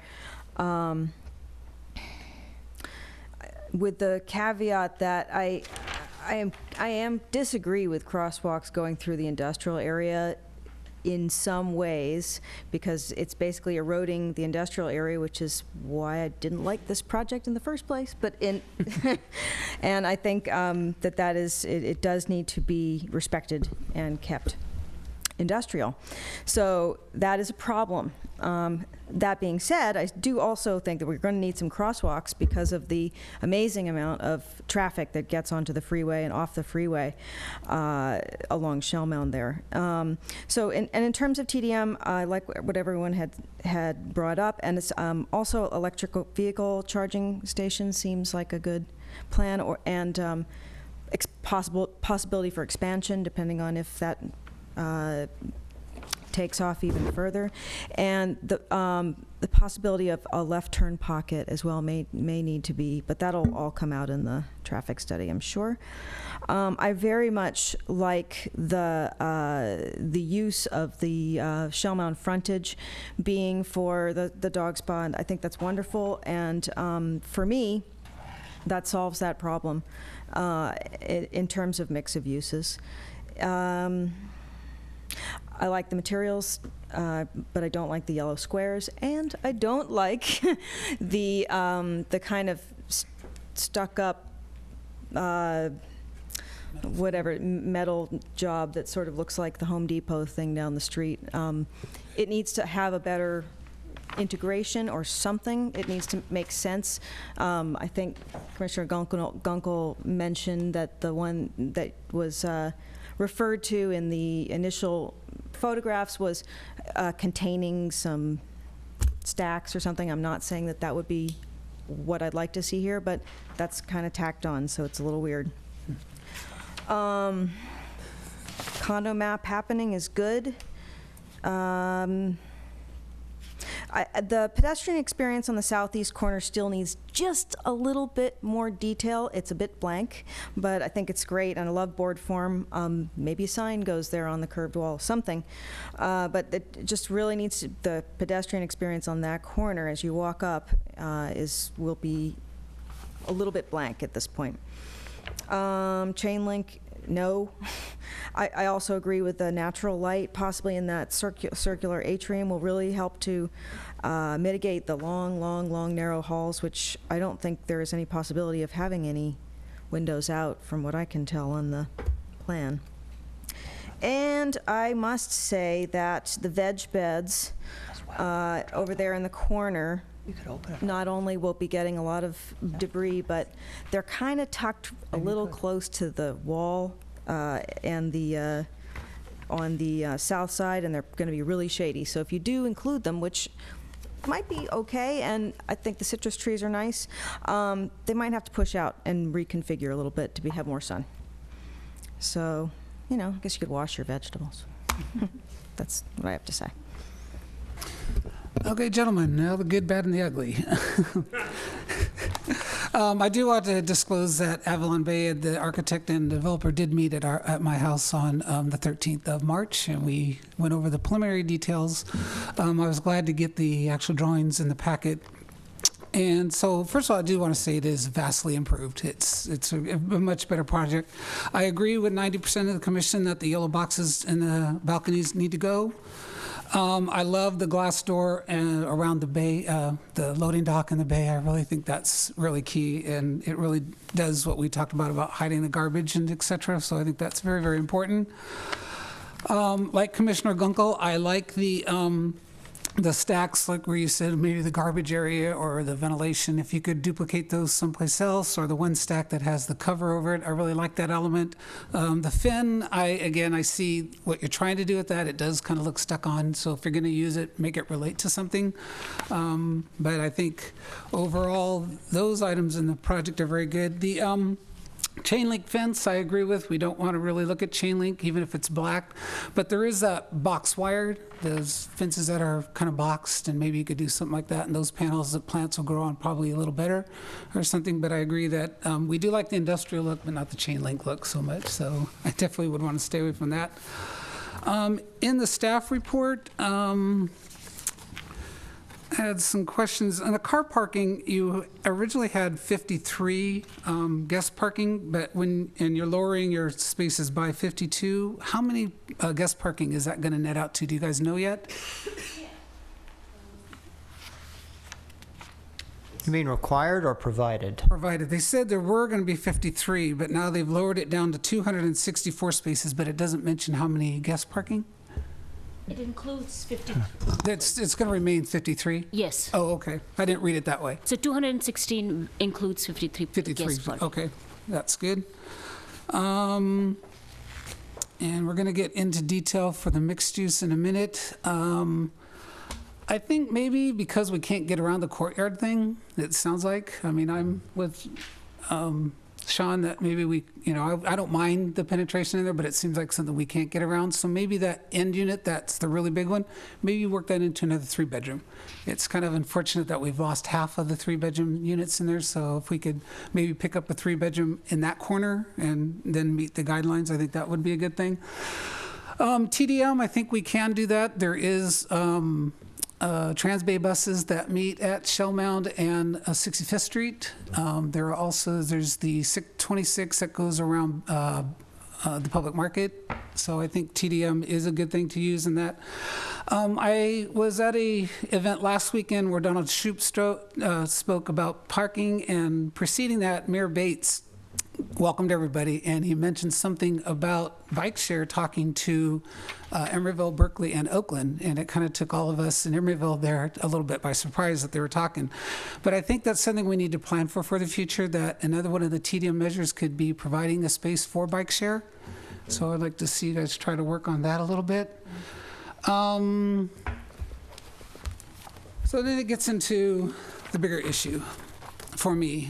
With the caveat that I am disagree with crosswalks going through the industrial area in some ways, because it's basically eroding the industrial area, which is why I didn't like this project in the first place. But and I think that is it does need to be respected and kept industrial. So that is a problem. That being said, I do also think that we're going to need some crosswalks because of the amazing amount of traffic that gets onto the freeway and off the freeway along Shell Mound there. So in terms of TDM, I like what everyone had brought up, and it's also electrical vehicle charging station seems like a good plan, and possibility for expansion depending on if that takes off even further. And the possibility of a left turn pocket as well may need to be, but that'll all come out in the traffic study, I'm sure. I very much like the use of the Shell Mound frontage being for the dog spa. I think that's wonderful, and for me, that solves that problem in terms of mix of uses. I like the materials, but I don't like the yellow squares, and I don't like the kind of stuck-up whatever metal job that sort of looks like the Home Depot thing down the street. It needs to have a better integration or something. It needs to make sense. I think Commissioner Gunkel mentioned that the one that was referred to in the initial photographs was containing some stacks or something. I'm not saying that that would be what I'd like to see here, but that's kind of tacked on, so it's a little weird. Condo map happening is good. The pedestrian experience on the southeast corner still needs just a little bit more detail. It's a bit blank, but I think it's great, and I love board form. Maybe a sign goes there on the curved wall, something. But it just really needs to, the pedestrian experience on that corner as you walk up will be a little bit blank at this point. Chain link, no. I also agree with the natural light, possibly in that circular atrium, will really help to mitigate the long, narrow halls, which I don't think there is any possibility of having any windows out, from what I can tell on the plan. And I must say that the veg beds over there in the corner, not only will be getting a lot of debris, but they're kind of tucked a little close to the wall and the on the south side, and they're going to be really shady. So if you do include them, which might be okay, and I think the citrus trees are nice, they might have to push out and reconfigure a little bit to have more sun. So, you know, I guess you could wash your vegetables. That's what I have to say. Okay, gentlemen, now the good, bad, and the ugly. I do want to disclose that Avalon Bay, the architect and developer, did meet at my house on the 13th of March, and we went over the preliminary details. I was glad to get the actual drawings in the packet. And so, first of all, I do want to say it is vastly improved. It's a much better project. I agree with 90% of the commission that the yellow boxes and the balconies need to go. I love the glass door and around the bay, the loading dock in the bay. I really think that's really key, and it really does what we talked about hiding the garbage and et cetera. So I think that's very, very important. Like Commissioner Gunkel, I like the stacks, like where you said maybe the garbage area or the ventilation, if you could duplicate those someplace else, or the one stack that has the cover over it. I really like that element. The fin, I see what you're trying to do with that. It does kind of look stuck on, so if you're going to use it, make it relate to something. But I think overall, those items in the project are very good. The chain link fence, I agree with. We don't want to really look at chain link, even if it's black. But there is that box wired, those fences that are kind of boxed, and maybe you could do something like that. And those panels that plants will grow on probably a little better or something. But I agree that we do like the industrial look, but not the chain link look so much. So I definitely would want to stay away from that. In the staff report, I had some questions. On the car parking, you originally had 53 guest parking, but and you're lowering your spaces by 52, how many guest parking is that going to net out to? Do you guys know yet? You mean required or provided? Provided. They said there were going to be 53, but now they've lowered it down to 264 spaces, but it doesn't mention how many guest parking? It includes 50. It's going to remain 53? Yes. Oh, okay. I didn't read it that way. So 216 includes 53 guest parking. Okay, that's good. And we're going to get into detail for the mixed use in a minute. I think maybe because we can't get around the courtyard thing, it sounds like. I mean, I'm with Sean, that maybe we, I don't mind the penetration in there, but it seems like something we can't get around. So maybe that end unit, that's the really big one, maybe you work that into another 3-bedroom. It's kind of unfortunate that we've lost half of the 3-bedroom units in there. So if we could maybe pick up a 3-bedroom in that corner and then meet the guidelines, I think that would be a good thing. TDM, I think we can do that. There is Transbay buses that meet at Shell Mound and 65th Street. There's the 26 that goes around the public market. So I think TDM is a good thing to use in that. I was at a event last weekend where Donald Shoup spoke about parking, and preceding that, Mayor Bates welcomed everybody, and he mentioned something about bike share, talking to Emeryville, Berkeley, and Oakland, and it kind of took all of us in Emeryville there a little bit by surprise that they were talking. But I think that's something we need to plan for the future, that another one of the TDM measures could be providing a space for bike share. So I'd like to see you guys try to work on that a little bit. So then it gets into the bigger issue for me.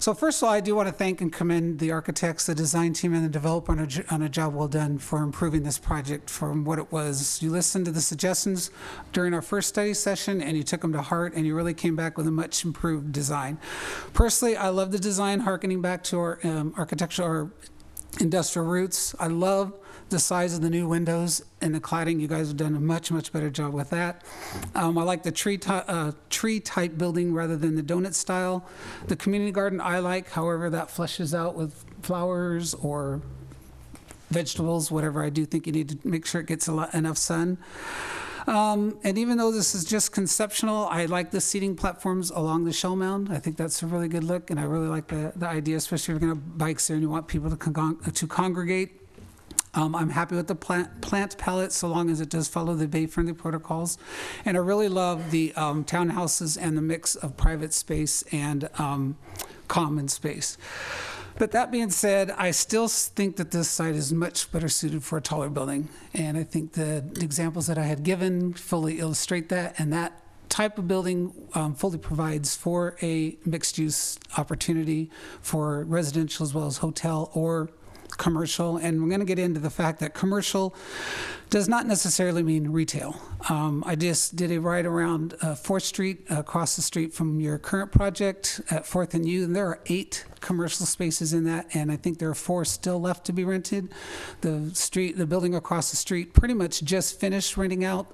So first of all, I do want to thank and commend the architects, the design team, and the developer on a job well done for improving this project from what it was. You listened to the suggestions during our first study session, and you took them to heart, and you really came back with a much improved design. Personally, I love the design, harkening back to our architectural, our industrial roots. I love the size of the new windows and the cladding. You guys have done a much, much better job with that. I like the tree-type building rather than the donut style. The community garden I like, however that fleshes out with flowers or vegetables, whatever. I do think you need to make sure it gets enough sun. And even though this is just conceptual, I like the seating platforms along the Shell Mound. I think that's a really good look, and I really like the idea, especially if you're going to have bikes there and you want people to congregate. I'm happy with the plant palette so long as it does follow the bay-friendly protocols. And I really love the townhouses and the mix of private space and common space. But that being said, I still think that this site is much better suited for a taller building. And I think the examples that I had given fully illustrate that. And that type of building fully provides for a mixed-use opportunity for residential as well as hotel or commercial. And we're going to get into the fact that commercial does not necessarily mean retail. I just did a ride around 4th Street, across the street from your current project at 4th and U, and there are 8 commercial spaces in that, and I think there are 4 still left to be rented. The building across the street pretty much just finished renting out.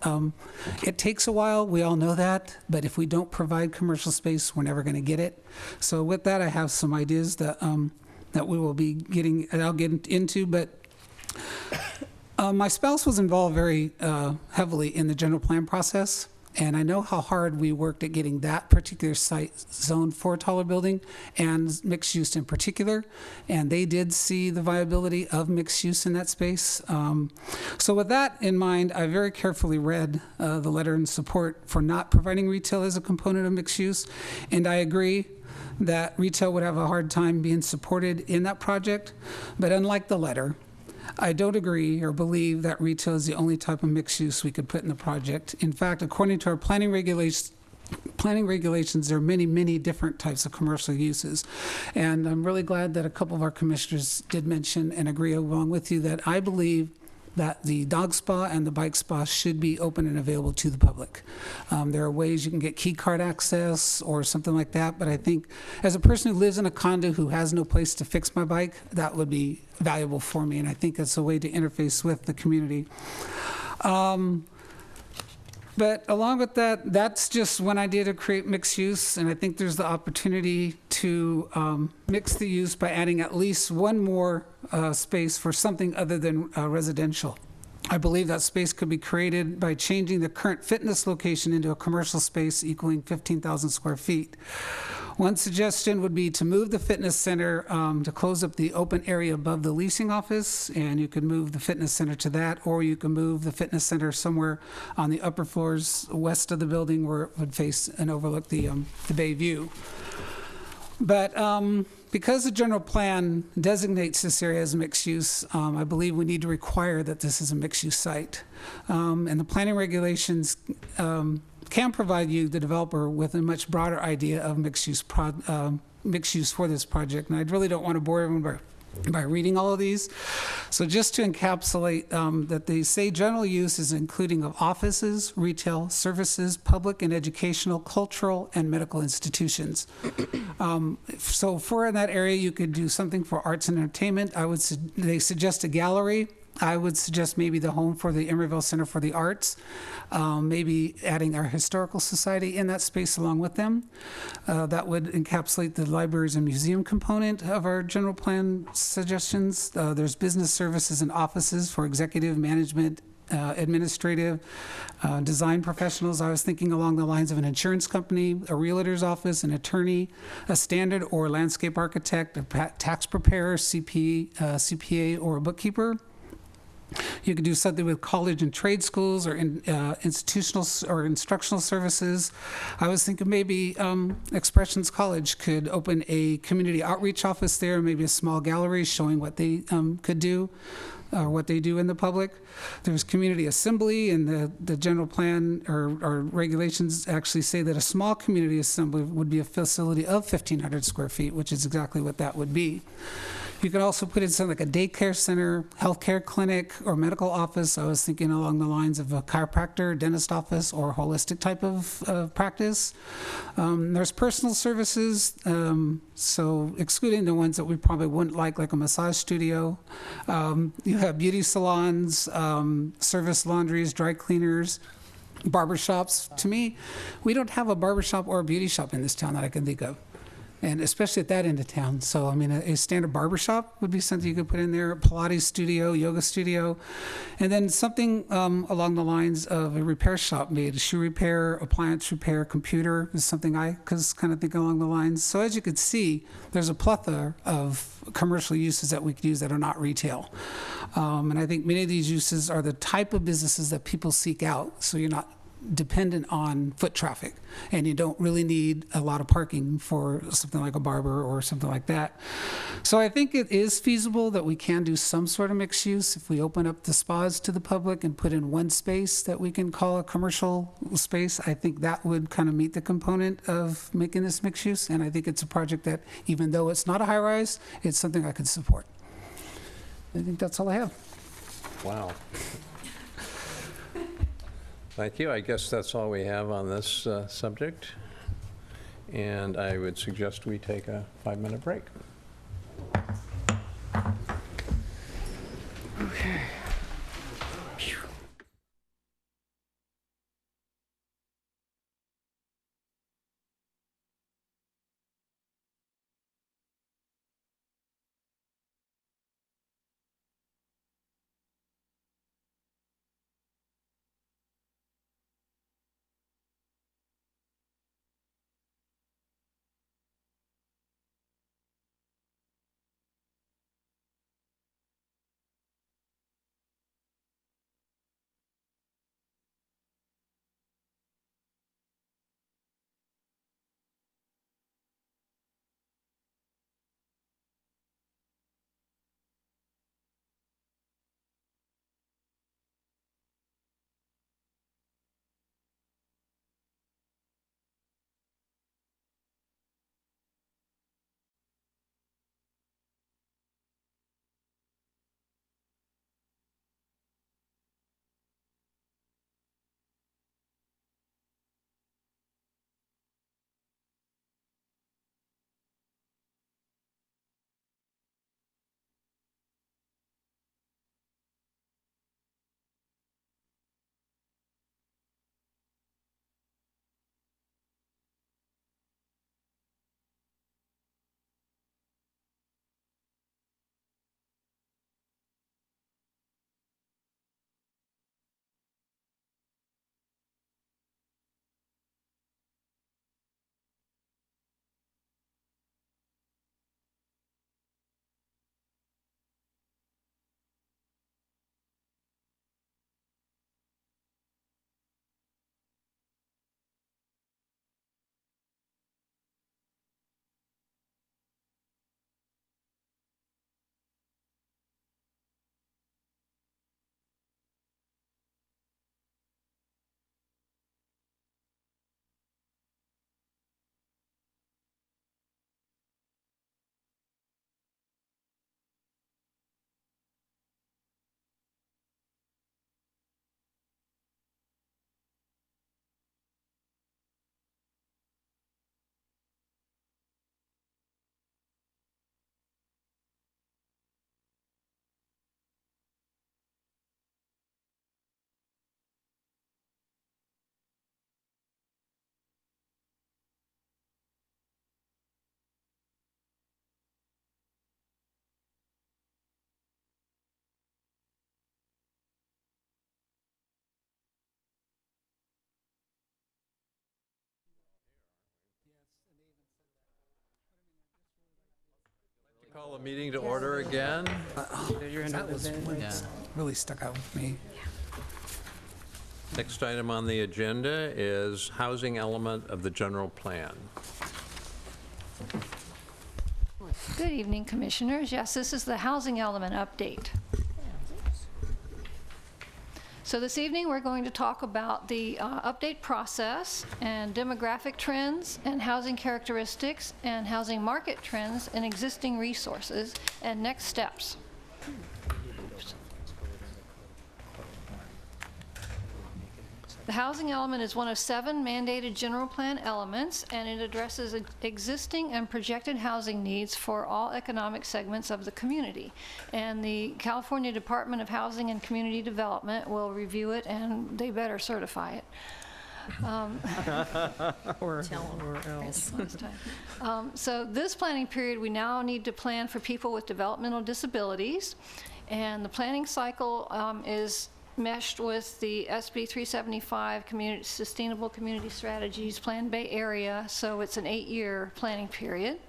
It takes a while, we all know that, but if we don't provide commercial space, we're never going to get it. So with that, I have some ideas that we will be getting, and I'll get into, but my spouse was involved very heavily in the general plan process, and I know how hard we worked at getting that particular site zoned for a taller building and mixed use in particular, and they did see the viability of mixed use in that space. So with that in mind, I very carefully read the letter in support for not providing retail as a component of mixed use, and I agree that retail would have a hard time being supported in that project. But unlike the letter, I don't agree or believe that retail is the only type of mixed use we could put in the project. In fact, according to our planning regulations, there are many, many different types of commercial uses. And I'm really glad that a couple of our commissioners did mention and agree along with you that I believe that the dog spa and the bike spa should be open and available to the public. There are ways you can get key card access or something like that, but I think as a person who lives in a condo who has no place to fix my bike, that would be valuable for me, and I think it's a way to interface with the community. But along with that, that's just one idea to create mixed use, and I think there's the opportunity to mix the use by adding at least one more space for something other than residential. I believe that space could be created by changing the current fitness location into a commercial space equaling 15,000 square feet. One suggestion would be to move the fitness center to close up the open area above the leasing office, and you could move the fitness center to that, or you can move the fitness center somewhere on the upper floors west of the building where it would face and overlook the bay view. But because the general plan designates this area as mixed use, I believe we need to require that this is a mixed use site. And the planning regulations can provide you, the developer, with a much broader idea of mixed use for this project. And I really don't want to bore everyone by reading all of these. So just to encapsulate, that they say general use is including of offices, retail, services, public and educational, cultural, and medical institutions. So for that area, you could do something for arts and entertainment. They suggest a gallery. I would suggest maybe the home for the Emeryville Center for the Arts, maybe adding our historical society in that space along with them. That would encapsulate the libraries and museum component of our general plan suggestions. There's business services and offices for executive management, administrative, design professionals. I was thinking along the lines of an insurance company, a realtor's office, an attorney, a standard or landscape architect, a tax preparer, CPA, or a bookkeeper. You could do something with college and trade schools or institutional or instructional services. I was thinking maybe Expressions College could open a community outreach office there, maybe a small gallery showing what they could do or what they do in the public. There's community assembly, and the general plan or regulations actually say that a small community assembly would be a facility of 1,500 square feet, which is exactly what that would be. You could also put in something like a daycare center, healthcare clinic, or medical office. I was thinking along the lines of a chiropractor, dentist office, or holistic type of practice. There's personal services, so excluding the ones that we probably wouldn't like a massage studio. You have beauty salons, service laundries, dry cleaners, barbershops. To me, we don't have a barbershop or a beauty shop in this town that I can think of, and especially at that end of town. So, I mean, a standard barbershop would be something you could put in there, a Pilates studio, yoga studio, and then something along the lines of a repair shop, maybe a shoe repair, appliance repair, computer is something I kind of think along the lines. So as you can see, there's a plethora of commercial uses that we could use that are not retail. And I think many of these uses are the type of businesses that people seek out, so you're not dependent on foot traffic, and you don't really need a lot of parking for something like a barber or something like that. So I think it is feasible that we can do some sort of mixed use if we open up the spas to the public and put in one space that we can call a commercial space. I think that would kind of meet the component of making this mixed use, and I think it's a project that, even though it's not a high rise, it's something I could support. I think that's all I have. Wow. Thank you. I guess that's all we have on this subject. And I would suggest we take a 5-minute break. Okay. Call the meeting to order again. That was what really stuck out with me. Next item on the agenda is housing element of the general plan. Good evening, Commissioners. Yes, this is the housing element update. So this evening, we're going to talk about the update process and demographic trends and housing characteristics and housing market trends and existing resources and next steps. The housing element is one of 7 mandated general plan elements, and it addresses existing and projected housing needs for all economic segments of the community. And the California Department of Housing and Community Development will review it, and they better certify it. Or else. Last time. So this planning period, we now need to plan for people with developmental disabilities, and the planning cycle is meshed with the SB 375 Sustainable Community Strategies Plan Bay Area, so it's an 8-year planning period.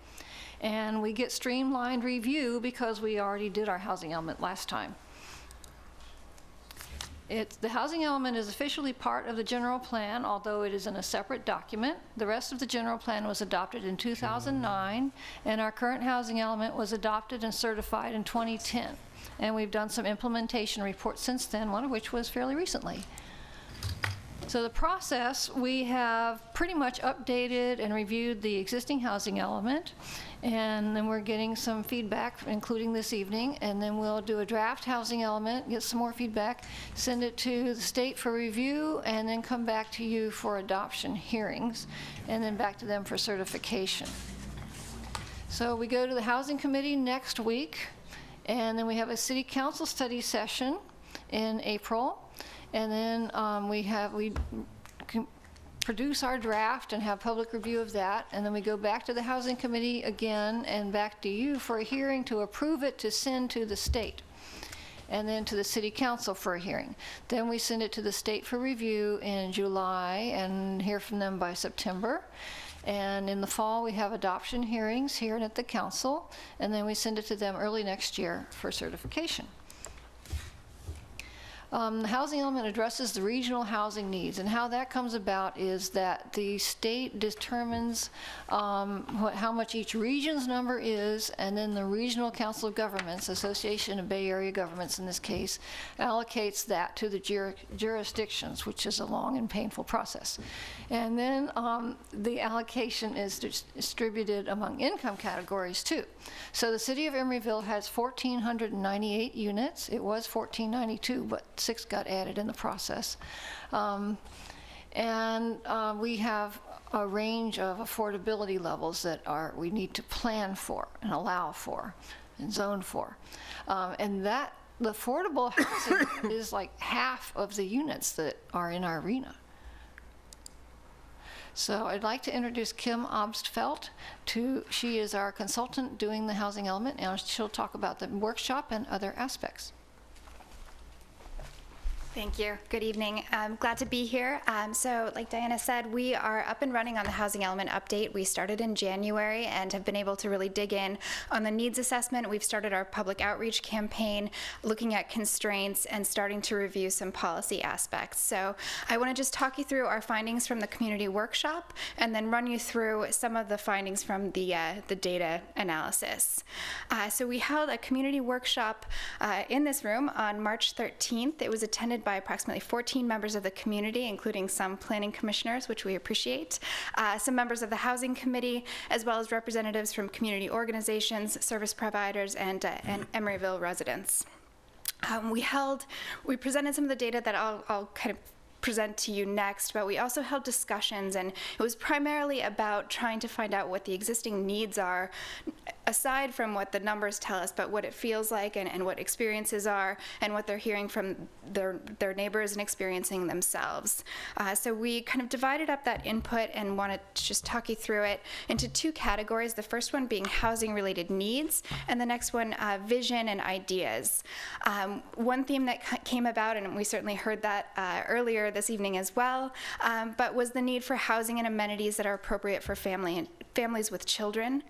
And we get streamlined review because we already did our housing element last time. The housing element is officially part of the general plan, although it is in a separate document. The rest of the general plan was adopted in 2009, and our current housing element was adopted and certified in 2010. And we've done some implementation reports since then, one of which was fairly recently. So the process, we have pretty much updated and reviewed the existing housing element, and then we're getting some feedback, including this evening, and then we'll do a draft housing element, get some more feedback, send it to the state for review, and then come back to you for adoption hearings, and then back to them for certification. So we go to the Housing Committee next week, and then we have a City Council study session in April. And then we produce our draft and have public review of that. And then we go back to the Housing Committee again and back to you for a hearing to approve it to send to the state. And then to the City Council for a hearing. Then we send it to the state for review in July and hear from them by September. And in the fall, we have adoption hearings here and at the council, and then we send it to them early next year for certification. The housing element addresses the regional housing needs, and how that comes about is that the state determines how much each region's number is, and then the Regional Council of Governments, Association of Bay Area Governments in this case, allocates that to the jurisdictions, which is a long and painful process. And then the allocation is distributed among income categories too. So the city of Emeryville has 1,498 units. It was 1,492, but 6 got added in the process. We have a range of affordability levels that we need to plan for and allow for and zone for. And that the affordable housing is like half of the units that are in our arena. So I'd like to introduce Kim Obstfeld. She is our consultant doing the housing element, and she'll talk about the workshop and other aspects. Thank you. Good evening. I'm glad to be here. So like Diana said, we are up and running on the housing element update. We started in January and have been able to really dig in on the needs assessment. We've started our public outreach campaign, looking at constraints and starting to review some policy aspects. So I want to just talk you through our findings from the community workshop and then run you through some of the findings from the data analysis. So we held a community workshop in this room on March 13th. It was attended by approximately 14 members of the community, including some planning commissioners, which we appreciate, some members of the housing committee, as well as representatives from community organizations, service providers, and Emeryville residents. We presented some of the data that I'll kind of present to you next, but we also held discussions, and it was primarily about trying to find out what the existing needs are, aside from what the numbers tell us, but what it feels like and what experiences are and what they're hearing from their neighbors and experiencing themselves. So we kind of divided up that input and wanted to just talk you through it into 2 categories, the first one being housing-related needs, and the next one, vision and ideas. One theme that came about, and we certainly heard that earlier this evening as well, but was the need for housing and amenities that are appropriate for families with children,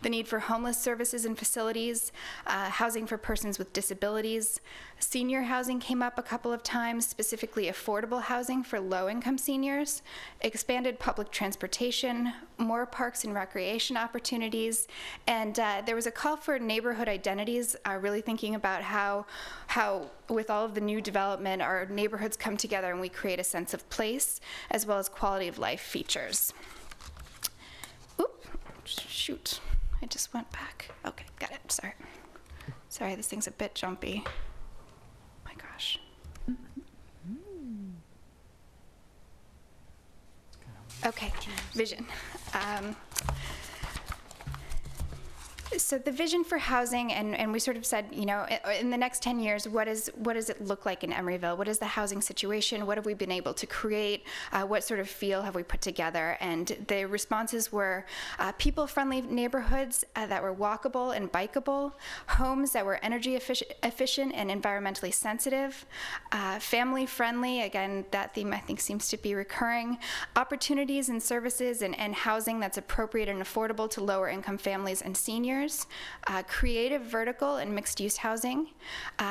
the need for for homeless services and facilities, housing for persons with disabilities. Senior housing came up a couple of times, specifically affordable housing for low-income seniors, expanded public transportation, more parks and recreation opportunities, and there was a call for neighborhood identities, really thinking about how with all of the new development, our neighborhoods come together and we create a sense of place, as well as quality of life features. Oop, shoot, I just went back. Okay, got it, sorry. Sorry, this thing's a bit jumpy. My gosh. Okay, vision. So the vision for housing, and we sort of said, you know, in the next 10 years, what does it look like in Emeryville? What is the housing situation? What have we been able to create? What sort of feel have we put together? And the responses were people-friendly neighborhoods that were walkable and bikeable, homes that were energy efficient and environmentally sensitive, family-friendly, again, that theme I think seems to be recurring, opportunities and services and housing that's appropriate and affordable to lower-income families and seniors, creative vertical and mixed-use housing,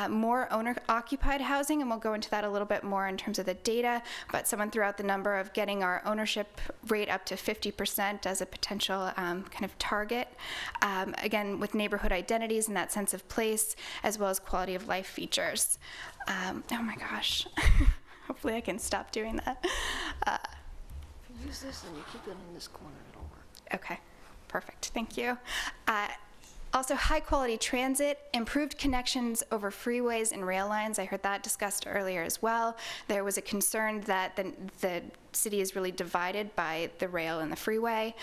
more owner-occupied housing, and we'll go into that a little bit more in terms of the data, but someone threw out the number of getting our ownership rate up to 50% as a potential kind of target, again, with neighborhood identities and that sense of place, as well as quality of life features. Oh my gosh. Hopefully I can stop doing that. If you use this and you keep it in this corner, it'll work. Okay. Perfect, thank you. Also, high-quality transit, improved connections over freeways and rail lines. I heard that discussed earlier as well. There was a concern that the city is really divided by the rail and the freeway,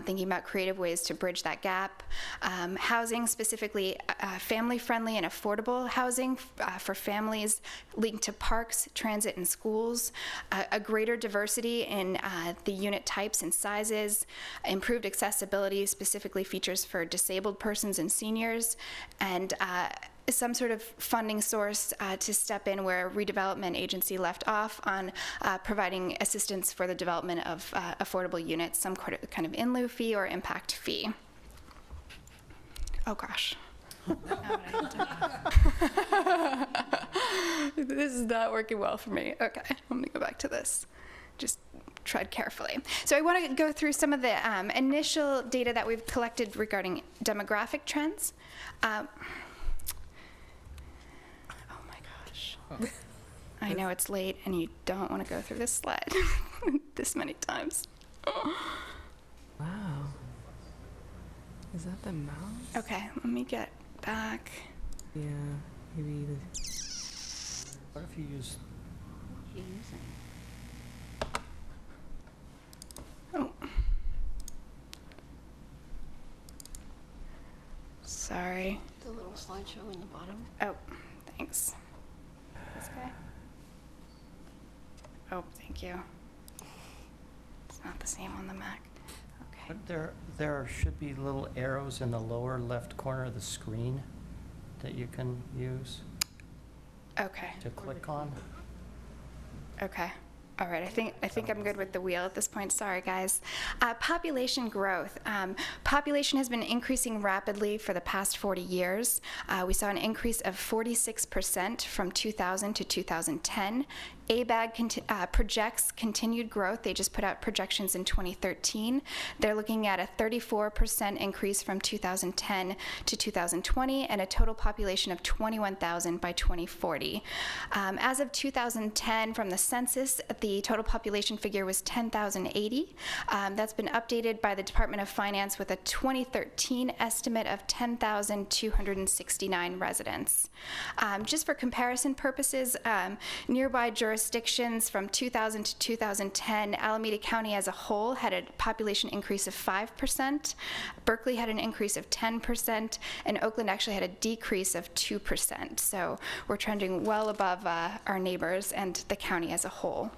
thinking about creative ways to bridge that gap. Housing, specifically family-friendly and affordable housing for families linked to parks, transit, and schools. A greater diversity in the unit types and sizes. Improved accessibility, specifically features for disabled persons and seniors. And some sort of funding source to step in where redevelopment agency left off on providing assistance for the development of affordable units, some kind of in lieu fee or impact fee. Oh gosh. This is not working well for me. Okay, let me go back to this. Just tread carefully. So I want to go through some of the initial data that we've collected regarding demographic trends. I know it's late and you don't want to go through this slide this many times. Wow. Is that the mouse? Okay, let me get back. Yeah, maybe What if you use... Oh. Sorry. The little slideshow in the bottom. Oh, thanks. This guy? Oh, thank you. It's not the same on the Mac. Okay. But there should be little arrows in the lower left corner of the screen that you can use Okay. to click on. Okay. All right, I think I'm good with the wheel at this point. Sorry, guys. Population growth. Population has been increasing rapidly for the past 40 years. We saw an increase of 46% from 2000 to 2010. ABAG projects continued growth. They just put out projections in 2013. They're looking at a 34% increase from 2010 to 2020 and a total population of 21,000 by 2040. As of 2010, from the census, the total population figure was 10,080. That's been updated by the Department of Finance with a 2013 estimate of 10,269 residents. Just for comparison purposes, nearby jurisdictions from 2000 to 2010, Alameda County as a whole had a population increase of 5%, Berkeley had an increase of 10%, and Oakland actually had a decrease of 2%. So we're trending well above our neighbors and the county as a whole.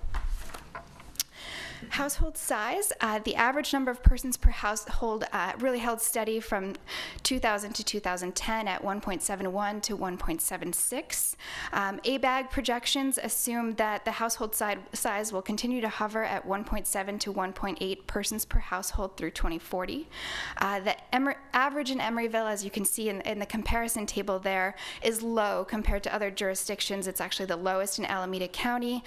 Household size, the average number of persons per household really held steady from 2000 to 2010 at 1.71 to 1.76. ABAG projections assume that the household size will continue to hover at 1.7 to 1.8 persons per household through 2040. The average in Emeryville, as you can see in the comparison table there, is low compared to other jurisdictions. It's actually the lowest in Alameda County.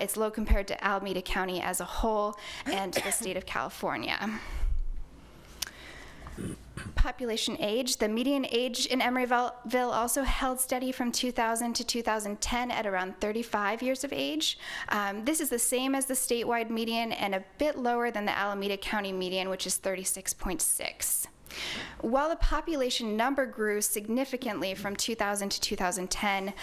It's low compared to Alameda County as a whole and the state of California. Population age. The median age in Emeryville also held steady from 2000 to 2010 at around 35 years of age. This is the same as the statewide median and a bit lower than the Alameda County median, which is 36.6. While the population number grew significantly from 2000 to 2010,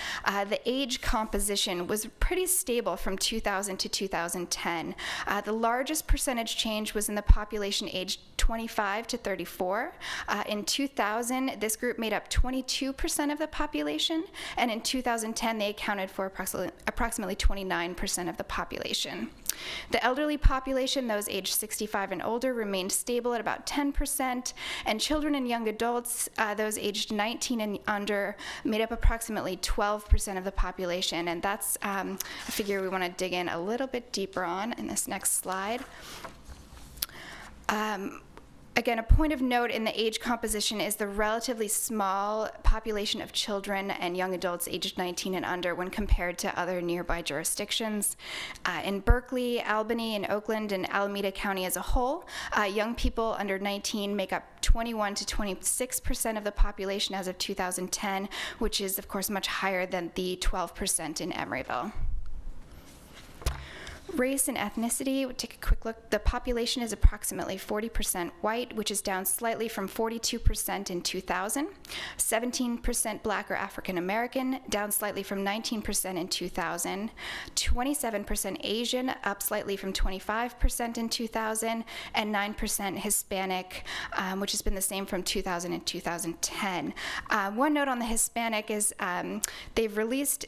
the age composition was pretty stable from 2000 to 2010. The largest percentage change was in the population aged 25 to 34. In 2000, this group made up 22% of the population, and in 2010, they accounted for approximately 29% of the population. The elderly population, those aged 65 and older, remained stable at about 10%, and children and young adults, those aged 19 and under, made up approximately 12% of the population, and that's a figure we want to dig in a little bit deeper on in this next slide. Again, a point of note in the age composition is the relatively small population of children and young adults aged 19 and under when compared to other nearby jurisdictions. In Berkeley, Albany, and Oakland, and Alameda County as a whole, young people under 19 make up 21 to 26% of the population as of 2010, which is, of course, much higher than the 12% in Emeryville. Race and ethnicity, we'll take a quick look. The population is approximately 40% white, which is down slightly from 42% in 2000. 17% Black or African American, down slightly from 19% in 2000. 27% Asian, up slightly from 25% in 2000. And 9% Hispanic, which has been the same from 2000 and 2010. One note on the Hispanic is they've released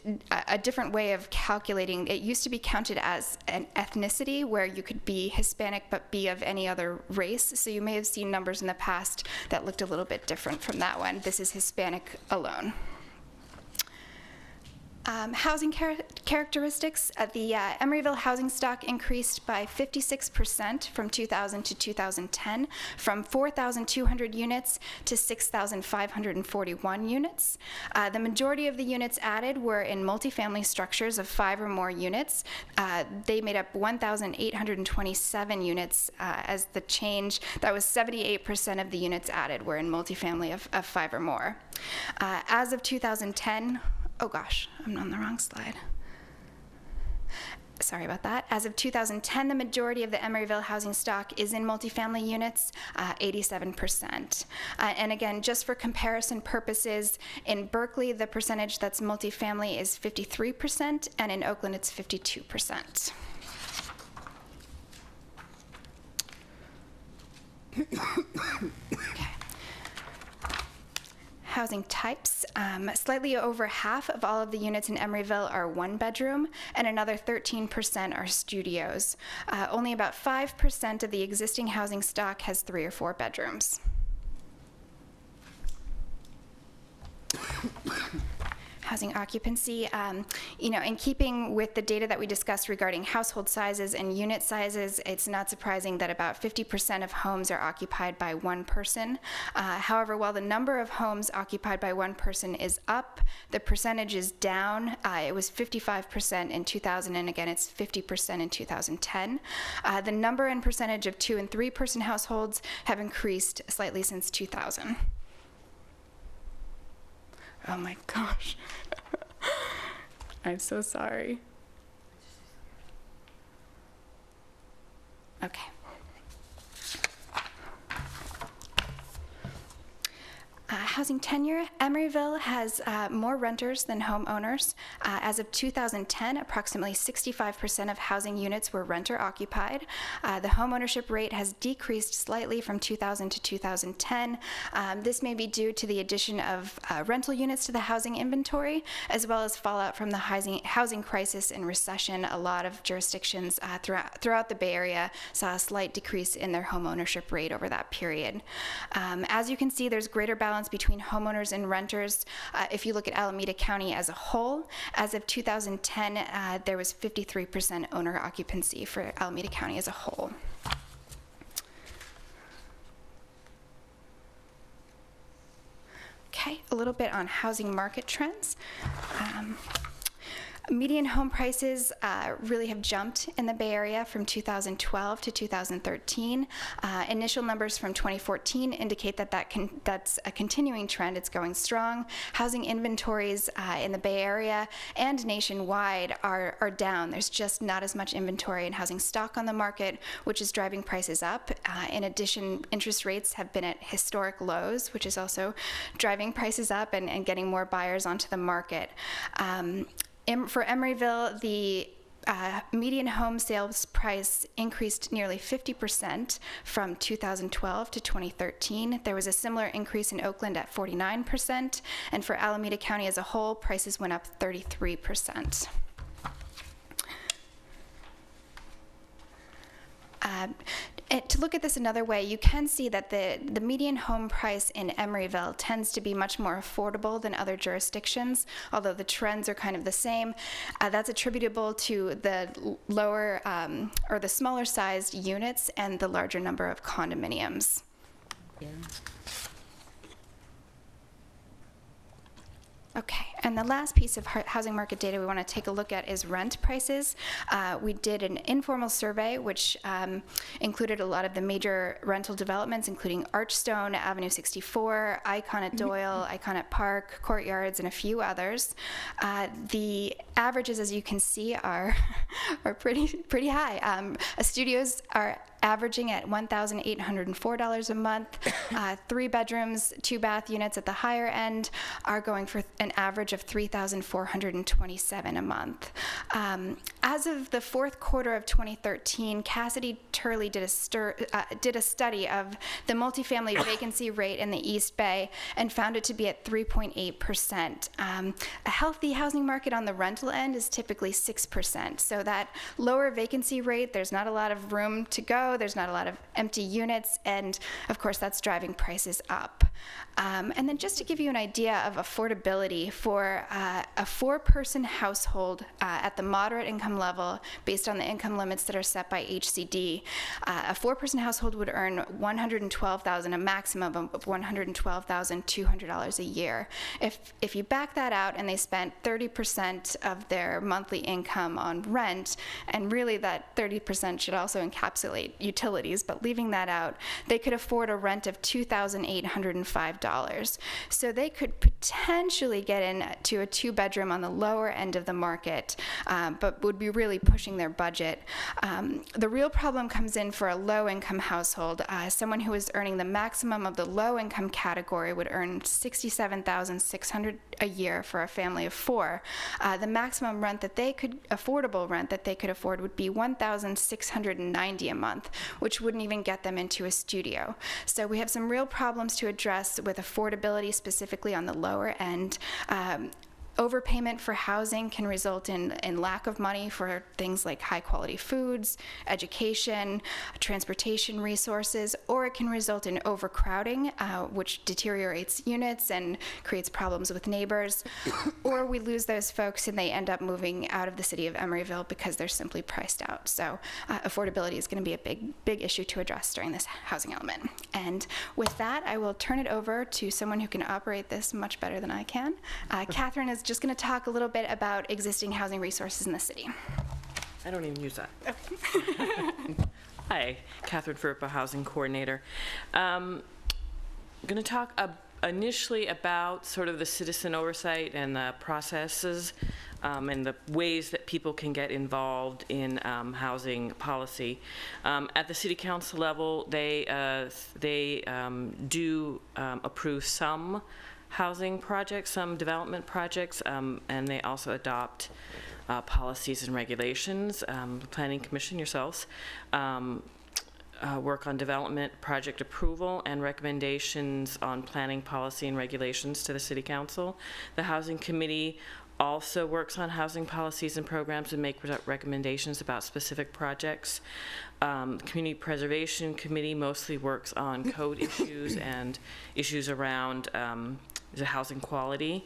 a different way of calculating. It used to be counted as an ethnicity where you could be Hispanic but be of any other race. So you may have seen numbers in the past that looked a little bit different from that one. This is Hispanic alone. Housing characteristics. The Emeryville housing stock increased by 56% from 2000 to 2010, from 4,200 units to 6,541 units. The majority of the units added were in multifamily structures of 5 or more units. They made up 1,827 units as the change. That was 78% of the units added were in multifamily of 5 or more. As of 2010, oh gosh, I'm on the wrong slide. Sorry about that. As of 2010, the majority of the Emeryville housing stock is in multifamily units, 87%. And again, just for comparison purposes, in Berkeley, the percentage that's multifamily is 53%, and in Oakland, it's 52%. Okay. Housing types. Slightly over half of all of the units in Emeryville are 1-bedroom, and another 13% are studios. Only about 5% of the existing housing stock has 3 or 4 bedrooms. Housing occupancy, in keeping with the data that we discussed regarding household sizes and unit sizes, it's not surprising that about 50% of homes are occupied by one person. However, while the number of homes occupied by one person is up, the percentage is down. It was 55% in 2000, and again, it's 50% in 2010. The number and percentage of 2- and 3-person households have increased slightly since 2000. Oh my gosh. I'm so sorry. Okay. Housing tenure, Emeryville has more renters than homeowners. As of 2010, approximately 65% of housing units were renter occupied. The homeownership rate has decreased slightly from 2000 to 2010. This may be due to the addition of rental units to the housing inventory, as well as fallout from the housing crisis and recession. A lot of jurisdictions throughout the Bay Area saw a slight decrease in their homeownership rate over that period. As you can see, there's greater balance between homeowners and renters. If you look at Alameda County as a whole, as of 2010, there was 53% owner occupancy for Alameda County as a whole. Okay, a little bit on housing market trends. Median home prices really have jumped in the Bay Area from 2012 to 2013. Initial numbers from 2014 indicate that that's a continuing trend. It's going strong. Housing inventories in the Bay Area and nationwide are down. There's just not as much inventory and housing stock on the market, which is driving prices up. In addition, interest rates have been at historic lows, which is also driving prices up and getting more buyers onto the market. For Emeryville, the median home sales price increased nearly 50% from 2012 to 2013. There was a similar increase in Oakland at 49%, and for Alameda County as a whole, prices went up 33%. To look at this another way, you can see that the median home price in Emeryville tends to be much more affordable than other jurisdictions, although the trends are kind of the same. That's attributable to the lower or the smaller sized units and the larger number of condominiums. Yeah. Okay, and the last piece of housing market data we want to take a look at is rent prices. We did an informal survey which included a lot of the major rental developments, including Archstone, Avenue 64, Icon at Doyle, Icon at Park, Courtyards, and a few others. The averages, as you can see, are pretty high. Studios are averaging at $1,804 a month. 3 bedrooms, 2 bath units at the higher end are going for an average of $3,427 a month. As of the fourth quarter of 2013, Cassidy Turley did a study of the multifamily vacancy rate in the East Bay and found it to be at 3.8%. A healthy housing market on the rental end is typically 6%. So that lower vacancy rate, there's not a lot of room to go. There's not a lot of empty units, and of course that's driving prices up. And then just to give you an idea of affordability for a 4-person household at the moderate income level, based on the income limits that are set by HCD, a 4-person household would earn $112,000, a maximum of $112,200 a year. If you back that out and they spent 30% of their monthly income on rent, and really that 30% should also encapsulate utilities, but leaving that out, they could afford a rent of $2,805. So they could potentially get into a 2-bedroom on the lower end of the market, but would be really pushing their budget. The real problem comes in for a low-income household. Someone who is earning the maximum of the low-income category would earn $67,600 a year for a family of 4. The maximum rent that affordable rent that they could afford would be $1,690 a month, which wouldn't even get them into a studio. So we have some real problems to address with affordability, specifically on the lower end. Overpayment for housing can result in lack of money for things like high-quality foods, education, transportation resources, or it can result in overcrowding, which deteriorates units and creates problems with neighbors. Or we lose those folks and they end up moving out of the city of Emeryville because they're simply priced out. So affordability is going to be a big issue to address during this housing element. And with that, I will turn it over to someone who can operate this much better than I can. Catherine is just going to talk a little bit about existing housing resources in the city. I don't even use that. Hi, Catherine Firpa, Housing Coordinator. I'm going to talk initially about sort of the citizen oversight and the processes and the ways that people can get involved in housing policy. At the city council level, they do approve some housing projects, some development projects, and they also adopt policies and regulations. The Planning Commission, yourselves, work on development project approval and recommendations on planning policy and regulations to the City Council. The Housing Committee also works on housing policies and programs and make recommendations about specific projects. The Community Preservation Committee mostly works on code issues and issues around the housing quality.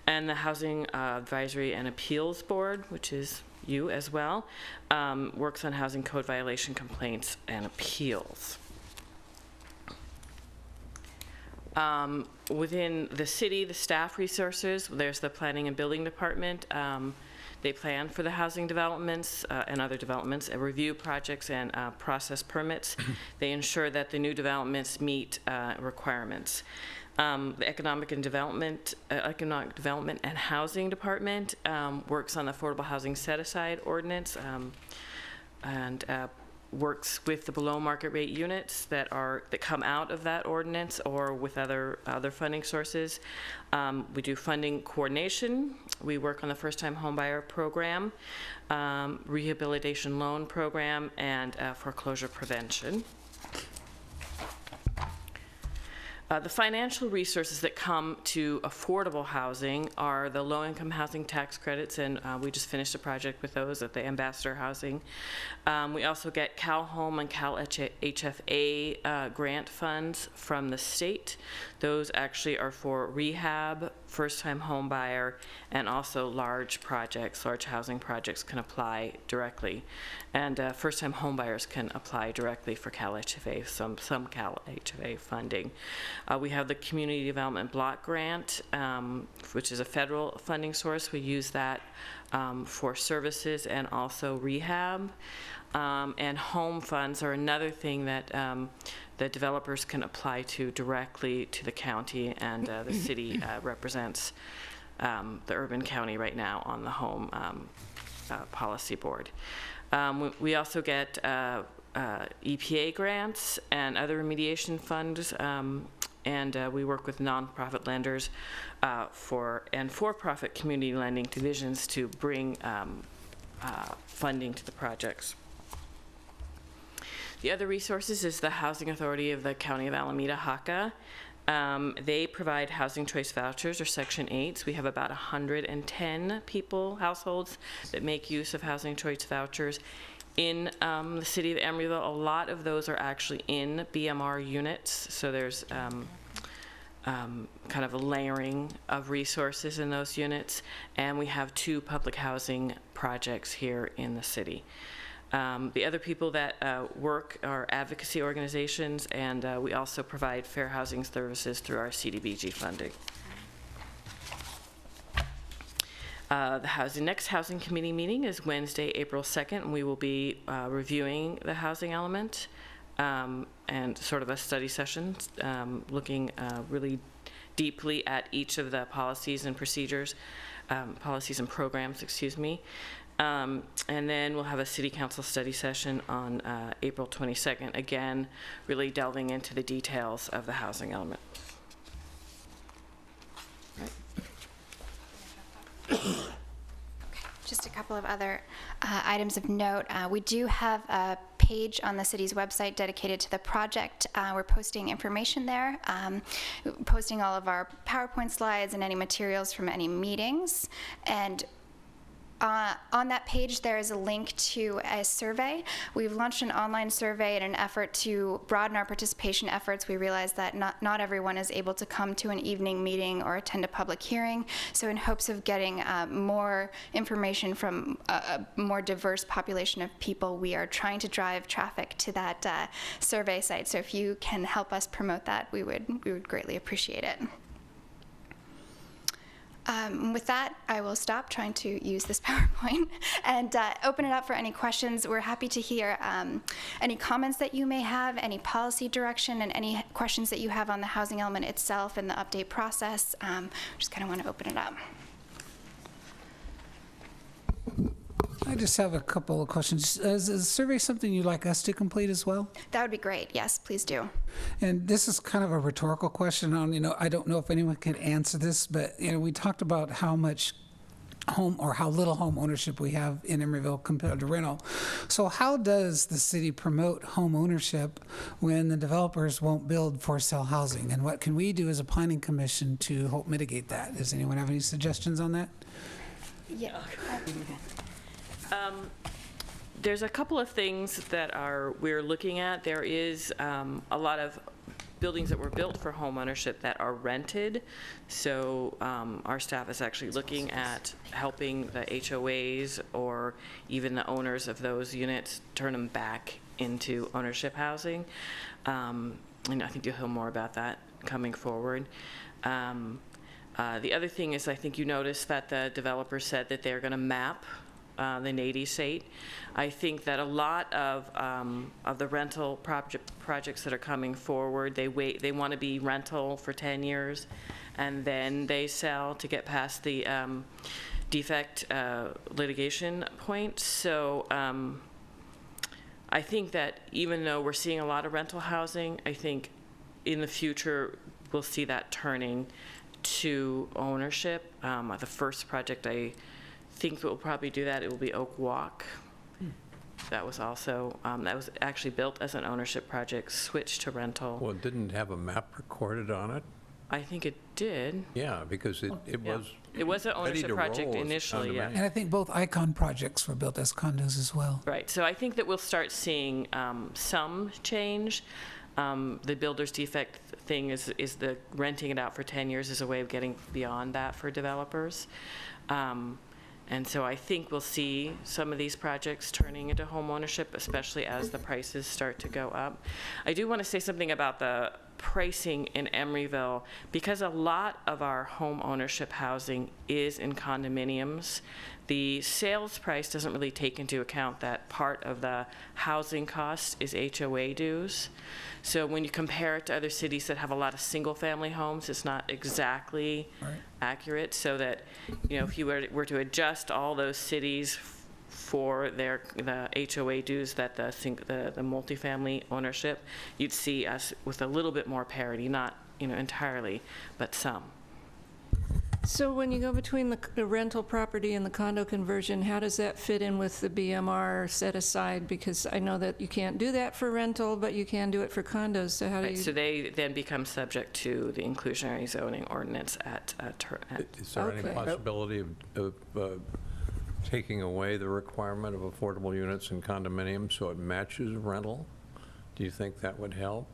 And the Housing Advisory and Appeals Board, which is you as well, works on housing code violation complaints and appeals. Within the city, the staff resources, there's the Planning and Building Department. They plan for the housing developments and other developments, and review projects and process permits. They ensure that the new developments meet requirements. The Economic Development and Housing Department works on the Affordable Housing Set-Aside Ordinance and works with the below market rate units that come out of that ordinance or with other funding sources. We do funding coordination. We work on the first-time homebuyer program, rehabilitation loan program, and foreclosure prevention. The financial resources that come to affordable housing are the low-income housing tax credits, and we just finished a project with those at the Ambassador Housing. We also get Cal Home and Cal HFA grant funds from the state. Those actually are for rehab, first-time home buyer, and also large projects. Large housing projects can apply directly. And first-time home buyers can apply directly for Cal HFA, some Cal HFA funding. We have the Community Development Block Grant, which is a federal funding source. We use that for services and also rehab. And home funds are another thing that the developers can apply to directly to the county, and the city represents the urban county right now on the home policy board. We also get EPA grants and other remediation funds, and we work with nonprofit lenders and for-profit community lending divisions to bring funding to the projects. The other resources is the Housing Authority of the County of Alameda, HACA. They provide housing choice vouchers, or Section 8s. We have about 110 households that make use of housing choice vouchers. In the city of Emeryville, a lot of those are actually in BMR units, so there's kind of a layering of resources in those units, and we have 2 public housing projects here in the city. The other people that work are advocacy organizations, and we also provide fair housing services through our CDBG funding. The next Housing Committee meeting is Wednesday, April 2nd, and we will be reviewing the housing element and sort of a study session, looking really deeply at each of the policies and procedures, policies and programs, excuse me. And then we'll have a City Council study session on April 22nd, again, really delving into the details of the housing element. Just a couple of other items of note. We do have a page on the city's website dedicated to the project. We're posting information there, posting all of our PowerPoint slides and any materials from any meetings. And on that page, there is a link to a survey. We've launched an online survey in an effort to broaden our participation efforts. We realize that not everyone is able to come to an evening meeting or attend a public hearing. So in hopes of getting more information from a more diverse population of people, we are trying to drive traffic to that survey site. So if you can help us promote that, we would greatly appreciate it. With that, I will stop trying to use this PowerPoint and open it up for any questions. We're happy to hear any comments that you may have, any policy direction, and any questions that you have on the housing element itself and the update process. Just kind of want to open it up. I just have a couple of questions. Is the survey something you'd like us to complete as well? That would be great. Yes, please do. And this is kind of a rhetorical question on, I don't know if anyone can answer this, but, we talked about how much home or how little home ownership we have in Emeryville compared to rental. So how does the city promote home ownership when the developers won't build for sale housing? And what can we do as a planning commission to help mitigate that? Does anyone have any suggestions on that? Yeah. There's a couple of things that we're looking at. There is a lot of buildings that were built for home ownership that are rented. So our staff is actually looking at helping the HOAs or even the owners of those units turn them back into ownership housing. And I think you'll hear more about that coming forward. The other thing is, I think you noticed that the developer said that they're going to map the NADI site. I think that a lot of the rental projects that are coming forward, they want to be rental for 10 years, and then they sell to get past the defect litigation point. So I think that even though we're seeing a lot of rental housing, I think in the future we'll see that turning to ownership. The first project I think that will probably do that, it will be Oak Walk. That was also, that was actually built as an ownership project, switched to rental. Well, it didn't have a map recorded on it? I think it did. Yeah, because it was It was an ready ownership to project roll as a initially, yeah. And I think both Icon projects were built as condos as well. Right, so I think that we'll start seeing some change. The builder's defect thing is the renting it out for 10 years is a way of getting beyond that for developers. And so I think we'll see some of these projects turning into home ownership, especially as the prices start to go up. I do want to say something about the pricing in Emeryville, because a lot of our home ownership housing is in condominiums. The sales price doesn't really take into account that part of the housing cost is HOA dues. So when you compare it to other cities that have a lot of single-family homes, it's not exactly accurate. So that, if you were to adjust all those cities for the HOA dues that the multifamily ownership, you'd see us with a little bit more parity, not entirely, but some. So when you go between the rental property and the condo conversion, how does that fit in with the BMR set aside? Because I know that you can't do that for rental, but you can do it for condos. So how do you? So they then become subject to the inclusionary zoning ordinance at Is there any possibility of taking away the requirement of affordable units in condominiums so it matches rental? Do you think that would help?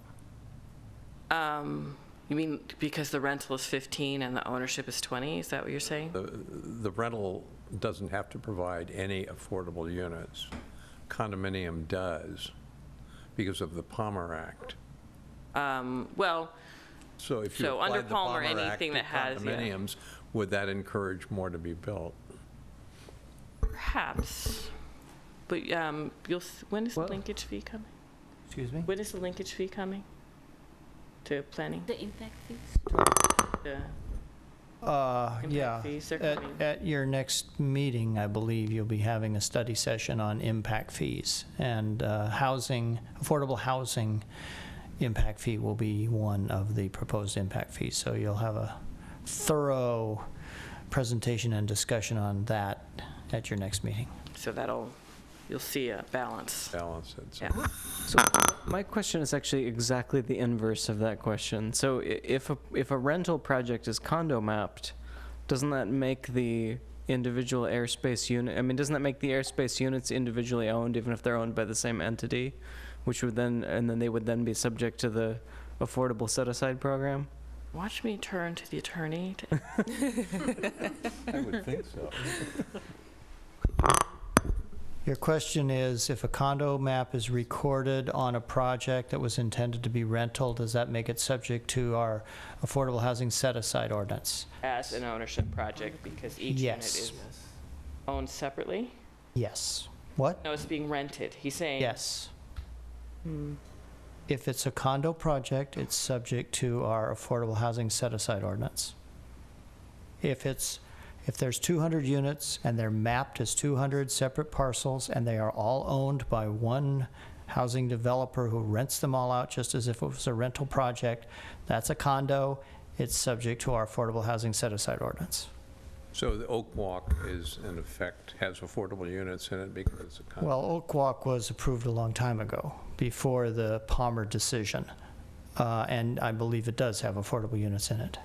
You mean because the rental is 15 and the ownership is 20? Is that what you're saying? The rental doesn't have to provide any affordable units. Condominium does because of the Palmer Act. Well, so if you under applied the Palmer, Act anything to that has condominiums, would that encourage more to be built? Perhaps, but when is the linkage fee coming? Excuse me? When is the linkage fee coming to planning? The impact fees? Yeah. Fees are coming. At your next meeting, I believe you'll be having a study session on impact fees, and affordable housing impact fee will be one of the proposed impact fees. So you'll have a thorough presentation and discussion on that at your next meeting. So you'll see a balance. Balance it. Yeah. So my question is actually exactly the inverse of that question. So if a rental project is condo mapped, doesn't that make the individual airspace unit, doesn't that make the airspace units individually owned even if they're owned by the same entity, which would then they would then be subject to the affordable set-aside program? Watch me turn to the attorney. I would think so. Your question is, if a condo map is recorded on a project that was intended to be rental, does that make it subject to our affordable housing set-aside ordinance? As an ownership project, because each unit Yes. is owned separately? Yes. What? No, it's being rented. He's saying. Yes. If it's a condo project, it's subject to our affordable housing set-aside ordinance. If there's 200 units and they're mapped as 200 separate parcels and they are all owned by one housing developer who rents them all out just as if it was a rental project, that's a condo. It's subject to our affordable housing set-aside ordinance. So the Oak Walk is, in effect, has affordable units in it because it's a condo? Well, Oak Walk was approved a long time ago, before the Palmer decision. And I believe it does have affordable units in it.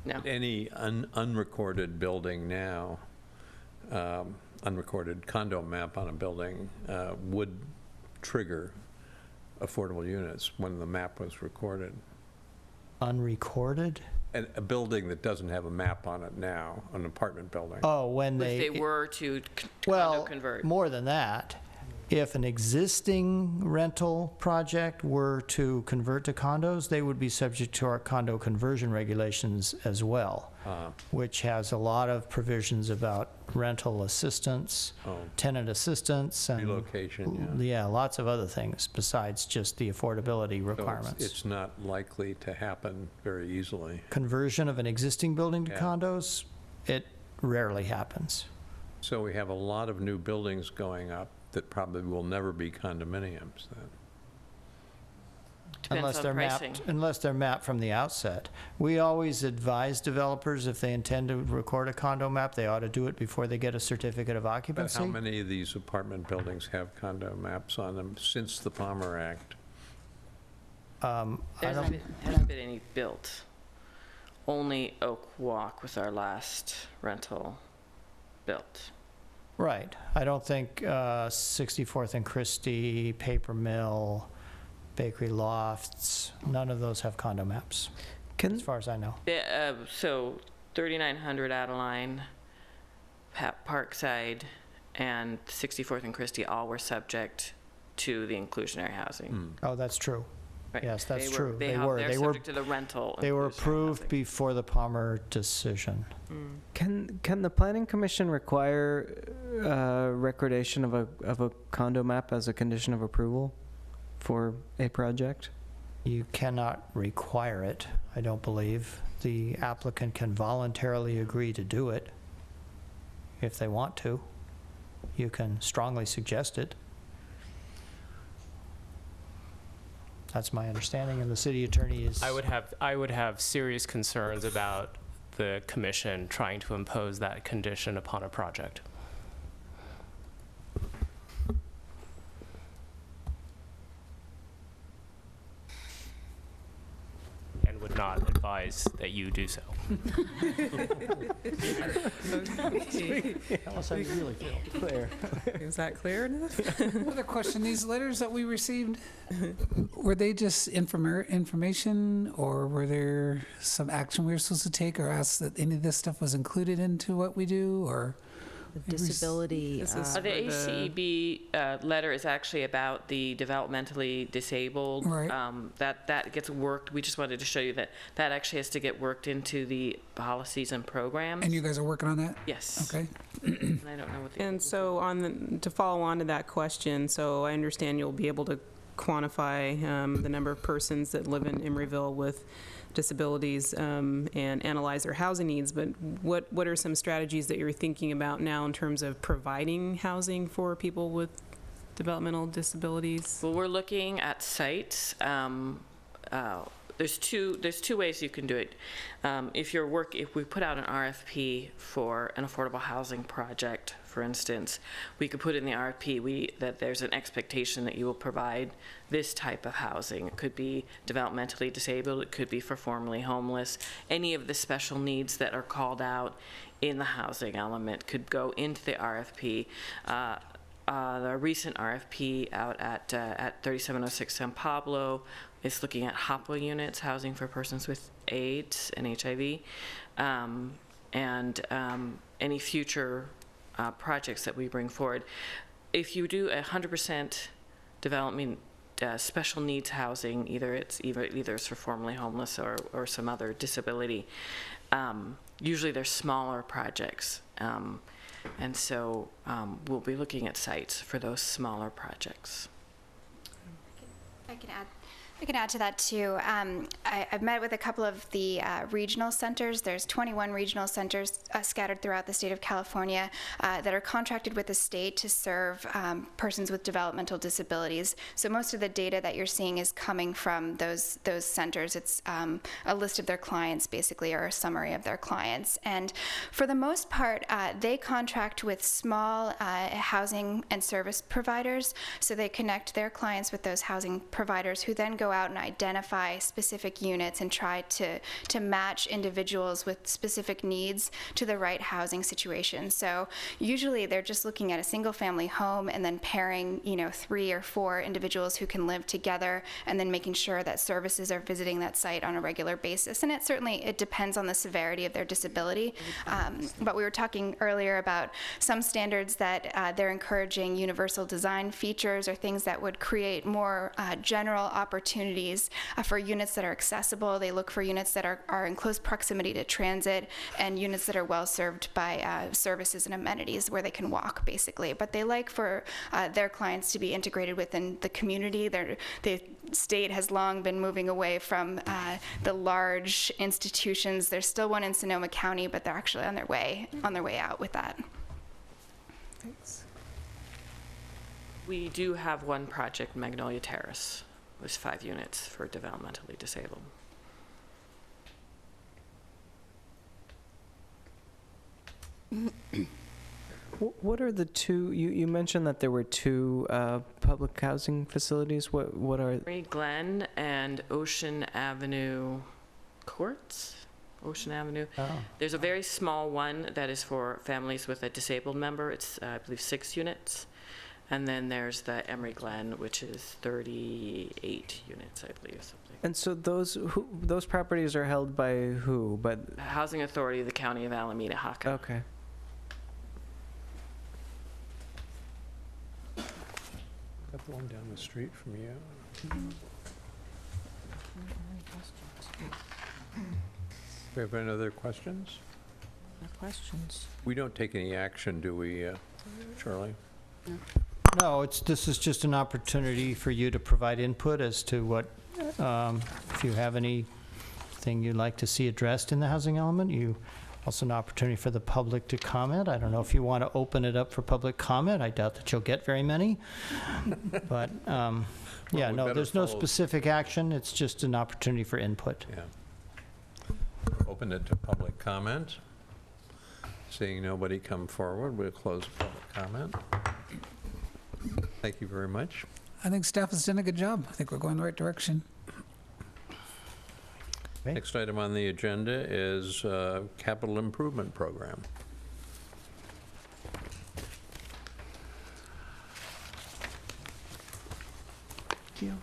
No. Any unrecorded building now, unrecorded condo map on a building would trigger affordable units when the map was recorded. Unrecorded? A building that doesn't have a map on it now, an apartment building. Oh, when If they were to condo well, convert. more than that. If an existing rental project were to convert to condos, they would be subject to our condo conversion regulations as well, which has a lot of provisions about rental assistance, tenant assistance, and relocation, yeah, lots of other things besides just the affordability requirements. So it's not likely to happen very easily. Conversion of an existing building to Yeah. condos, it rarely happens. So we have a lot of new buildings going up that probably will never be condominiums then. Depends on pricing. Unless they're mapped from the outset. We always advise developers, if they intend to record a condo map, they ought to do it before they get a certificate of But occupancy. how many of these apartment buildings have condo maps on them since the Palmer Act? I There don't, hasn't been any built. Only Oak Walk was our last rental built. right. I don't think 64th and Christie, Paper Mill, Bakery Lofts, none of those have condo maps, as far as I know. So 3900 Adeline, Parkside, and 64th and Christie all were subject to the inclusionary housing. Oh, that's true. Right. Yes, that's They true. They're subject to the rental. They were inclusionary approved housing. before the Palmer decision. Can the planning commission require recordation of a condo map as a condition of approval for a project? You cannot require it, I don't believe. The applicant can voluntarily agree to do it if they want to. You can strongly suggest it. That's my understanding, and the city attorney is... I would have serious concerns about the commission trying to impose that condition upon a project. And would not advise that you do so. Tell us how you really feel. Clear. Is that clear enough? Another question, these letters that we received, were they just information, or were there some action we were supposed to take or ask that any of this stuff was included into what we do, or? The disability. The ACEB letter is actually about the developmentally disabled. Right. That gets worked. We just wanted to show you that that actually has to get worked into the policies and programs. And you guys are working on that? Yes. Okay. And I don't know what the. And so to follow on to that question, so I understand you'll be able to quantify the number of persons that live in Emeryville with disabilities and analyze their housing needs, but what are some strategies that you're thinking about now in terms of providing housing for people with developmental disabilities? Well, we're looking at sites. There's two ways you can do it. If we put out an RFP for an affordable housing project, for instance, we could put in the RFP that there's an expectation that you will provide this type of housing. It could be developmentally disabled, it could be for formerly homeless. Any of the special needs that are called out in the housing element could go into the RFP. The recent RFP out at 3706 San Pablo is looking at HOPWA units, housing for persons with AIDS and HIV, and any future projects that we bring forward. if you do 100% development, special needs housing, either it's for formerly homeless or some other disability, usually they're smaller projects. And so we'll be looking at sites for those smaller projects. I can add to that too. I've met with a couple of the regional centers. There's 21 regional centers scattered throughout the state of California that are contracted with the state to serve persons with developmental disabilities. So most of the data that you're seeing is coming from those centers. It's a list of their clients, basically, or a summary of their clients. And for the most part, they contract with small housing and service providers. So they connect their clients with those housing providers, who then go out and identify specific units and try to match individuals with specific needs to the right housing situation. So usually they're just looking at a single family home and then pairing, 3 or 4 individuals who can live together, and then making sure that services are visiting that site on a regular basis. And it depends on the severity of their disability. But we were talking earlier about some standards that they're encouraging universal design features or things that would create more general opportunities for units that are accessible. They look for units that are in close proximity to transit, and units that are well served by services and amenities where they can walk, basically. But they like for their clients to be integrated within the community. The state has long been moving away from the large institutions. There's still one in Sonoma County, but they're actually on their way out with that. Thanks. We do have one project, Magnolia Terrace, with 5 units for developmentally disabled. What are the two, you mentioned that there were 2 public housing facilities. What are? Emery Glen and Ocean Avenue Courts? Ocean Avenue. Oh. There's a very small one that is for families with a disabled member. It's, I believe, 6 units. And then there's the Emery Glen, which is 38 units, I believe, something. And so those properties are held by who? But Housing Authority of the County of Alameda, Haka. Okay. Got the one down the street from you. We have any other questions? No questions. We don't take any action, do we, Charlie? No, this is just an opportunity for you to provide input as to what, if you have anything you'd like to see addressed in the housing element. Also an opportunity for the public to comment. I don't know if you want to open it up for public comment. I doubt that you'll get very many. But, yeah, no, there's no specific action. It's just an opportunity for input. Yeah. Open it to public comment. Seeing nobody come forward, we'll close public comment. Thank you very much. I think staff has done a good job. I think we're going the right direction. Okay. Next item on the agenda is capital improvement program. Thank you.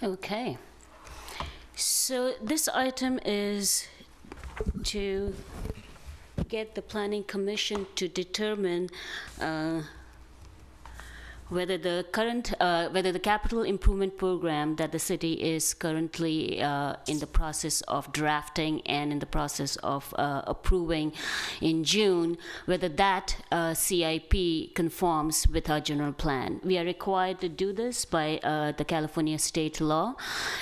Okay. So this item is to get the Planning Commission to determine whether the capital improvement program that the city is currently in the process of drafting and in the process of approving in June, whether that CIP conforms with our general plan. We are required to do this by the California state law,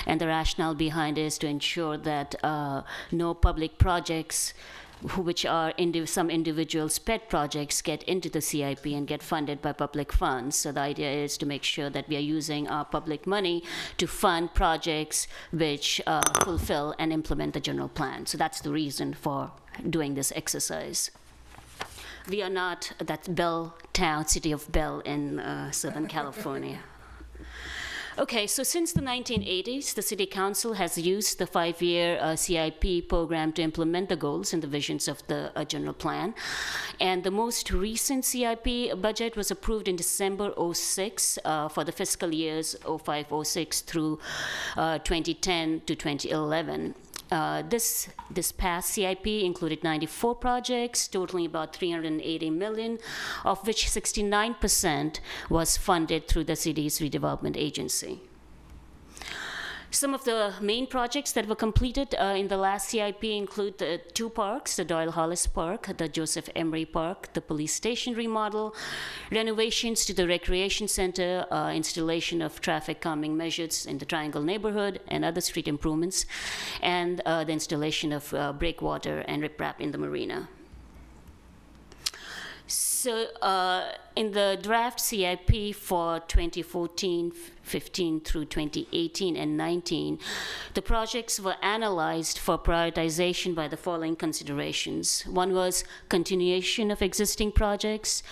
and the rationale behind it is to ensure that no public projects which are some individuals' pet projects get into the CIP and get funded by public funds. So the idea is to make sure that we are using our public money to fund projects which fulfill and implement the general plan. So that's the reason for doing this exercise. We are not that Bell town, city of Bell in Southern California. Okay, so since the 1980s, the City Council has used the 5-year CIP program to implement the goals and the visions of the general plan. And the most recent CIP budget was approved in December 06 for the fiscal years 05-06 through 2010 to 2011. This past CIP included 94 projects, totaling about $380 million, of which 69% was funded through the city's redevelopment agency. Some of the main projects that were completed in the last CIP include the 2 parks, the Doyle Hollis Park, the Joseph Emery Park, the police station remodel, renovations to the recreation center, installation of traffic calming measures in the Triangle neighborhood, and other street improvements, and the installation of breakwater and riprap in the marina. So in the draft CIP for 2014-15 through 2018 and 19, the projects were analyzed for prioritization by the following considerations. One was continuation of existing projects,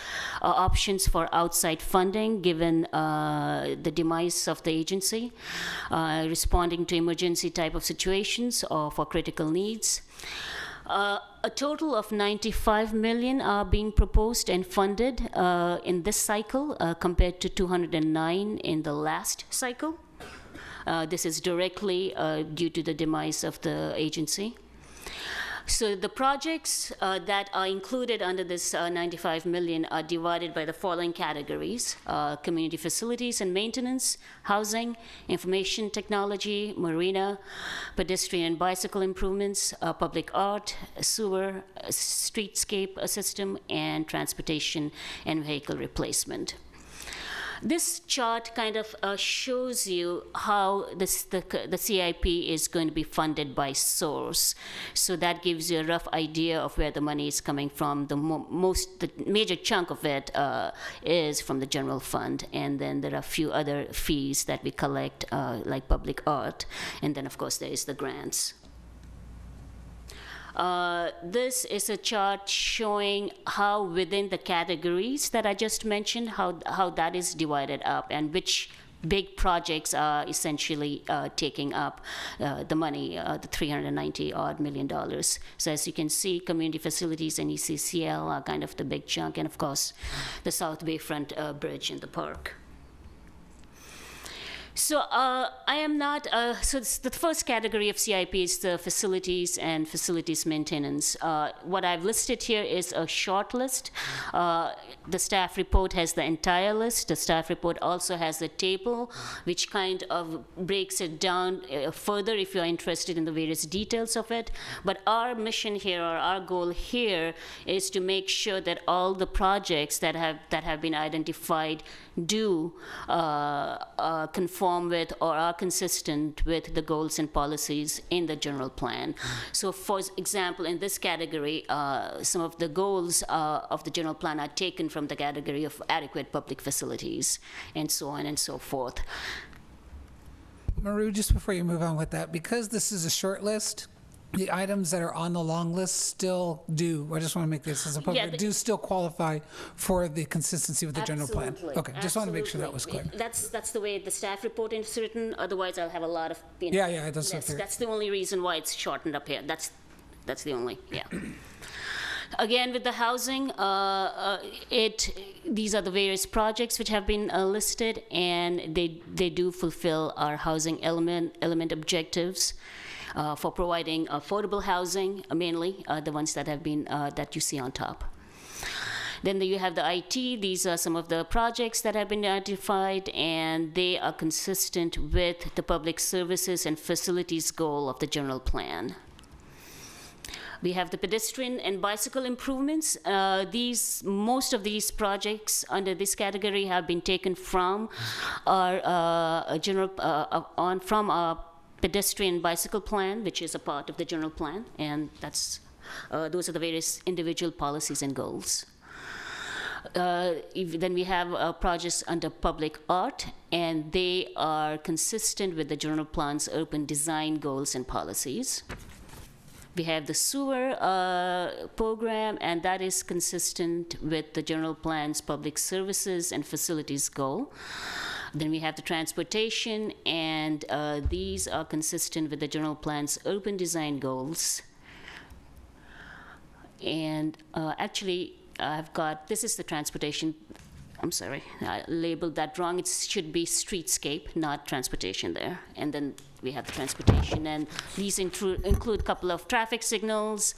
options for outside funding given the demise of the agency, responding to emergency type of situations or for critical needs. A total of $95 million are being proposed and funded in this cycle compared to $209 in the last cycle. This is directly due to the demise of the agency. So the projects that are included under this $95 million are divided by the following categories: community facilities and maintenance, housing, information technology, marina, pedestrian and bicycle improvements, public art, sewer, streetscape system, and transportation and vehicle replacement. This chart kind of shows you how the CIP is going to be funded by source. So that gives you a rough idea of where the money is coming from. The major chunk of it is from the general fund, and then there are a few other fees that we collect, like public art, and then of course there is the grants. This is a chart showing how within the categories that I just mentioned, how that is divided up and which big projects are essentially taking up the money, the $390-odd million. So as you can see, community facilities and ECCL are kind of the big chunk, and of course, the South Bayfront Bridge in the park. So I am not, so the first category of CIP is the facilities and facilities maintenance. What I've listed here is a short list. The staff report has the entire list. The staff report also has a table which kind of breaks it down further if you're interested in the various details of it. But our mission here, or our goal here, is to make sure that all the projects that have been identified do conform with or are consistent with the goals and policies in the general plan. So for example, in this category, some of the goals of the general plan are taken from the category of adequate public facilities, and so on and so forth. Maru, just before you move on with that, because this is a short list, the items that are on the long list still do, I just want to make this as a point, do still qualify for the consistency with the general plan. Okay, just want to make sure that was clear. That's the way the staff report is written. Otherwise, I'll have a lot of, Yeah, that's the only reason why it's shortened up here. That's the only, Again, with the housing, these are the various projects which have been listed, and they do fulfill our housing element objectives. For providing affordable housing, mainly the ones that have been that you see on top. Then you have the IT. These are some of the projects that have been identified, and they are consistent with the public services and facilities goal of the general plan. We have the pedestrian and bicycle improvements. Most of these projects under this category have been taken from our from our pedestrian bicycle plan, which is a part of the general plan, and those are the various individual policies and goals. Then we have projects under public art, and they are consistent with the general plan's urban design goals and policies. We have the sewer program, and that is consistent with the general plan's public services and facilities goal. Then we have the transportation, and these are consistent with the general plan's urban design goals. And actually, this is the transportation. I'm sorry, I labeled that wrong. It should be streetscape, not transportation there. And then we have the transportation, and these include a couple of traffic signals,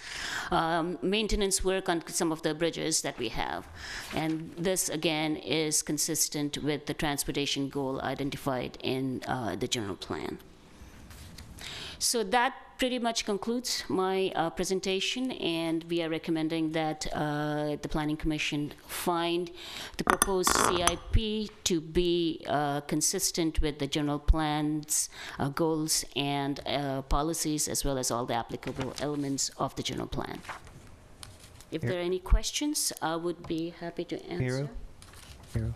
maintenance work on some of the bridges that we have. And this, again, is consistent with the transportation goal identified in the general plan. So that pretty much concludes my presentation, and we are recommending that the Planning Commission find the proposed CIP to be consistent with the general plan's goals and policies, as well as all the applicable elements of the general plan. If there are any questions, I would be happy to answer. Hero.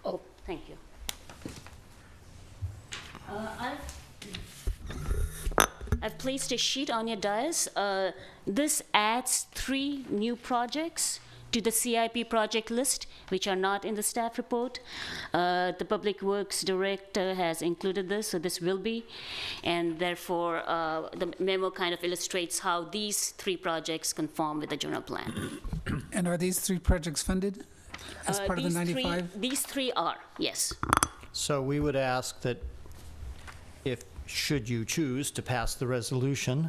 Oh, thank you. I've placed a sheet on your dais. This adds 3 new projects to the CIP project list, which are not in the staff report. The Public Works Director has included this, so this will be. And therefore, the memo kind of illustrates how these 3 projects conform with the general plan. And are these 3 projects funded as part of the 95? These 3 are, yes. So we would ask that should you choose to pass the resolution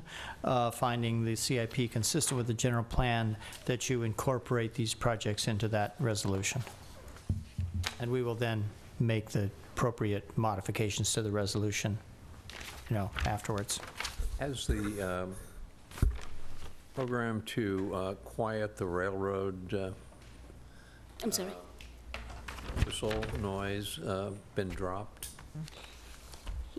finding the CIP consistent with the general plan, that you incorporate these projects into that resolution. And we will then make the appropriate modifications to the resolution, afterwards. Has the program to quiet the railroad I'm sorry? whistle noise been dropped?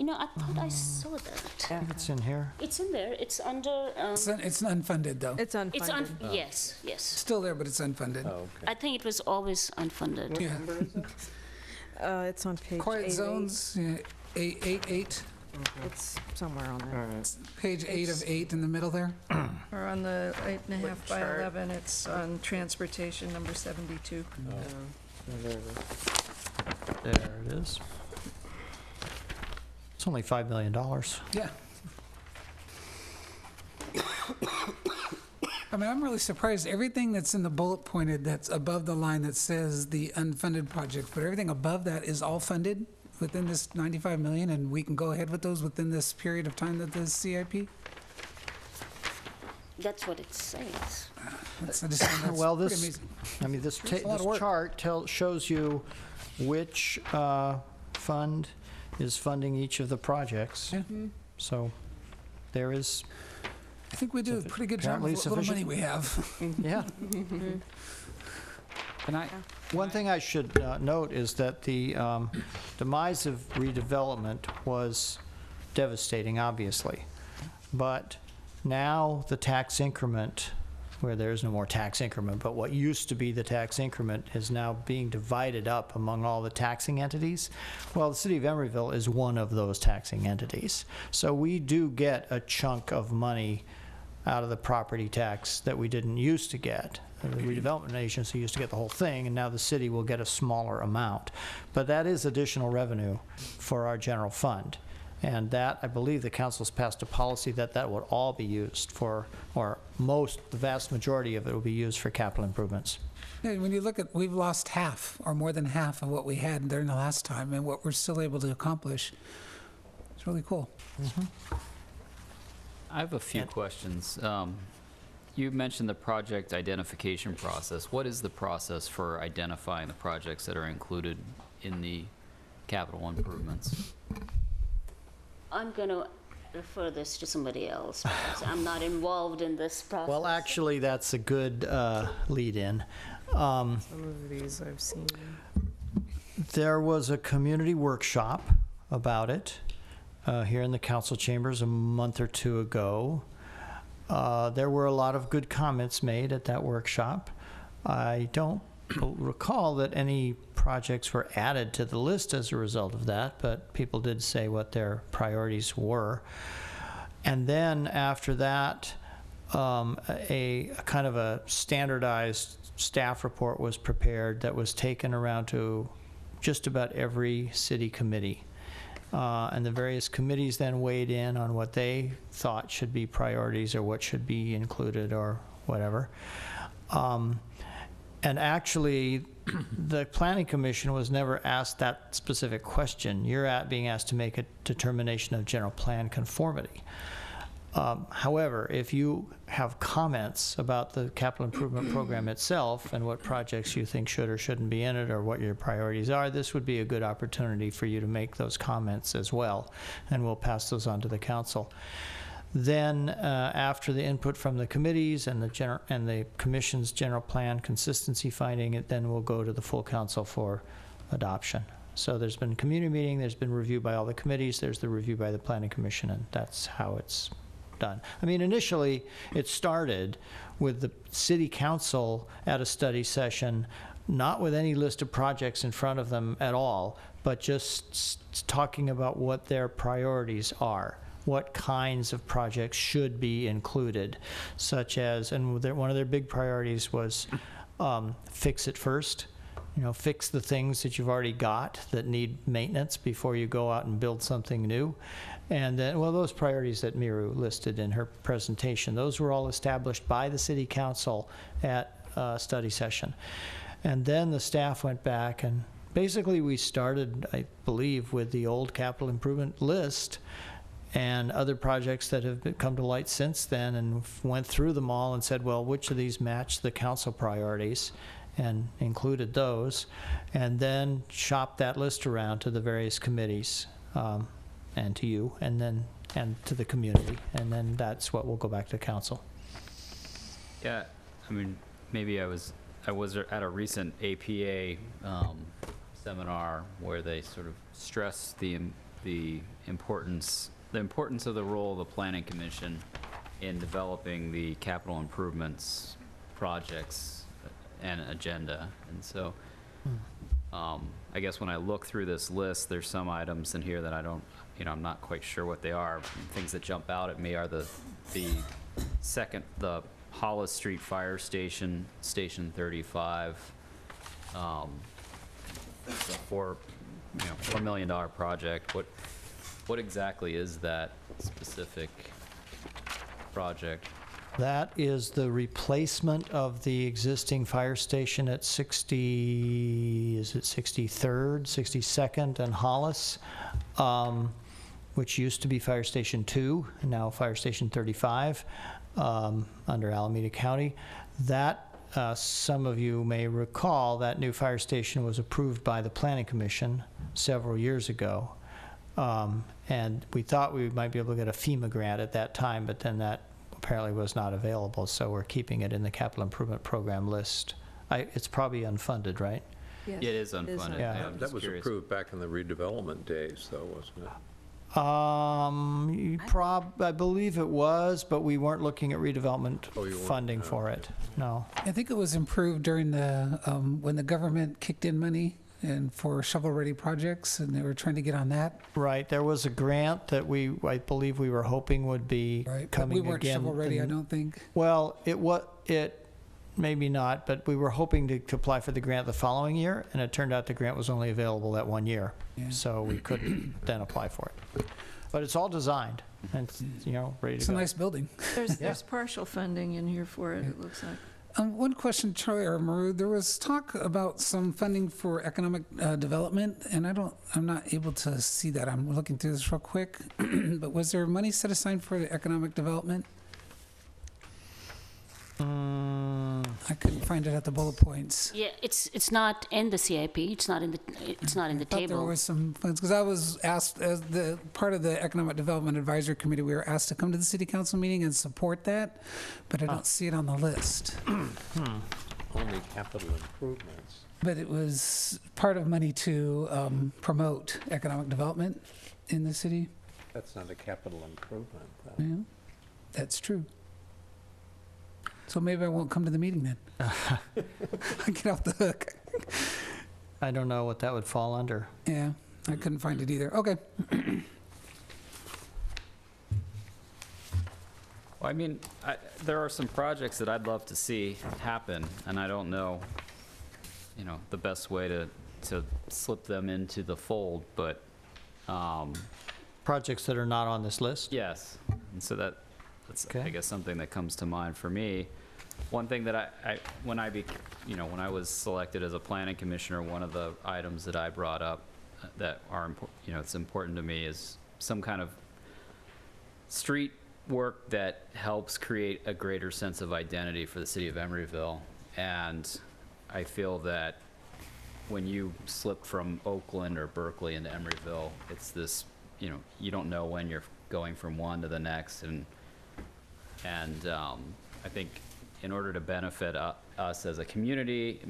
I thought I saw that. It's in here. It's in there. It's under. It's unfunded, though. It's unfunded. Yes, yes. Still there, but it's unfunded. Oh, okay. I think it was always unfunded. Yeah. It's on page Quiet 8. zones, 8. It's somewhere on there. Page 8 of 8 in the middle there. Or on the 8.5 by 11, it's on transportation, number 72. There it is. It's only $5 million. Yeah. I mean, I'm really surprised. Everything that's in the bullet pointed that's above the line that says the unfunded project, but everything above that is all funded within this 95 million, and we can go ahead with those within this period of time that the CIP? That's what it says. Well, pretty this, amazing. I mean, this That's a lot of work. chart shows you which fund is funding each of the projects. Yeah. So there is. I think we do a pretty good job with what little money we have. Yeah. And one thing I should note is that the demise of redevelopment was devastating, obviously. But now the tax increment, where there is no more tax increment, but what used to be the tax increment is now being divided up among all the taxing entities. Well, the city of Emeryville is one of those taxing entities. So we do get a chunk of money out of the property tax that we didn't used to get. The redevelopment agency used to get the whole thing, and now the city will get a smaller amount. But that is additional revenue for our general fund. And that, I believe the council's passed a policy that that would all be used for, or the vast majority of it will be used for capital improvements. Yeah, when you look at, we've lost half or more than half of what we had during the last time, and what we're still able to accomplish. It's really cool. I have a few questions. You mentioned the project identification process. What is the process for identifying the projects that are included in the capital improvements? I'm going to refer this to somebody else, because I'm not involved in this process. Well, actually, that's a good lead-in. Some of these I've seen. There was a community workshop about it here in the council chambers a month or two ago. There were a lot of good comments made at that workshop. I don't recall that any projects were added to the list as a result of that, but people did say what their priorities were. And then after that, a kind of a standardized staff report was prepared that was taken around to just about every city committee. And the various committees then weighed in on what they thought should be priorities or what should be included or whatever. And actually, the Planning Commission was never asked that specific question. You're being asked to make a determination of general plan conformity. However, if you have comments about the capital improvement program itself and what projects you think should or shouldn't be in it or what your priorities are, this would be a good opportunity for you to make those comments as well, and we'll pass those on to the council. Then, after the input from the committees and the commission's general plan consistency finding, it then will go to the full council for adoption. So there's been a community meeting, there's been review by all the committees, there's the review by the Planning Commission, and that's how it's done. I mean, initially, it started with the city council at a study session, not with any list of projects in front of them at all, but just talking about what their priorities are. What kinds of projects should be included, such as, and one of their big priorities was fix it first. You know, fix the things that you've already got that need maintenance before you go out and build something new. And then, well, those priorities that Miru listed in her presentation, those were all established by the city council at a study session. And then the staff went back and basically we started, I believe, with the old capital improvement list and other projects that have come to light since then, and went through them all and said, well, which of these match the council priorities, and included those, and then shopped that list around to the various committees, and to you, and to the community, and then that's what will go back to council. Yeah, I mean, maybe I was at a recent APA seminar where they sort of stressed the importance of the role of the Planning Commission in developing the capital improvements projects and agenda. And so I guess when I look through this list, there's some items in here that I don't, I'm not quite sure what they are. Things that jump out at me are the Hollis Street Fire Station, Station 35, the $4 million project. What exactly is that specific project? That is the replacement of the existing fire station at 62nd and Hollis, which used to be Fire Station 2, and now Fire Station 35, under Alameda County. That, some of you may recall, that new fire station was approved by the Planning Commission several years ago. And we thought we might be able to get a FEMA grant at that time, but then that apparently was not available, so we're keeping it in the capital improvement program list. It's probably unfunded, right? Yes. It is unfunded. Yeah. I'm That just was curious. approved back in the redevelopment days, though, wasn't it? I believe it was, but we weren't looking at redevelopment funding for it. No. I think it was improved during the, when the government kicked in money and for shovel-ready projects, and they were trying to get on that. Right. There was a grant that I believe we were hoping would be coming We weren't again. shovel-ready, I don't think. Well, it maybe not, but we were hoping to apply for the grant the following year, and it turned out the grant was only available that 1 year, so we couldn't then apply for it. But it's all designed, and it's, ready to It's go. a nice building. There's partial funding in here for it, it looks like. One question, Charlie or Maru, there was talk about some funding for economic development, and I'm not able to see that. I'm looking through this real quick. But was there money set aside for the economic development? I couldn't find it at the bullet points. Yeah, it's not in the CIP. It's not in the I thought there table. were some funds, because I was asked, as the part of the Economic Development Advisory Committee, we were asked to come to the city council meeting and support that, but I don't see it on the list. Only capital improvements. But it was part of money to promote economic development in the city. That's not a capital improvement, though. Yeah, that's true. So maybe I won't come to the meeting then. I get off the hook. I don't know what that would fall under. Yeah, I couldn't find it either. Okay. Well, I mean, there are some projects that I'd love to see happen, and I don't know, the best way to slip them into the fold, but Projects that are not on this list? yes. And so that's, Okay. I guess, something that comes to mind for me. One thing that when I was selected as a planning commissioner, one of the items that I brought up that are, it's important to me is some kind of street work that helps create a greater sense of identity for the city of Emeryville. And I feel that when you slip from Oakland or Berkeley into Emeryville, it's this, you don't know when you're going from one to the next. And I think in order to benefit us as a community,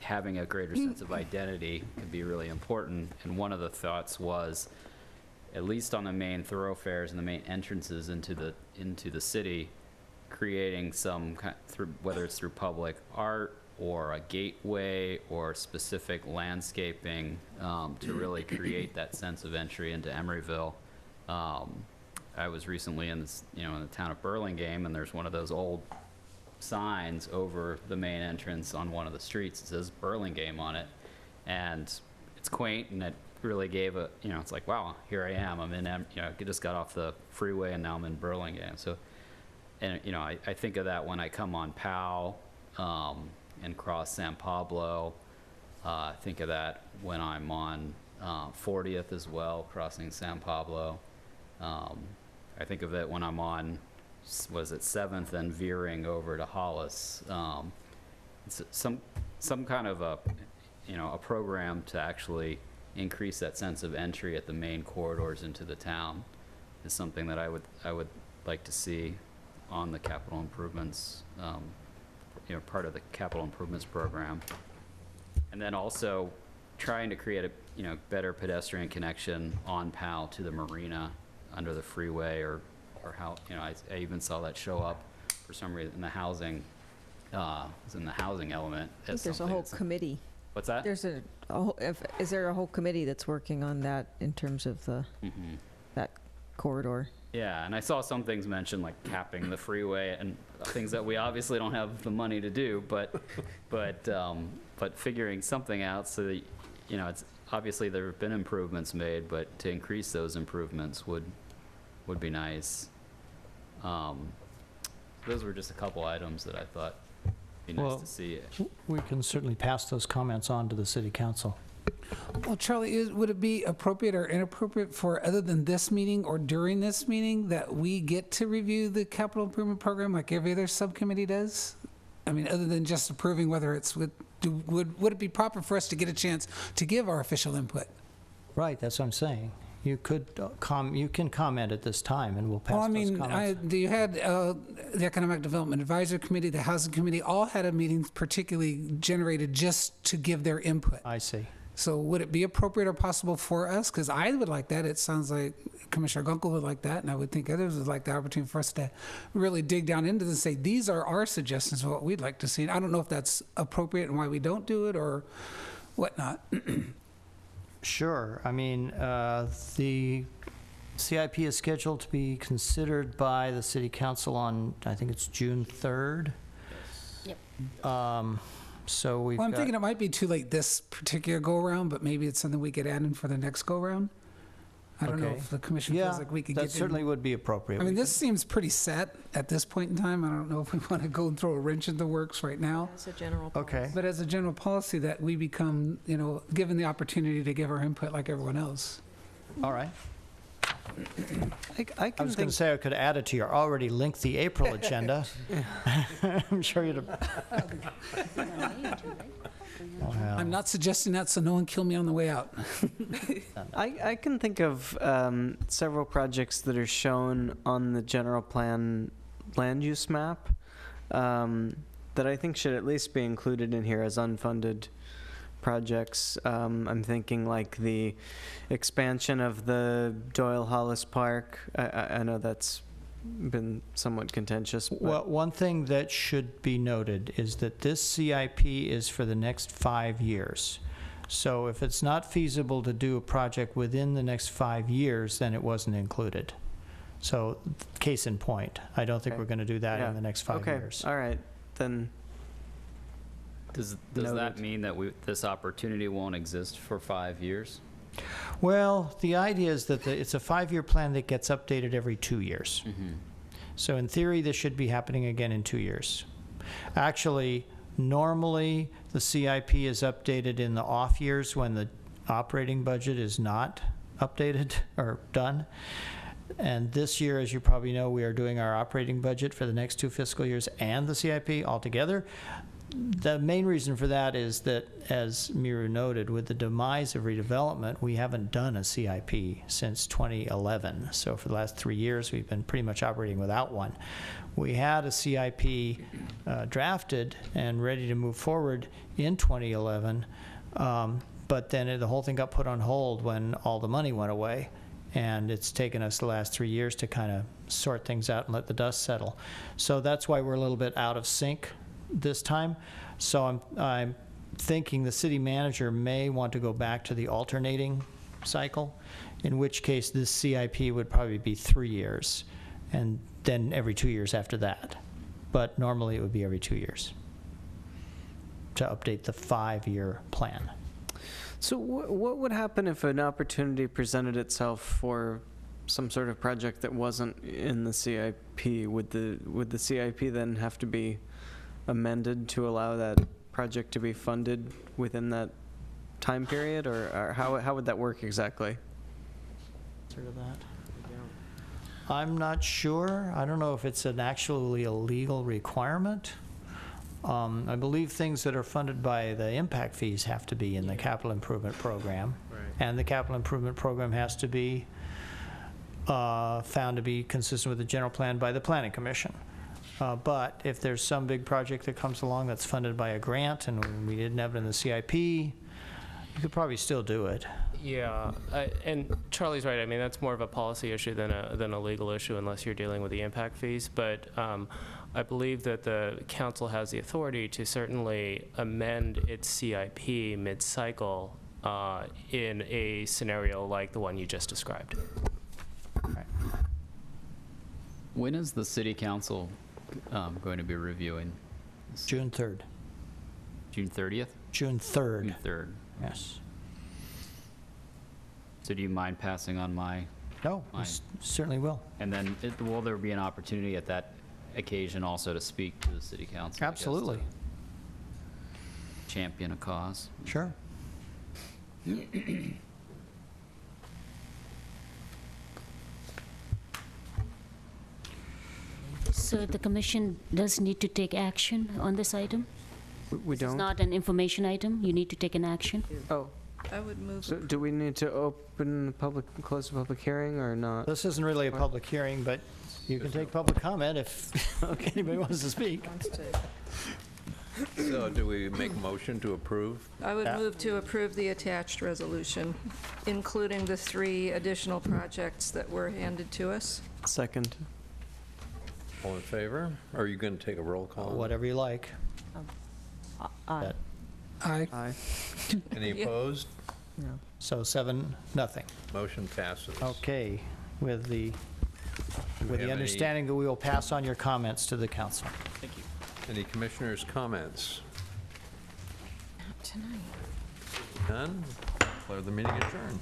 having a greater sense of identity can be really important. And one of the thoughts was, at least on the main thoroughfares and the main entrances into the city, creating some kind, whether it's through public art or a gateway or specific landscaping, to really create that sense of entry into Emeryville. I was recently in the town of Burlingame, and there's one of those old signs over the main entrance on one of the streets. It says Burlingame on it, and it's quaint, and it really gave it's like, wow, here I am. I'm in, I just got off the freeway, and now I'm in Burlingame. So, and I think of that when I come on Powell and cross San Pablo. I think of that when I'm on 40th as well, crossing San Pablo. I think of it when I'm on, 7th and veering over to Hollis. It's some kind of a program to actually increase that sense of entry at the main corridors into the town is something that I would like to see on the capital improvements, part of the capital improvements program. And then also trying to create a better pedestrian connection on Powell to the marina under the freeway, or how, I even saw that show up for some reason in the housing, it's in the housing element. I think there's a whole committee. What's that? Is there a whole committee that's working on that in terms of that corridor? Yeah, and I saw some things mentioned like capping the freeway and things that we obviously don't have the money to do, but figuring something out so that, it's obviously there have been improvements made, but to increase those improvements would be nice. Those were just a couple items that I thought would be nice to see. We can certainly pass those comments on to the city council. Well, Charlie, would it be appropriate or inappropriate for, other than this meeting or during this meeting, that we get to review the capital improvement program like every other subcommittee does? I mean, other than just approving whether it's would it be proper for us to get a chance to give our official input? Right, that's what I'm saying. You could you can comment at this time, and we'll pass those comments. You had the Economic Development Advisory Committee, the Housing Committee, all had a meeting particularly generated just to give their input. I see. So would it be appropriate or possible for us? Because I would like that. It sounds like Commissioner Gunkel would like that, and I would think others would like the opportunity for us to really dig down into this and say, these are our suggestions of what we'd like to see. And I don't know if that's appropriate and why we don't do it or whatnot. Sure. I mean, the CIP is scheduled to be considered by the city council on, I think it's June 3rd. Yep. So we've I'm thinking it might be too late this particular go-around, but maybe it's something we could add in for the next go-around. I don't know if the commission feels like we could get that certainly would be appropriate. I mean, this seems pretty set at this point in time. I don't know if we want to go and throw a wrench in the works right now. As a general policy. Okay. But as a general policy, that we become, given the opportunity to give our input like everyone else. All right. I I was going to say I could add it to your already lengthy April agenda. I'm sure you'd I'm not suggesting that, so no one kill me on the way out. I can think of several projects that are shown on the general plan land use map that I think should at least be included in here as unfunded projects. I'm thinking like the expansion of the Doyle Hollis Park. I know that's been somewhat contentious. But Well, one thing that should be noted is that this CIP is for the next 5 years. So if it's not feasible to do a project within the next 5 years, then it wasn't included. So case in point, I don't think Okay. we're going to do that Yeah. in the next 5 okay, years. all right, then. Does that mean that this opportunity won't exist for 5 years? Well, the idea is that it's a 5-year plan that gets updated every 2 years. So in theory, this should be happening again in 2 years. Actually, normally, the CIP is updated in the off years when the operating budget is not updated or done. And this year, as you probably know, we are doing our operating budget for the next 2 fiscal years and the CIP altogether. The main reason for that is that, as Miru noted, with the demise of redevelopment, we haven't done a CIP since 2011. So for the last 3 years, we've been pretty much operating without one. We had a CIP drafted and ready to move forward in 2011, but then the whole thing got put on hold when all the money went away. And it's taken us the last 3 years to kind of sort things out and let the dust settle. So that's why we're a little bit out of sync this time. So I'm thinking the city manager may want to go back to the alternating cycle, in which case this CIP would probably be 3 years, and then every 2 years after that. But normally it would be every 2 years to update the 5-year plan. So what would happen if an opportunity presented itself for some sort of project that wasn't in the CIP? Would the CIP then have to be amended to allow that project to be funded within that time period, or how would that work exactly? Sort of that. I'm not sure. I don't know if it's an actually a legal requirement. I believe things that are funded by the impact fees have to be in the capital improvement program. Right. And the capital improvement program has to be found to be consistent with the general plan by the planning commission. But if there's some big project that comes along that's funded by a grant and we didn't have it in the CIP, you could probably still do it. Yeah, and Charlie's right. I mean, that's more of a policy issue than a legal issue unless you're dealing with the impact fees. But I believe that the council has the authority to certainly amend its CIP mid-cycle in a scenario like the one you just described. Right. When is the city council going to be reviewing? June 3rd. June 30th? June 3rd. June 3rd. Yes. So do you mind passing on my? No, we certainly will. And then will there be an opportunity at that occasion also to speak to the city council? I guess, Absolutely. to champion a cause? Sure. So the commission does need to take action on this item? We It's don't? not an information item, you need to take an action? Oh, I would move. so do we need to open the public, close the public hearing or not? This isn't really a public hearing, but you can take public comment if anybody wants to speak. So do we make a motion to approve? I would move to approve the attached resolution, including the 3 additional projects that were handed to us. Second. All in favor? Or are you going to take a roll call? Whatever you like. Aye. Aye. Aye. Any Yeah. opposed? No. So 7-0. Motion passes. Okay, with the have any- understanding that we will pass on your comments to the council. Thank you. Any commissioners' comments? Tonight. None? Declare the meeting adjourned.